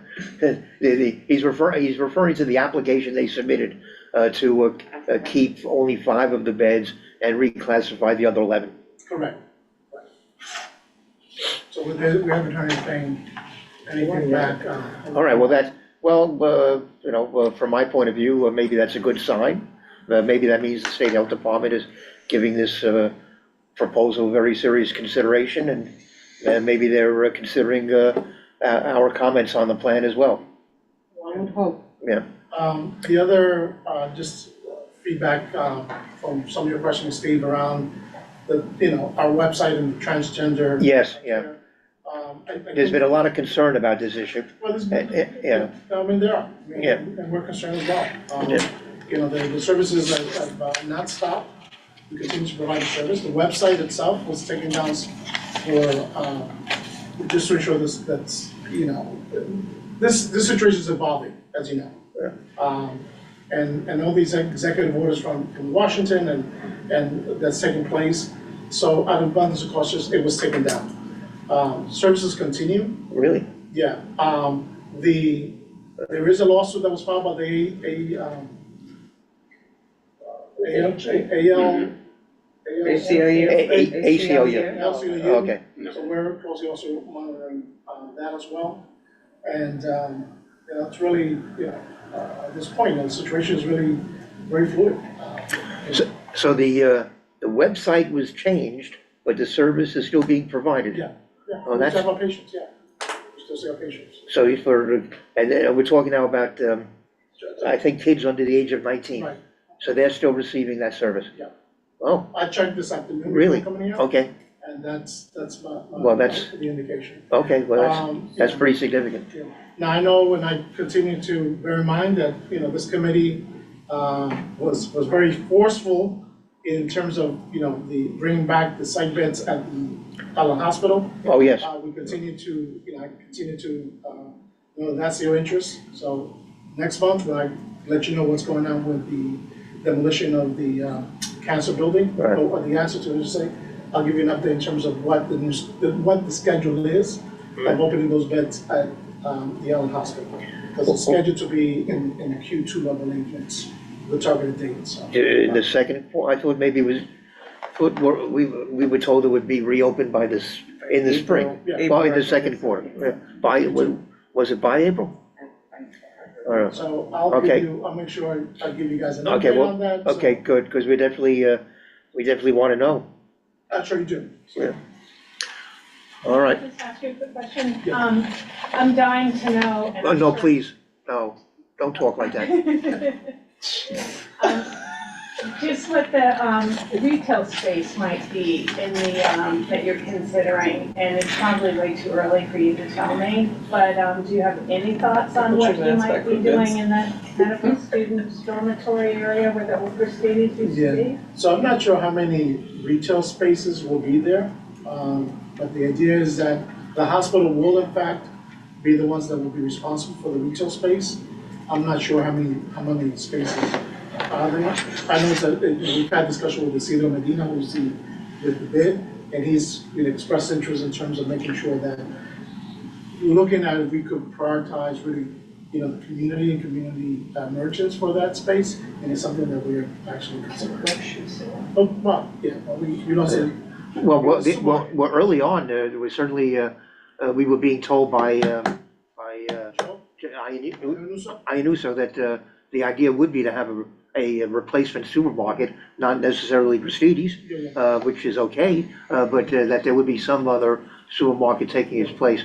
Speaker 8: He's referring to the application they submitted to keep only 5 of the beds and reclassify the other 11.
Speaker 9: Correct. So we haven't heard anything back.
Speaker 8: All right, well, from my point of view, maybe that's a good sign. Maybe that means the state health department is giving this proposal very serious consideration, and maybe they're considering our comments on the plan as well.
Speaker 12: I would hope.
Speaker 8: Yeah.
Speaker 9: The other, just feedback from some of your questions, Steve, around our website and transgender.
Speaker 8: Yes, yeah.
Speaker 9: I
Speaker 8: There's
Speaker 9: think-
Speaker 8: been a lot of concern about this issue.
Speaker 9: Well, there's been,
Speaker 8: Yeah,
Speaker 9: I mean, there are. I mean,
Speaker 8: Yeah.
Speaker 9: And we're concerned as well.
Speaker 8: Yeah.
Speaker 9: The services have not stopped. We continue to provide the service. The website itself was taken down for, just to ensure that's, this situation is evolving, as you know. And all these executive orders from Washington and that's taking place. So out of abundance of caution, it was taken down. Services continue.
Speaker 8: really?
Speaker 9: Yeah, there is a lawsuit that was filed by the ACLU.
Speaker 8: Okay.
Speaker 9: So we're closely also monitoring that as well. And, it's really, at this point, the situation is really very fluid.
Speaker 8: So the website was changed, but the service is still being provided?
Speaker 9: Yeah.
Speaker 8: Oh,
Speaker 9: We
Speaker 8: that's-
Speaker 9: still have our patients, yeah. We still see our patients.
Speaker 8: So and we're talking now about, I think, kids under the age of 19.
Speaker 9: Right.
Speaker 8: So they're still receiving that service?
Speaker 9: Yeah.
Speaker 8: Oh,
Speaker 9: I checked this afternoon. before
Speaker 8: really?
Speaker 9: coming here,
Speaker 8: Okay,
Speaker 9: And that's
Speaker 8: Well, that's-
Speaker 9: the indication.
Speaker 8: okay, well, that's
Speaker 9: Yeah.
Speaker 8: pretty significant.
Speaker 9: Now, I know, and I continue to bear in mind that, this committee was very forceful in terms of, the bringing back the psych beds at the Allen Hospital.
Speaker 8: Oh, yes.
Speaker 9: We continue to, I continue to, know that's your interest. So next month, when I let you know what's going on with the demolition of the cancer building,
Speaker 8: Right.
Speaker 9: or the answer to it, say, I'll give you an update in terms of what the schedule is of opening those beds at the Allen Hospital. Because it's scheduled to be in Q2, I believe, it's the targeted date, so.
Speaker 8: In the second, I thought maybe it was, we were told it would be reopened in the spring.
Speaker 9: Yeah.
Speaker 8: Well, in the second quarter. Yeah. Was it by April?
Speaker 9: So I'll
Speaker 8: Okay.
Speaker 9: I'll make sure I give you guys an
Speaker 8: Okay,
Speaker 9: update
Speaker 8: well,
Speaker 9: on that. so-
Speaker 8: okay, good, because we definitely want to know.
Speaker 9: I'm sure you do.
Speaker 8: Yeah. All right.
Speaker 14: Just ask you a quick question.
Speaker 9: Yeah.
Speaker 14: I'm dying to know. and I'm
Speaker 8: No,
Speaker 14: sure-
Speaker 8: please, no, don't talk like that.
Speaker 14: Just what the retail space might be in the, that you're considering, and it's probably way too early for you to tell me, but do you have any thoughts on what you might be doing in that medical students dormitory area where the old Christie's used to be?
Speaker 9: So I'm not sure how many retail spaces will be there, but the idea is that the hospital will in fact be the ones that will be responsible for the retail space. I'm not sure how many spaces are there. I know that we've had discussion with Isidro Medina, who's with the bid, and he's expressed interest in terms of making sure that looking at if we could prioritize really, the community and community merchants for that space, and it's something that we're actually considering. Oh, well, yeah, well, we don't say.
Speaker 8: Well, early on, there was certainly, we were being told by Ianuso that the idea would be to have a replacement supermarket, not necessarily Christie's, which is okay, but that there would be some other supermarket taking its place.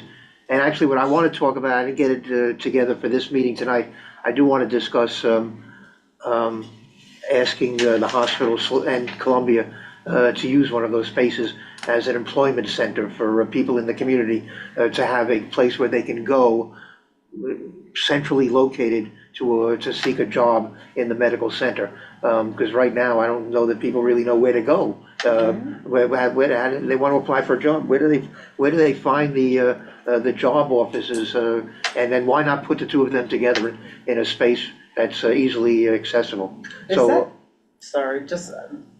Speaker 8: And actually, what I want to talk about, I didn't get it together for this meeting tonight, I do want to discuss asking the hospital and Columbia to use one of those spaces as an employment center for people in the community, to have a place where they can go centrally located to seek a job in the medical center. Because right now, I don't know that people really know where to go Where they want to apply for a job, where do they find the job offices? And then why not put the two of them together in a space that's easily accessible? So,
Speaker 2: Sorry, just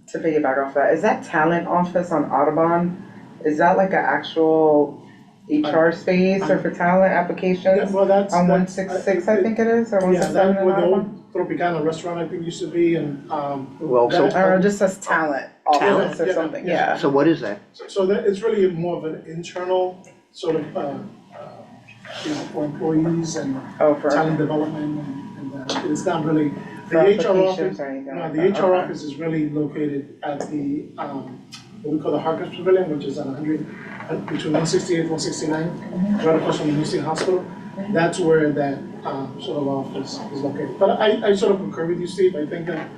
Speaker 2: to piggyback off that, is that talent office on Audubon? Is that like an actual HR space or for talent applications?
Speaker 9: Well, that's.
Speaker 2: On
Speaker 9: that's-
Speaker 2: 166, I think it is, or
Speaker 9: Yeah,
Speaker 2: 167
Speaker 9: that
Speaker 2: in
Speaker 9: where the
Speaker 2: Audubon?
Speaker 9: old Tropicana restaurant, I think, used to be, and,
Speaker 8: well, so,
Speaker 2: Or it just says talent office or
Speaker 9: Yeah,
Speaker 2: something,
Speaker 9: yeah.
Speaker 2: yeah.
Speaker 8: so what is that?
Speaker 9: so that, it's really more of an internal sort of, for employees and
Speaker 2: Oh, for.
Speaker 9: talent development and it's not really,
Speaker 2: For
Speaker 9: the HR
Speaker 2: applications
Speaker 9: office,
Speaker 2: or anything
Speaker 9: no,
Speaker 2: like
Speaker 9: the
Speaker 2: that,
Speaker 9: HR
Speaker 2: okay.
Speaker 9: office is really located at the, what we call the Harkins Pavilion, which is at 100, between 168 and 169, right across from the nursing hospital. That's where that, sort of office is located. But I sort of concur with you, Steve. I think that,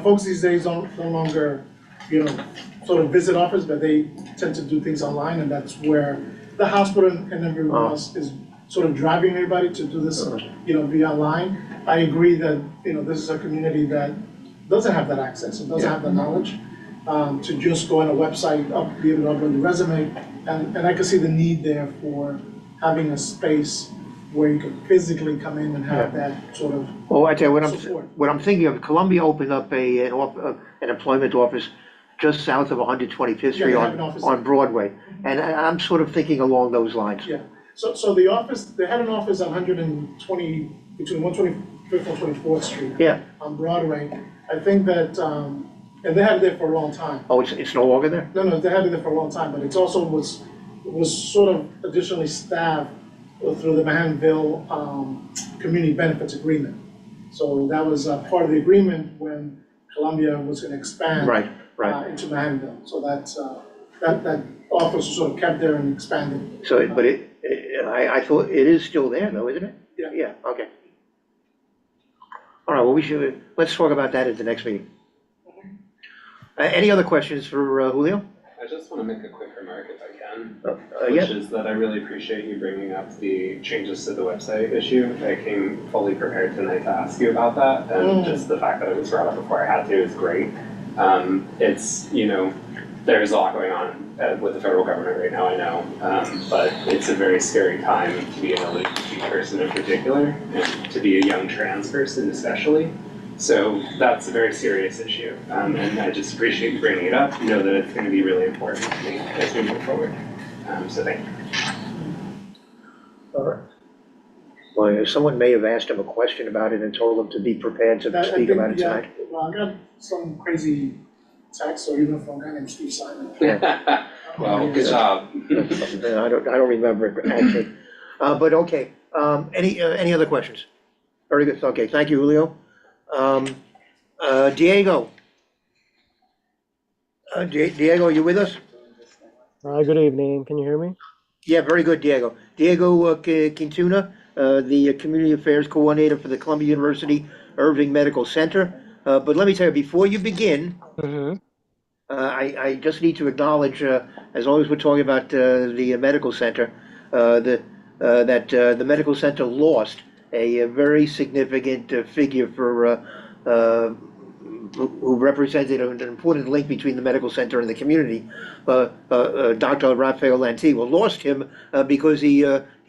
Speaker 9: folks these days don't no longer, sort of visit office, but they tend to do things online, and that's where the hospital and everyone else is sort of driving everybody to do this, via online. I agree that, this is a community that doesn't have that access, and doesn't have the knowledge, to just go on a website, be able to upload the resume, and I can see the need there for having a space where you can physically come in and have that sort of
Speaker 8: Well, I tell you,
Speaker 9: support.
Speaker 8: what I'm thinking of, Columbia opened up an employment office just south of 125th
Speaker 9: Yeah,
Speaker 8: Street
Speaker 9: they have an office
Speaker 8: on
Speaker 9: there.
Speaker 8: Broadway, and I'm sort of thinking along those lines.
Speaker 9: Yeah, so the office, they had an office at 120, between 125th and 24th Street.
Speaker 8: Yeah.
Speaker 9: On Broadway. I think that, and they had it there for a long time.
Speaker 8: Oh, it's no longer there?
Speaker 9: No, they had it there for a long time, but it's also was sort of additionally staffed through the Manhattanville, Community Benefits Agreement. So that was part of the agreement when Columbia was gonna expand.
Speaker 8: Right.
Speaker 9: Into Manhattanville, so that's, that office was sort of kept there and expanded.
Speaker 8: So, but I thought it is still there though, isn't it?
Speaker 9: Yeah.
Speaker 8: Yeah, okay. All right, well, let's talk about that at the next meeting. Any other questions for Julio?
Speaker 6: I just want to make a quick remark if I can,
Speaker 8: Yes.
Speaker 6: which is that I really appreciate you bringing up the changes to the website issue. I came fully prepared tonight to ask you about that, and just the fact that it was brought up before I had to is great. It's, there's a lot going on with the federal government right now, I know, but it's a very scary time to be an LGBT person in particular, and to be a young trans person especially. So that's a very serious issue, and I just appreciate you bringing it up. Know that it's going to be really important to me as we move forward. So thank you.
Speaker 8: All right. Well, someone may have asked him a question about it and told him to be prepared to
Speaker 9: I
Speaker 8: speak
Speaker 9: think,
Speaker 8: about it tonight.
Speaker 9: Well, I got some crazy text or even from a guy named Steve Simon.
Speaker 6: Well, good job.
Speaker 8: I don't remember actually, but okay. Any other questions? Very good. Okay, thank you, Julio. Diego. Diego, are you with us?
Speaker 15: Good evening. Can you hear me?
Speaker 8: Yeah, very good, Diego. Diego Quintuna, the Community Affairs Coordinator for the Columbia University Irving Medical Center. But let me tell you, before you begin, I just need to acknowledge, as always we're talking about the medical center, that the medical center lost a very significant figure for who represented an important link between the medical center and the community, Dr. Rafael Lantigua. Lost him because he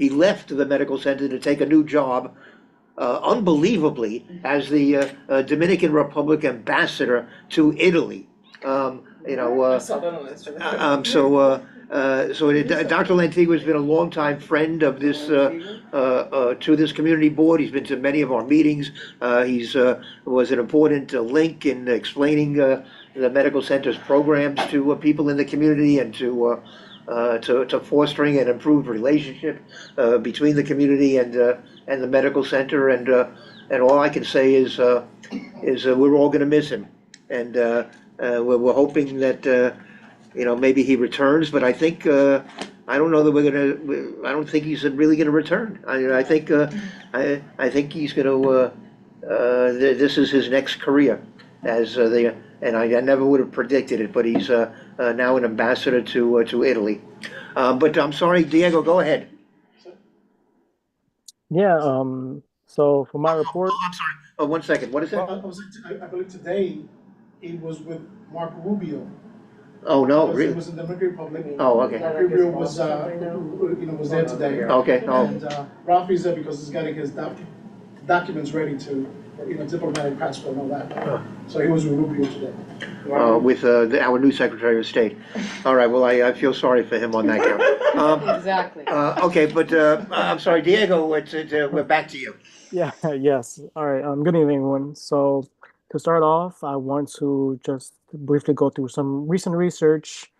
Speaker 8: left the medical center to take a new job, unbelievably, as the Dominican Republic ambassador to Italy.
Speaker 2: I saw that on Instagram.
Speaker 8: So Dr. Lantigua has been a longtime friend of this, to this community board. He's been to many of our meetings. He's was an important link in explaining the medical center's programs to people in the community and to fostering an improved relationship between the community and the medical center. And all I can say is we're all going to miss him, and we're hoping that. Maybe he returns, but I think, I don't know that I don't think he's really gonna return. I think he's gonna, this is his next career and I never would have predicted it, but he's now an ambassador to Italy. But I'm sorry, Diego, go ahead.
Speaker 15: Yeah, so for my report.
Speaker 8: I'm sorry. Oh, 1 second. What is that?
Speaker 9: I believe today he was with Mark Rubio
Speaker 8: Oh, no,
Speaker 9: It
Speaker 8: really?
Speaker 9: was in the Dominican Republic.
Speaker 8: Oh, okay.
Speaker 9: Gabriel was, was there today.
Speaker 8: Okay, oh,
Speaker 9: And Ralphie's there because he's getting his documents ready to, diplomatic passport and all that. So he was with Rubio today.
Speaker 8: with our new Secretary of State. All right, well, I feel sorry for him on that count.
Speaker 12: Exactly.
Speaker 8: Okay, but I'm sorry, Diego, we're back to you.
Speaker 15: Yeah, yes. All right. Good evening, everyone. So to start off, I want to just briefly go through some recent research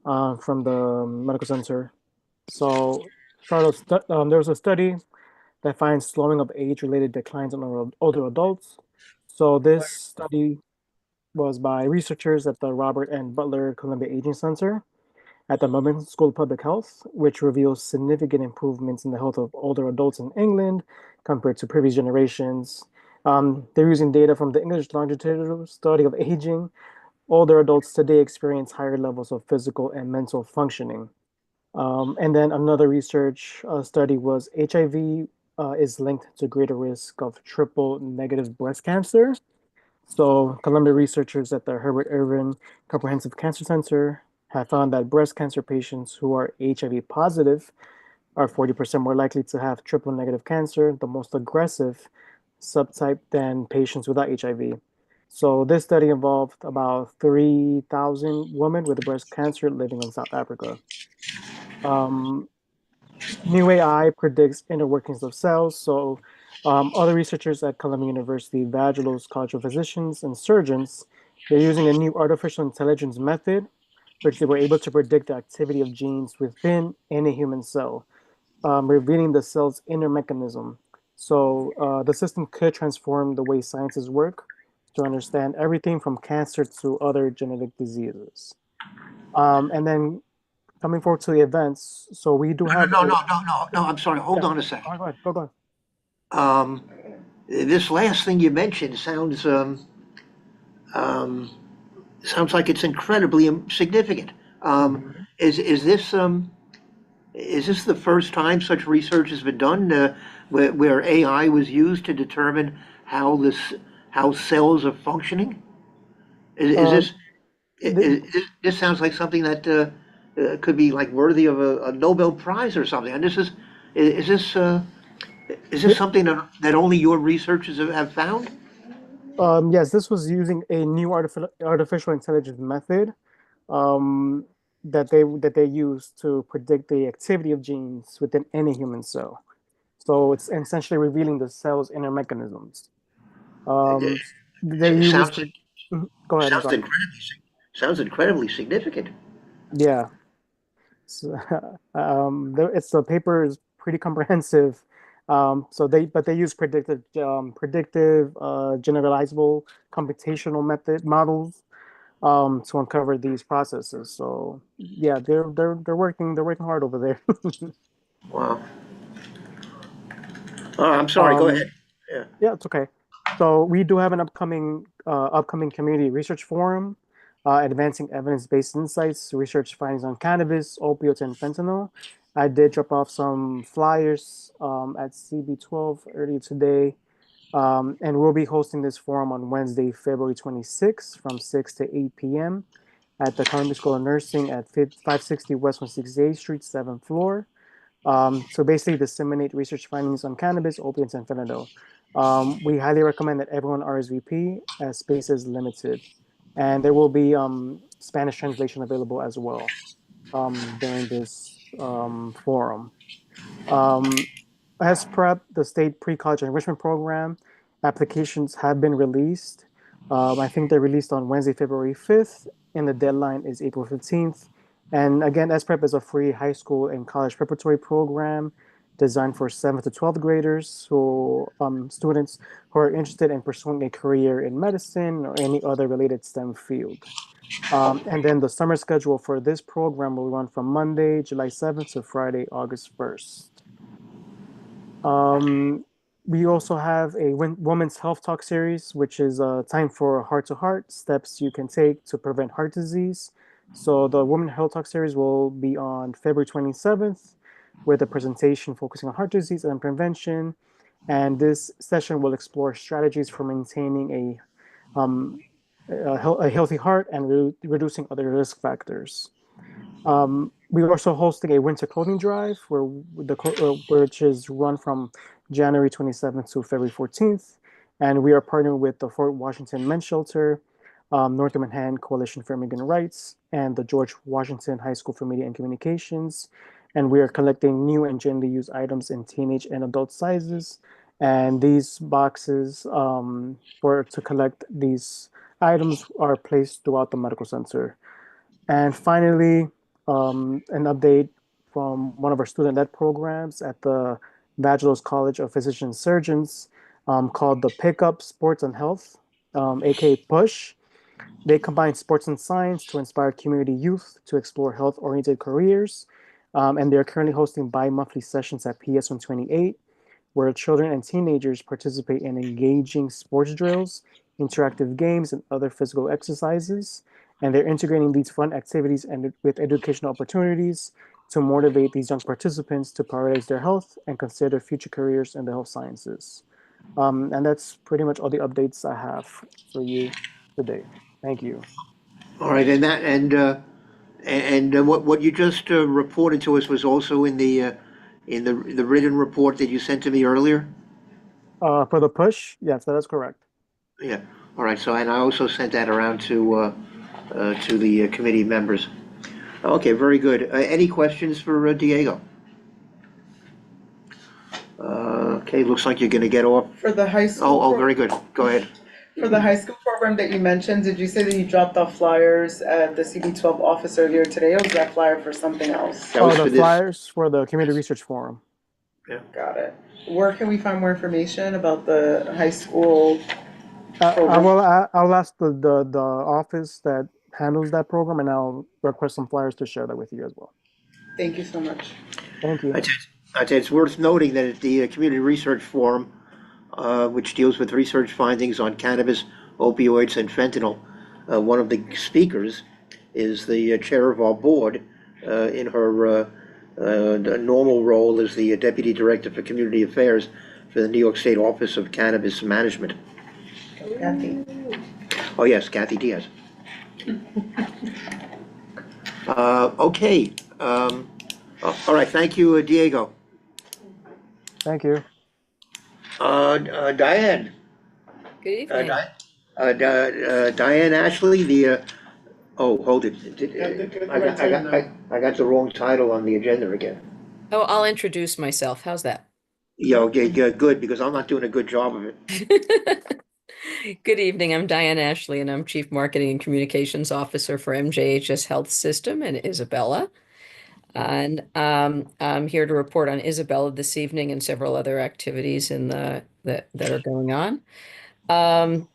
Speaker 15: from the medical center. So there was a study that finds slowing of age-related declines in older adults. So this study was by researchers at the Robert N. Butler Columbia Aging Center at the London School of Public Health, which reveals significant improvements in the health of older adults in England compared to previous generations. They're using data from the English longitudinal study of aging. Older adults today experience higher levels of physical and mental functioning. And then another research study was HIV is linked to greater risk of triple negative breast cancer. So, Columbia researchers at the Herbert Irvin Comprehensive Cancer Center have found that breast cancer patients who are HIV positive are 40% more likely to have triple negative cancer, the most aggressive subtype, than patients without HIV. So, this study involved about 3,000 women with breast cancer living in South Africa. New AI predicts inner workings of cells. So, other researchers at Columbia University, Vagelos College of Physicians, and surgeons, they're using a new artificial intelligence method, which they were able to predict the activity of genes within any human cell, revealing the cell's inner mechanism. So, the system could transform the way scientists work to understand everything from cancer to other genetic diseases. And then coming forward to the events, so we do have
Speaker 8: No, I'm sorry, hold on a second.
Speaker 15: Go ahead, go ahead.
Speaker 8: This last thing you mentioned sounds like it's incredibly significant. Is this the first time such research has been done, where AI was used to determine how cells are functioning? This sounds like something that could be like worthy of a Nobel Prize or something. And is this something that only your researchers have found?
Speaker 15: Yes, this was using a new artificial intelligence method that they use to predict the activity of genes within any human cell. So it's essentially revealing the cell's inner mechanisms. They use Go ahead. I'm sorry.
Speaker 8: Sounds incredibly significant.
Speaker 15: Yeah. So, the paper is pretty comprehensive. But they use predictive generalizable computational method models to uncover these processes. So yeah, they're working hard over there.
Speaker 8: Wow. Oh, I'm sorry. Go ahead.
Speaker 15: Yeah, it's okay. So we do have an upcoming community research forum, advancing evidence-based insights, research findings on cannabis, opioids, and fentanyl. I did drop off some flyers at CB12 earlier today, and we'll be hosting this forum on Wednesday, February 26th from 6 to 8 p.m. at the Columbia School of Nursing at 560 West 168th Street, 7th floor. So basically disseminate research findings on cannabis, opiates, and fentanyl. We highly recommend that everyone RSVP as space is limited. And there will be Spanish translation available as well during this forum. As PrEP, the state pre-college enrichment program, applications have been released. I think they're released on Wednesday, February 5th, and the deadline is April 15th. And again, SPrep is a free high school and college preparatory program designed for 7th to 12th graders, who students who are interested in pursuing a career in medicine or any other related STEM field. And then the summer schedule for this program will run from Monday, July 7th to Friday, August 1st. We also have a Women's Health Talk series, which is time for heart-to-heart steps you can take to prevent heart disease. So the Women's Health Talk series will be on February 27th with a presentation focusing on heart disease and prevention. And this session will explore strategies for maintaining a a healthy heart and reducing other risk factors. We're also hosting a winter clothing drive which is run from January 27th to February 14th. And we are partnering with the Fort Washington Men's Shelter, Northern Manhattan Coalition for Immigrant Rights, and the George Washington High School for Media and Communications. And we are collecting new and gently used items in teenage and adult sizes. And these boxes to collect these items are placed throughout the medical center. And finally, an update from one of our student-led programs at the Vagelos College of Physician Surgeons called the Pickup Sports and Health, aka PUSH. They combine sports and science to inspire community youth to explore health-oriented careers. And they're currently hosting bi-monthly sessions at PS 128, where children and teenagers participate in engaging sports drills, interactive games, and other physical exercises. And they're integrating these fun activities and with educational opportunities to motivate these young participants to prioritize their health and consider their future careers in the health sciences. And that's pretty much all the updates I have for you today. Thank you.
Speaker 8: All right, and what you just reported to us was also in the written report that you sent to me earlier?
Speaker 15: For the push, yes, that is correct.
Speaker 8: Yeah, all right, so, and I also sent that around to the committee members. Okay, very good. Any questions for Diego? Okay, looks like you're gonna get off.
Speaker 2: For the high school.
Speaker 8: Oh, very good. Go ahead.
Speaker 2: For the high school program that you mentioned, did you say that you dropped off flyers at the CB12 office earlier today, or was that flyer for something else?
Speaker 8: That was
Speaker 15: the
Speaker 8: for this.
Speaker 15: flyers for the Community Research Forum.
Speaker 8: Yeah.
Speaker 2: Got it. Where can we find more information about the high school program?
Speaker 15: I'll ask the office that handles that program, and I'll request some flyers to share that with you as well.
Speaker 2: Thank you so much.
Speaker 15: Thank you.
Speaker 8: It's worth noting that at the Community Research Forum, which deals with research findings on cannabis, opioids, and fentanyl, one of the speakers is the chair of our board in her normal role as the Deputy Director for Community Affairs for the New York State Office of Cannabis Management.
Speaker 2: Kathy.
Speaker 8: Oh, yes, Kathy Diaz. Okay. All right, thank you, Diego.
Speaker 15: Thank you.
Speaker 8: Diane.
Speaker 16: Good evening.
Speaker 8: Diane Ashley, hold it. I got the wrong title on the agenda again.
Speaker 16: Oh, I'll introduce myself. How's that?
Speaker 8: Yeah, okay, good, because I'm not doing a good job of it.
Speaker 16: Good evening. I'm Diane Ashley, and I'm Chief Marketing and Communications Officer for MJHS Health System and Isabella. And I'm here to report on Isabella this evening and several other activities that are going on.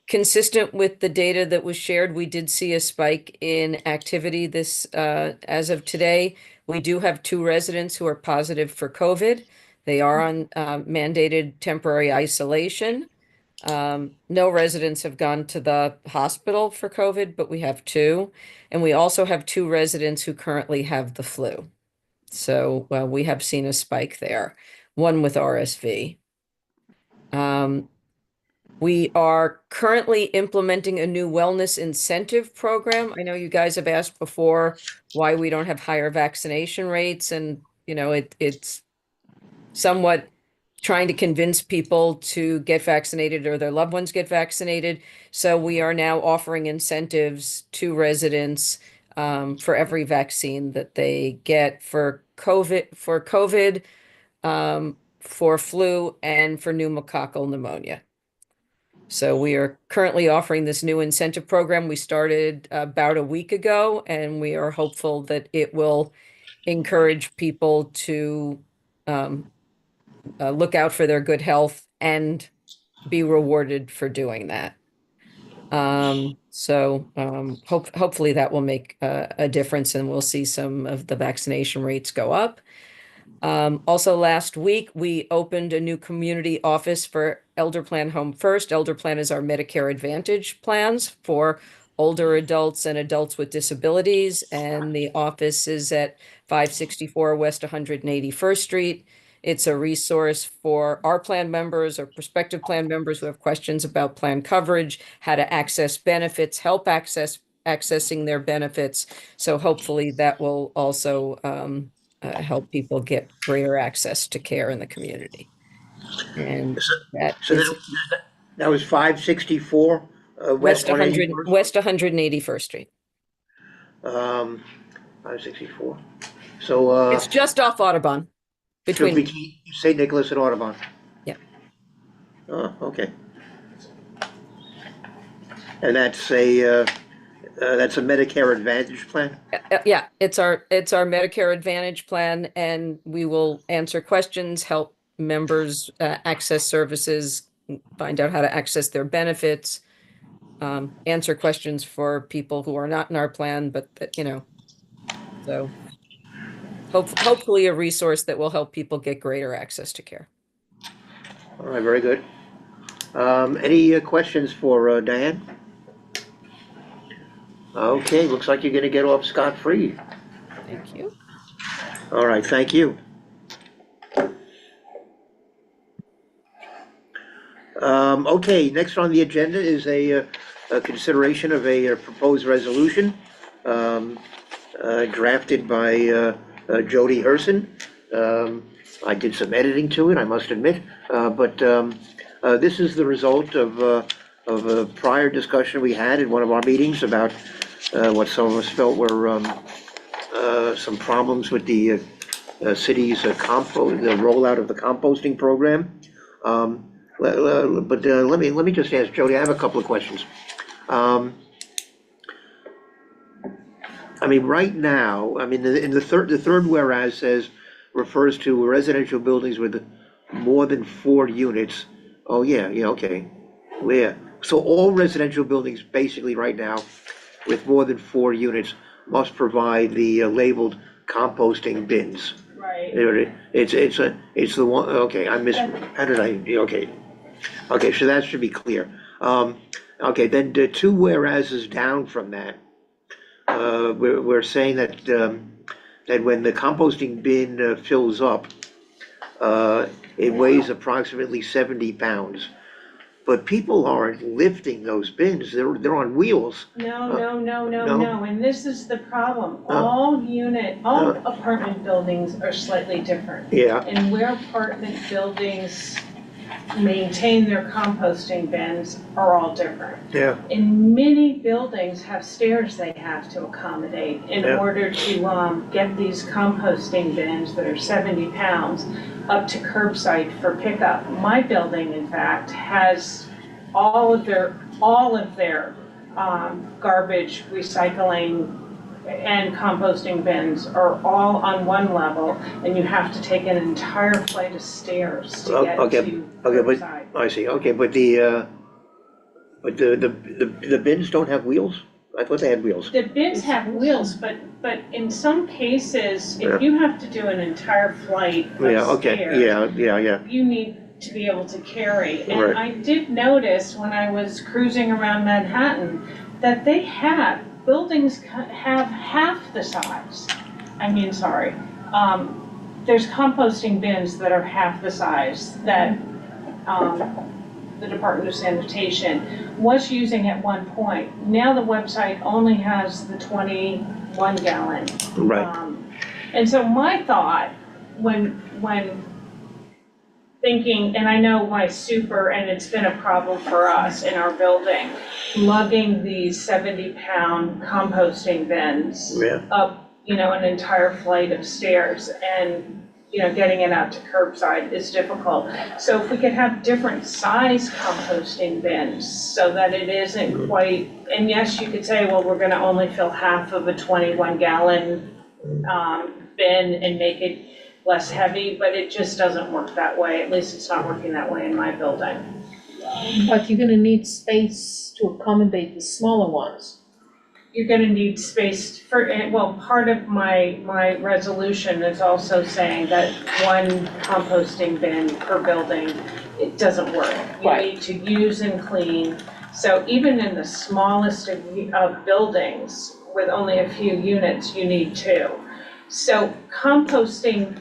Speaker 16: Consistent with the data that was shared, we did see a spike in activity this as of today. We do have 2 residents who are positive for COVID. They are on mandated temporary isolation. No residents have gone to the hospital for COVID, but we have 2. And we also have 2 residents who currently have the flu. So we have seen a spike there, one with RSV. We are currently implementing a new wellness incentive program. I know you guys have asked before why we don't have higher vaccination rates, and it's somewhat trying to convince people to get vaccinated or their loved ones get vaccinated. So we are now offering incentives to residents for every vaccine that they get for COVID, for flu, and for pneumococcal pneumonia. So we are currently offering this new incentive program. We started about a week ago, and we are hopeful that it will encourage people to look out for their good health and be rewarded for doing that. Hopefully that will make a difference, and we'll see some of the vaccination rates go up. Also last week, we opened a new community office for Elder Plan Home First. Elder Plan is our Medicare Advantage plans for older adults and adults with disabilities. And the office is at 564 West 181st Street. It's a resource for our plan members or prospective plan members who have questions about plan coverage, how to access benefits, help accessing their benefits. So hopefully that will also help people get greater access to care in the community. And that
Speaker 8: So
Speaker 16: is
Speaker 8: that was 564
Speaker 16: West 100
Speaker 8: 181st?
Speaker 16: West 181st Street.
Speaker 8: 564. So
Speaker 16: It's just off Audubon, between
Speaker 8: St. Nicholas and Audubon.
Speaker 16: Yeah.
Speaker 8: Oh, okay. And that's a Medicare Advantage plan?
Speaker 16: Yeah, it's our Medicare Advantage plan, and we will answer questions, help members access services, find out how to access their benefits, answer questions for people who are not in our plan, but that, so hopefully a resource that will help people get greater access to care.
Speaker 8: All right, very good. Any questions for Diane? Okay, looks like you're gonna get off scot-free.
Speaker 16: Thank you.
Speaker 8: All right, thank you. Okay, next on the agenda is a consideration of a proposed resolution drafted by Jody Herson. I did some editing to it, I must admit, but this is the result of a prior discussion we had in one of our meetings about what some of us felt were some problems with the city's the rollout of the composting program. But let me just ask Jody, I have a couple of questions. I mean, right now, I mean, in the third whereas refers to residential buildings with more than 4 units. Oh, yeah, okay. Yeah. So all residential buildings basically right now with more than 4 units must provide the labeled composting bins.
Speaker 14: Right.
Speaker 8: It's the one, okay, how did I, okay, so that should be clear. Okay, then the 2 whereases down from that, we're saying that that when the composting bin fills up, it weighs approximately 70 pounds. But people aren't lifting those bins, they're on wheels.
Speaker 14: No, and this is the problem. All apartment buildings are slightly different.
Speaker 8: Yeah.
Speaker 14: And where apartment buildings maintain their composting bins are all different.
Speaker 8: Yeah.
Speaker 14: And many buildings have stairs they have to accommodate in order to get these composting bins that are 70 pounds up to curbside for pickup. My building, in fact, has all of their garbage, recycling, and composting bins are all on one level, and you have to take an entire flight of stairs to get to curbside.
Speaker 8: But I see. Okay, but the bins don't have wheels? I thought they had wheels.
Speaker 14: The bins have wheels, but in some cases, if you have to do an entire flight of stairs, you need to be able to carry. And
Speaker 8: Right.
Speaker 14: I did notice when I was cruising around Manhattan that buildings have half the size. There's composting bins that are half the size that the Department of Sanitation was using at one point. Now the website only has the 21 gallon.
Speaker 8: Right.
Speaker 14: And so my thought when thinking, and I know my super, and it's been a problem for us in our building, lugging these 70-pound composting bins up, an entire flight of stairs, and getting it out to curbside is difficult. So if we could have different size composting bins so that it isn't quite, and yes, you could say, well, we're gonna only fill half of a 21 gallon bin and make it less heavy, but it just doesn't work that way. At least it's not working that way in my building.
Speaker 12: But you're gonna need space to accommodate the smaller ones.
Speaker 14: You're gonna need space for, part of my resolution is also saying that one composting bin per building, it doesn't work. You need to use and clean. So even in the smallest of buildings with only a few units, you need 2. So composting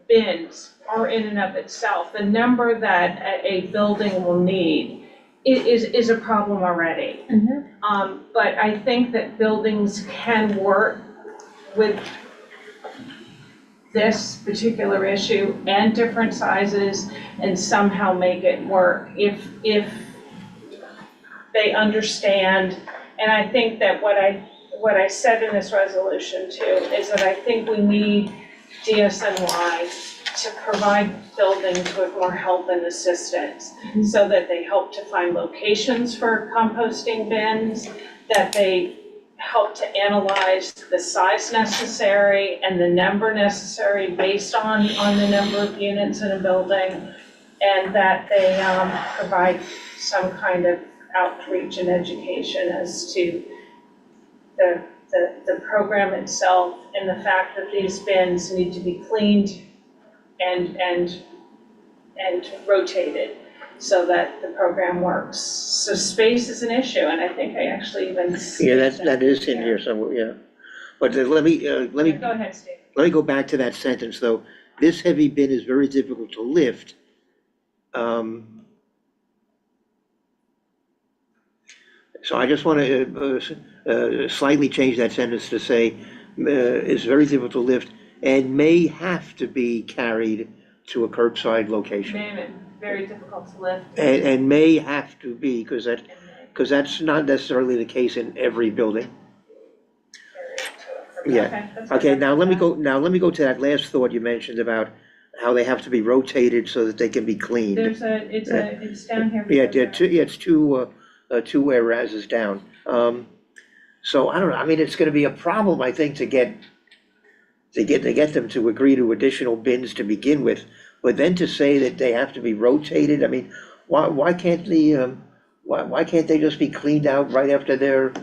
Speaker 14: bins are in and of itself, the number that a building will need is a problem already. But I think that buildings can work with this particular issue and different sizes and somehow make it work if they understand. And I think that what I said in this resolution too is that I think we need DSNY to provide buildings with more help and assistance so that they help to find locations for composting bins, that they help to analyze the size necessary and the number necessary based on the number of units in a building, and that they provide some kind of outreach and education as to the program itself and the fact that these bins need to be cleaned and rotated so that the program works. So space is an issue, and I think I actually even.
Speaker 8: Yeah, that is in here somewhere, yeah. But let me
Speaker 14: Go ahead, Steve.
Speaker 8: let me go back to that sentence, though. This heavy bin is very difficult to lift. So I just want to slightly change that sentence to say, is very difficult to lift and may have to be carried to a curbside location.
Speaker 14: Very difficult to lift.
Speaker 8: And may have to be, because that's not necessarily the case in every building. Yeah, okay, now let me go to that last thought you mentioned about how they have to be rotated so that they can be cleaned.
Speaker 14: It's down here.
Speaker 8: Yeah, it's two whereases down. So I don't know, I mean, it's gonna be a problem, I think, to get them to agree to additional bins to begin with. But then to say that they have to be rotated, I mean, why can't why can't they just be cleaned out right after they're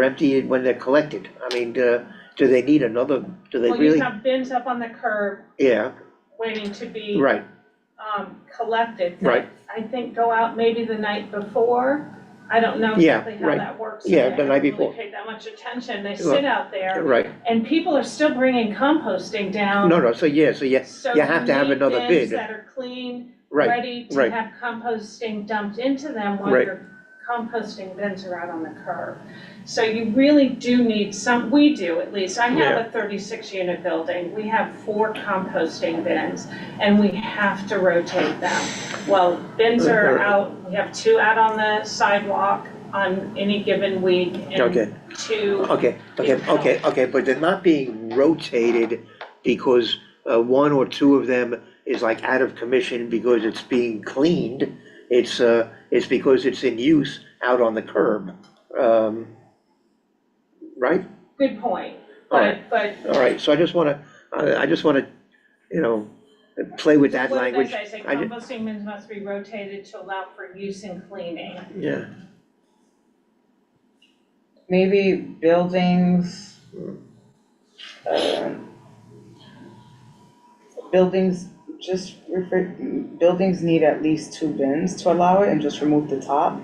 Speaker 8: emptied when they're collected? I mean, do they need another, do they really?
Speaker 14: Well, you have bins up on the curb.
Speaker 8: Yeah.
Speaker 14: Waiting to be.
Speaker 8: Right.
Speaker 14: Collected.
Speaker 8: Right.
Speaker 14: I think go out maybe the night before. I don't know
Speaker 8: Yeah,
Speaker 14: exactly how
Speaker 8: right.
Speaker 14: that works.
Speaker 8: Yeah,
Speaker 14: I
Speaker 8: the night
Speaker 14: haven't
Speaker 8: before.
Speaker 14: really paid that much attention. They sit out there.
Speaker 8: Right.
Speaker 14: And people are still bringing composting down.
Speaker 8: No, so you have to have
Speaker 14: need
Speaker 8: another
Speaker 14: bins
Speaker 8: bin.
Speaker 14: that are clean,
Speaker 8: Right,
Speaker 14: ready to
Speaker 8: right.
Speaker 14: have composting dumped into them while
Speaker 8: Right.
Speaker 14: your composting bins are out on the curb. So you really do need we do at least. I have a 36 unit building. We have 4 composting bins and we have to rotate them. Well, bins are out, we have 2 out on the sidewalk on any given week and
Speaker 8: Okay.
Speaker 14: 2.
Speaker 8: Okay, but they're not being rotated because 1 or 2 of them is like out of commission because it's being cleaned. It's because it's in use out on the curb, right?
Speaker 14: Good point,
Speaker 8: All right.
Speaker 14: but.
Speaker 8: All right, so I just wanna, play with that
Speaker 14: What did
Speaker 8: language.
Speaker 14: I say? Composting bins must be rotated to allow for use in cleaning.
Speaker 8: Yeah,
Speaker 2: Maybe buildings, buildings need at least 2 bins to allow it, and just remove the top.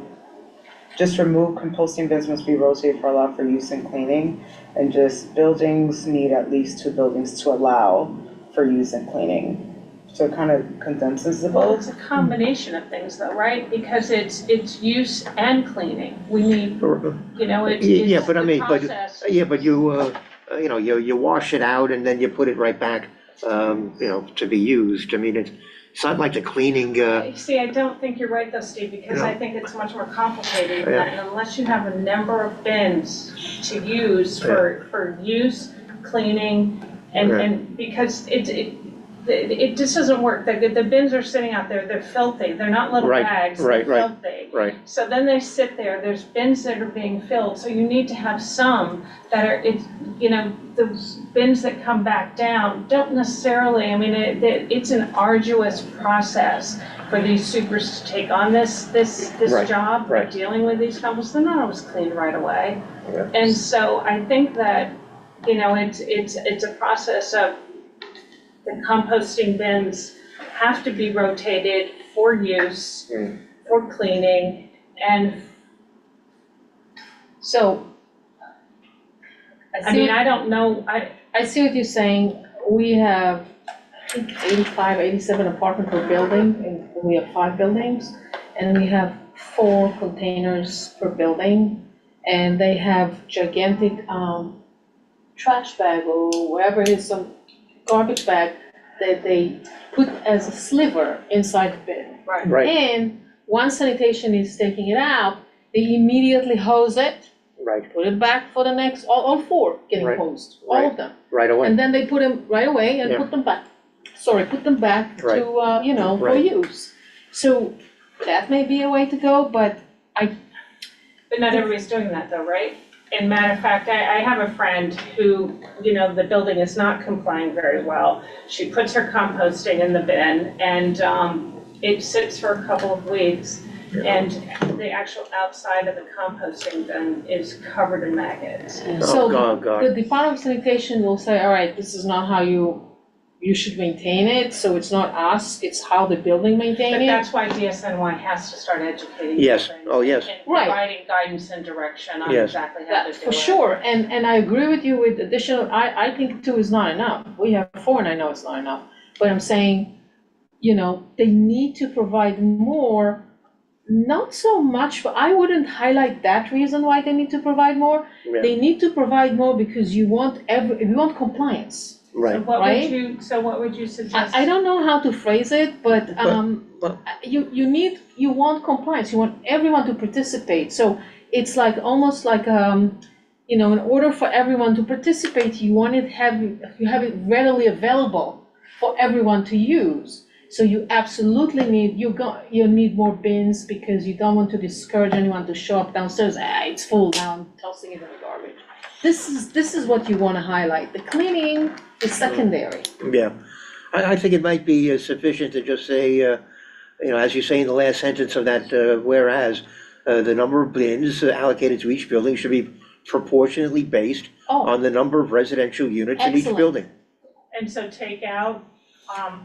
Speaker 2: Just remove composting bins must be rotated for allow for use in cleaning, and just buildings need at least 2 buildings to allow for use in cleaning. So it kind of condenses the
Speaker 14: Well,
Speaker 2: both.
Speaker 14: it's a combination of things though, right? Because it's use and cleaning. We need, it's
Speaker 8: yeah, but I
Speaker 14: the
Speaker 8: mean,
Speaker 14: process.
Speaker 8: but you wash it out and then you put it right back, to be used. I mean, it's not like the cleaning,
Speaker 14: See, I don't think you're right though, Steve, because I think it's much more complicated than that. And unless you have a number of bins to use for use, cleaning, and because it just doesn't work. The bins are sitting out there, they're filthy, they're not little bags, they're filthy.
Speaker 8: right.
Speaker 14: So then they sit there, there's bins that are being filled, so you need to have some that are, the bins that come back down don't necessarily, I mean, it's an arduous process for these supers to take on this job of dealing with these composts. They're not always cleaned right away. And so I think that, it's a process of the composting bins have to be rotated for use, for cleaning, and
Speaker 12: So.
Speaker 14: I mean, I don't know,
Speaker 12: I see what you're saying. We have think 85, 87 apartment per building, and we have 5 buildings, and we have 4 containers per building, and they have gigantic, trash bag or whatever it is, some garbage bag that they put as a sliver inside the bin.
Speaker 8: Right.
Speaker 12: And once sanitation is taking it out, they immediately hose it,
Speaker 8: Right,
Speaker 12: put it back for the next, all 4 getting
Speaker 8: Right.
Speaker 12: hosed, all
Speaker 8: Right.
Speaker 12: of them.
Speaker 8: right away.
Speaker 12: And then they put them right away and
Speaker 8: Yeah.
Speaker 12: put them back, put them back
Speaker 8: Right.
Speaker 12: to, you know, for
Speaker 8: Right.
Speaker 12: use. So that may be a way to go, but
Speaker 14: But not everybody's doing that though, right? And matter of fact, I have a friend who, you know, the building is not complying very well. She puts her composting in the bin and it sits for a couple of weeks. And the actual outside of the composting bin is covered in maggots.
Speaker 12: So
Speaker 8: God.
Speaker 12: the Department of Sanitation will say, all right, this is not how you should maintain it, so it's not us, it's how the building maintain
Speaker 14: But
Speaker 12: it.
Speaker 14: that's why DSNY has to start educating.
Speaker 8: Yes.
Speaker 14: people
Speaker 8: Oh, yes.
Speaker 14: And
Speaker 12: Right.
Speaker 14: providing guidance and direction on
Speaker 8: Yes.
Speaker 14: exactly how to do it.
Speaker 12: For sure, and I agree with you with additional, I think 2 is not enough. We have 4 and I know it's not enough. But I'm saying, you know, they need to provide more, not so much, but I wouldn't highlight that reason why they need to provide more.
Speaker 8: Yeah,
Speaker 12: They need to provide more because you want compliance.
Speaker 14: So
Speaker 8: right.
Speaker 14: what would you suggest?
Speaker 12: I don't know how to phrase it, but
Speaker 8: but-
Speaker 12: you want compliance, you want everyone to participate. So it's like, almost like, you know, in order for everyone to participate, you have it readily available for everyone to use. So you absolutely need, you need more bins because you don't want to discourage anyone to show up downstairs, it's full now, I'm tossing it in the garbage. This is what you want to highlight. The cleaning is secondary.
Speaker 8: Yeah, I think it might be sufficient to just say, you know, as you say in the last sentence of that whereas, the number of bins allocated to each building should be proportionately based
Speaker 12: Oh,
Speaker 8: on the number of residential units in each
Speaker 12: Excellent.
Speaker 8: building.
Speaker 14: And so take out,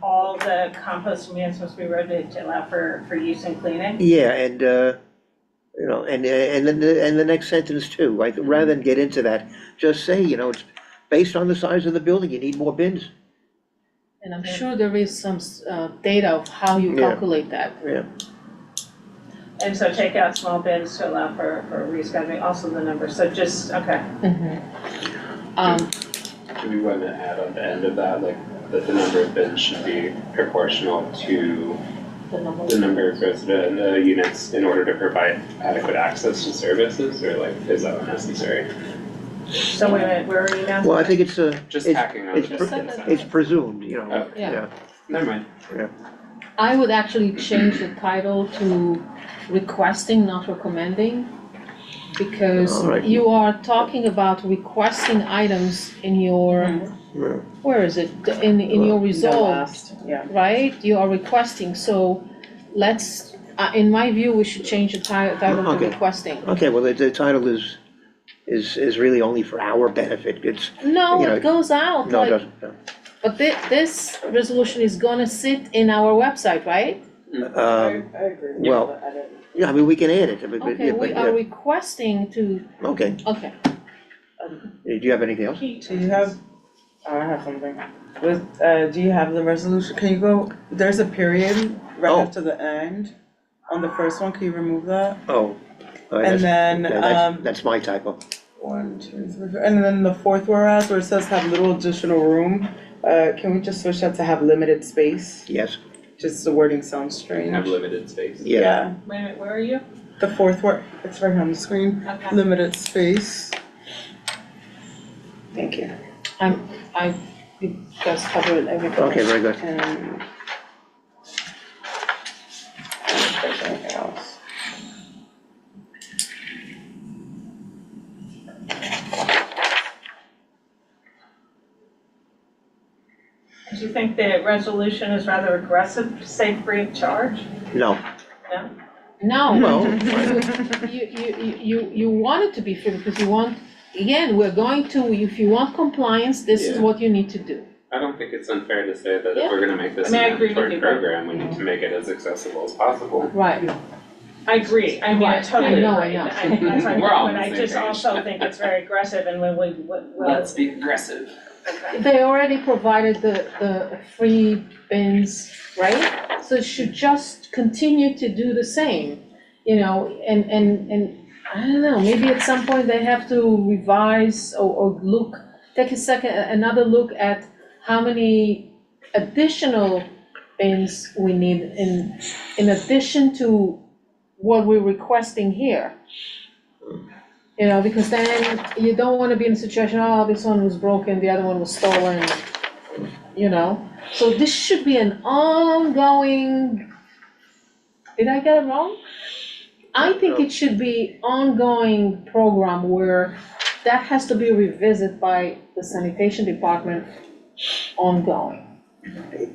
Speaker 14: all the composting bins supposed to be rotated to allow for use and cleaning?
Speaker 8: Yeah, and, you know, and then the next sentence too, like, rather than get into that, just say, you know, it's based on the size of the building, you need more bins.
Speaker 12: and I'm sure there is some data of how you
Speaker 8: Yeah.
Speaker 12: calculate that.
Speaker 8: Yeah,
Speaker 14: And so take out small bins to allow for rescheduling, also the number, so just, okay.
Speaker 6: Do we want to add on the end of that, like, that the number of bins should be proportional to the number of resident units in order to provide adequate access to services, or like, is that unnecessary?
Speaker 14: So wait a minute, where are you now?
Speaker 8: well, I think it's
Speaker 6: Just
Speaker 8: it's,
Speaker 6: tacking on
Speaker 8: it's,
Speaker 6: the
Speaker 8: pre-
Speaker 6: distance.
Speaker 8: it's presumed, you know,
Speaker 6: Oh.
Speaker 12: Yeah.
Speaker 8: yeah,
Speaker 6: Never mind.
Speaker 12: I would actually change the title to requesting, not recommending. Because
Speaker 8: All right.
Speaker 12: you are talking about requesting items in your,
Speaker 8: yeah.
Speaker 12: where is it? In your resolve,
Speaker 2: Yeah.
Speaker 12: right? You are requesting, so let's, in my view, we should change the title to
Speaker 8: Okay.
Speaker 12: requesting.
Speaker 8: Okay, well, the title is really only for our benefit, it's,
Speaker 12: No,
Speaker 8: You know,
Speaker 12: it goes out,
Speaker 8: no, it
Speaker 12: like,
Speaker 8: doesn't, no.
Speaker 12: but this resolution is gonna sit in our website, right?
Speaker 8: I agree. Well, yeah, I mean, we can add it, but,
Speaker 12: Okay, we
Speaker 8: but,
Speaker 12: are requesting to,
Speaker 8: okay,
Speaker 12: okay.
Speaker 8: do you have anything else?
Speaker 2: Do you have, I have something. With, do you have the resolution? Can you go, there's a period right
Speaker 8: Oh.
Speaker 2: after the end on the first one, can you remove that?
Speaker 8: Oh.
Speaker 2: And then,
Speaker 8: That's my typo.
Speaker 2: 1, 2, 3, 4, and then the fourth whereas where it says have little additional room, can we just switch that to have limited space?
Speaker 8: Yes,
Speaker 2: Just the wording sounds strange.
Speaker 6: Have limited space.
Speaker 8: yeah,
Speaker 14: Wait a minute, where are you?
Speaker 2: The fourth word, it's right here on the screen,
Speaker 14: Okay.
Speaker 2: limited space. Thank you.
Speaker 12: You guys covered everything.
Speaker 8: okay, very good.
Speaker 2: And. If there's anything else.
Speaker 14: Do you think the resolution is rather aggressive to say free of charge?
Speaker 8: No,
Speaker 14: No?
Speaker 12: No,
Speaker 8: well,
Speaker 12: you want it to be free because you want, again, we're going to, if you want compliance, this is
Speaker 6: Yeah.
Speaker 12: what you need to do.
Speaker 6: I don't think it's unfair to say that
Speaker 12: Yeah.
Speaker 6: if we're gonna make this
Speaker 14: I mean, I
Speaker 6: a
Speaker 14: agree with
Speaker 6: mandatory
Speaker 14: you, but-
Speaker 6: program, we need to make it as accessible as possible.
Speaker 12: Right.
Speaker 14: I agree, I mean, I
Speaker 12: Right,
Speaker 14: totally
Speaker 12: I know,
Speaker 14: agree.
Speaker 12: I know.
Speaker 14: That's what I
Speaker 6: We're all
Speaker 14: meant,
Speaker 6: on
Speaker 14: but
Speaker 6: the
Speaker 14: I
Speaker 6: same
Speaker 14: just
Speaker 6: page.
Speaker 14: also think it's very aggressive and when we, well,
Speaker 6: Let's be aggressive.
Speaker 12: they already provided the free bins, right? So it should just continue to do the same, you know, and I don't know, maybe at some point they have to revise or take another look at how many additional bins we need in addition to what we're requesting here. You know, because then you don't wanna be in a situation, oh, this one was broken, the other one was stolen, you know? So this should be an ongoing, did I get it wrong? I think it should be ongoing program where that has to be revisited by the sanitation department ongoing.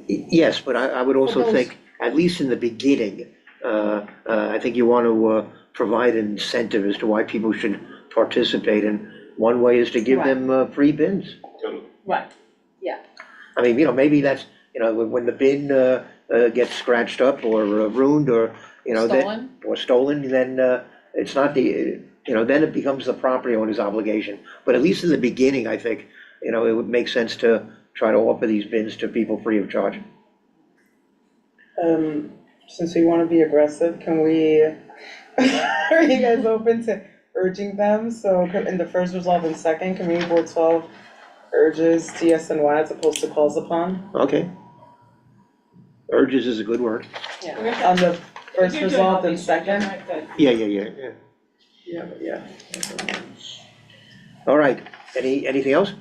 Speaker 8: Yes, but I would also
Speaker 12: those-
Speaker 8: think, at least in the beginning, I think you want to provide an incentive as to why people should participate, and one way is to give
Speaker 12: Right.
Speaker 8: them free bins.
Speaker 12: Right, yeah.
Speaker 8: I mean, you know, maybe that's, you know, when the bin gets scratched up or ruined or, you know,
Speaker 12: Stolen?
Speaker 8: or stolen, then it's not the, you know, then it becomes the property owner's obligation. But at least in the beginning, I think, you know, it would make sense to try to offer these bins to people free of charge.
Speaker 2: Since we wanna be aggressive, can we, are you guys open to urging them? So in the first resolve and second, Community Board 12 urges DSNY as opposed to calls upon.
Speaker 8: Okay. Urges is a good word.
Speaker 2: Yeah. On the first resolve and second.
Speaker 8: Yeah.
Speaker 2: Yeah.
Speaker 8: All right, anything else?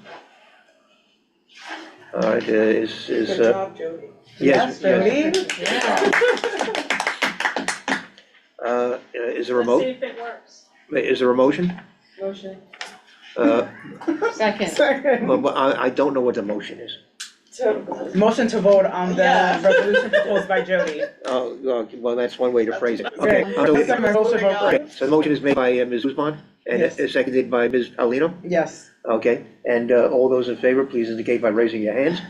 Speaker 8: All right, is,
Speaker 2: Good job, Jody.
Speaker 8: yes,
Speaker 2: Jody?
Speaker 8: Is there a
Speaker 14: Let's see if it works.
Speaker 8: is there a motion?
Speaker 2: Motion.
Speaker 12: Second.
Speaker 2: Second.
Speaker 8: Well, I don't know what the motion is.
Speaker 2: Motion to vote on the resolution proposed by Jody.
Speaker 8: Oh, well, that's one way to phrase it. Okay, okay, so the motion is made by Ms. Guzman and
Speaker 2: Yes.
Speaker 8: is seconded by Ms. Paulino?
Speaker 2: Yes.
Speaker 8: Okay, and all those in favor, please indicate by raising your hands.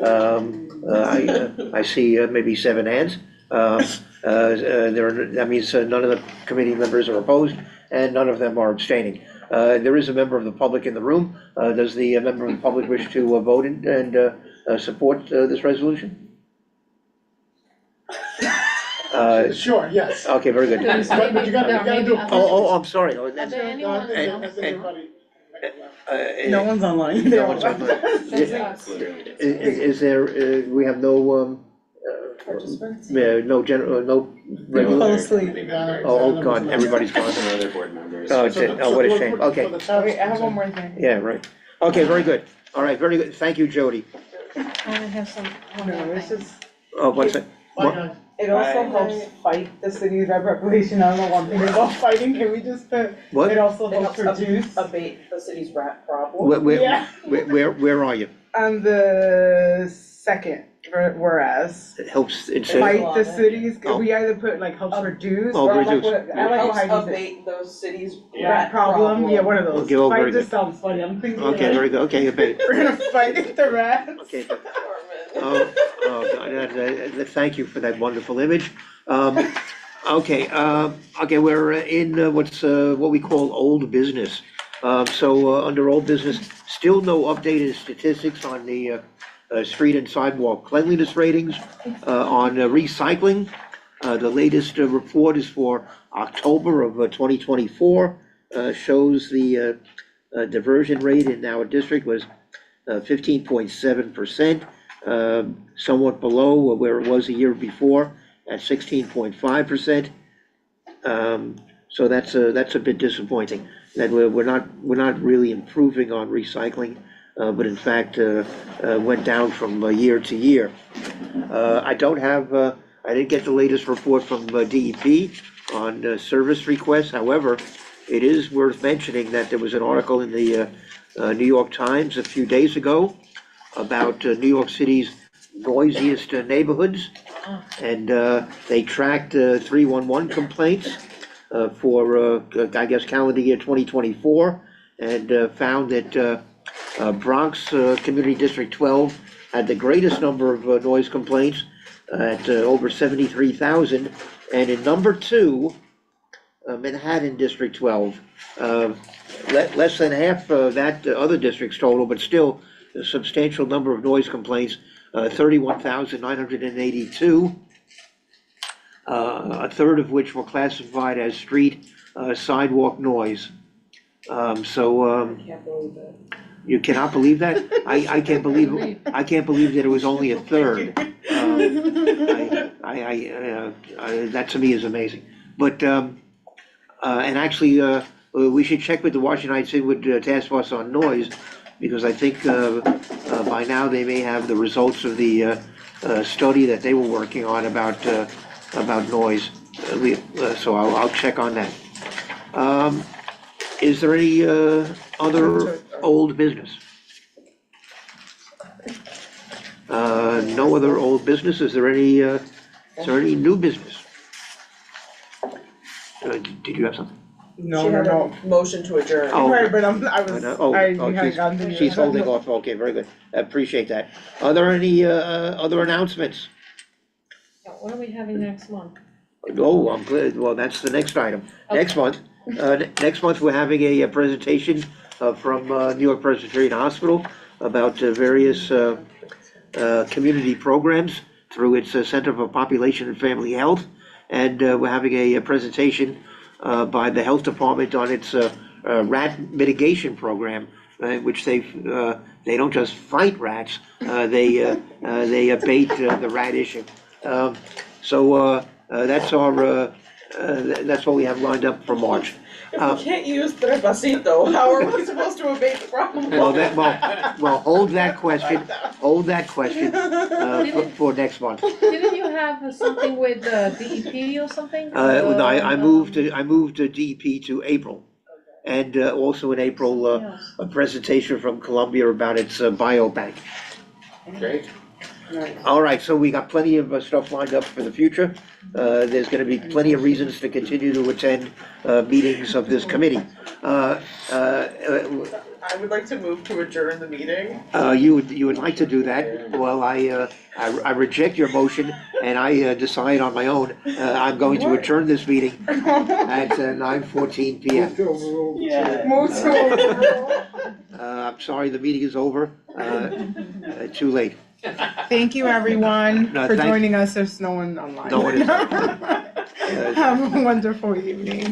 Speaker 8: I see maybe 7 hands. That means none of the committee members are opposed, and none of them are abstaining. There is a member of the public in the room. Does the member of the public wish to vote and support this resolution?
Speaker 9: Sure, yes.
Speaker 8: Okay, very good.
Speaker 9: But you gotta do.
Speaker 8: Oh, I'm sorry. Oh, that's-
Speaker 12: Are there anyone
Speaker 9: Has anybody?
Speaker 2: No one's online.
Speaker 8: No one's online. Is there, we have no,
Speaker 2: Participants?
Speaker 8: no general, no
Speaker 2: They fell
Speaker 8: regular?
Speaker 2: asleep.
Speaker 8: Oh, God, everybody's gone.
Speaker 6: Some other board members.
Speaker 8: Oh, what a shame. Okay,
Speaker 2: Wait, I have one more thing.
Speaker 8: yeah, right. Okay, very good. All right, very good. Thank you, Jody.
Speaker 12: I have some.
Speaker 2: No, it's just,
Speaker 8: Oh, what's that? What?
Speaker 2: it also helps fight the city's red reputation. I don't know one thing about fighting. Can we just put,
Speaker 8: What?
Speaker 2: it also helps reduce.
Speaker 17: Abate the city's rat problem.
Speaker 2: Yeah.
Speaker 8: Where are you?
Speaker 2: On the second, whereas,
Speaker 8: It helps instead.
Speaker 2: fight the cities,
Speaker 8: Oh.
Speaker 2: we either put like helps reduce.
Speaker 8: Oh,
Speaker 2: or I like
Speaker 8: reduce.
Speaker 2: what- I like how
Speaker 17: Helps
Speaker 2: Heidi said.
Speaker 17: abate those cities'
Speaker 2: Rat
Speaker 17: rat
Speaker 2: problem, yeah, one of those.
Speaker 8: Okay, well, very
Speaker 2: Fight just
Speaker 8: good.
Speaker 2: sounds funny, I'm thinking.
Speaker 8: Okay,
Speaker 2: like,
Speaker 8: very good. Okay, abate.
Speaker 2: We're gonna fight the rats.
Speaker 8: Okay. Oh, God, thank you for that wonderful image. Okay, we're in what we call old business. Under old business, still no updated statistics on the street and sidewalk cleanliness ratings. On recycling, the latest report is for October of 2024. Shows the diversion rate in our district was 15.7%. Somewhat below where it was a year before at 16.5%. So that's a bit disappointing, that we're not really improving on recycling, but in fact went down from year to year. I didn't get the latest report from DEP on service requests. However, it is worth mentioning that there was an article in the New York Times a few days ago about New York City's noisiest neighborhoods, and they tracked 311 complaints for I guess calendar year 2024, and found that Bronx Community District 12 had the greatest number of noise complaints at over 73,000, and in number 2, Manhattan District 12, less than half of that other district's total, but still a substantial number of noise complaints, 31,982. A third of which were classified as street, sidewalk noise.
Speaker 2: Can't believe it.
Speaker 8: You cannot believe that? I can't believe that it was only a third. That to me is amazing. But, and actually, we should check with the Washington Heights Inwood Task Force on Noise, because I think by now they may have the results of the study that they were working on about noise. So I'll check on that. Is there any other old business? No other old business. Is there any new business? Did you have something?
Speaker 2: No,
Speaker 17: She
Speaker 2: no,
Speaker 17: had a
Speaker 2: no.
Speaker 17: Motion to adjourn.
Speaker 8: Oh.
Speaker 2: Right, but I hadn't gotten to you.
Speaker 8: She's holding off. Okay, very good. I appreciate that. Are there any other announcements?
Speaker 12: What are we having next month?
Speaker 8: Oh, I'm glad. Well, that's the next item. Next month, we're having a presentation from New York Presbyterian Hospital about various community programs through its Center for Population and Family Health. And we're having a presentation by the Health Department on its rat mitigation program, which they don't just fight rats, they abate the rat issue. So that's what we have lined up for March.
Speaker 17: If we can't use Trepacito, how are we supposed to abate the problem?
Speaker 8: Well, hold that question for next month.
Speaker 12: Didn't you have something with DEP or something?
Speaker 8: I moved DEP to April. And also in April, a presentation from Columbia about its biobank.
Speaker 6: Great.
Speaker 8: All right, so we got plenty of stuff lined up for the future. There's gonna be plenty of reasons to continue to attend meetings of this committee.
Speaker 17: I would like to move to adjourn the meeting.
Speaker 8: You would like to do that? Well, I reject your motion, and I decide on my own. I'm going to adjourn this meeting at 9:14 p.m.
Speaker 17: Yeah.
Speaker 2: Move to overrule.
Speaker 8: I'm sorry, the meeting is over. Too late.
Speaker 2: Thank you, everyone,
Speaker 8: No,
Speaker 2: for
Speaker 8: thank-
Speaker 2: joining us. There's no one online.
Speaker 8: No one is.
Speaker 2: Have a wonderful evening.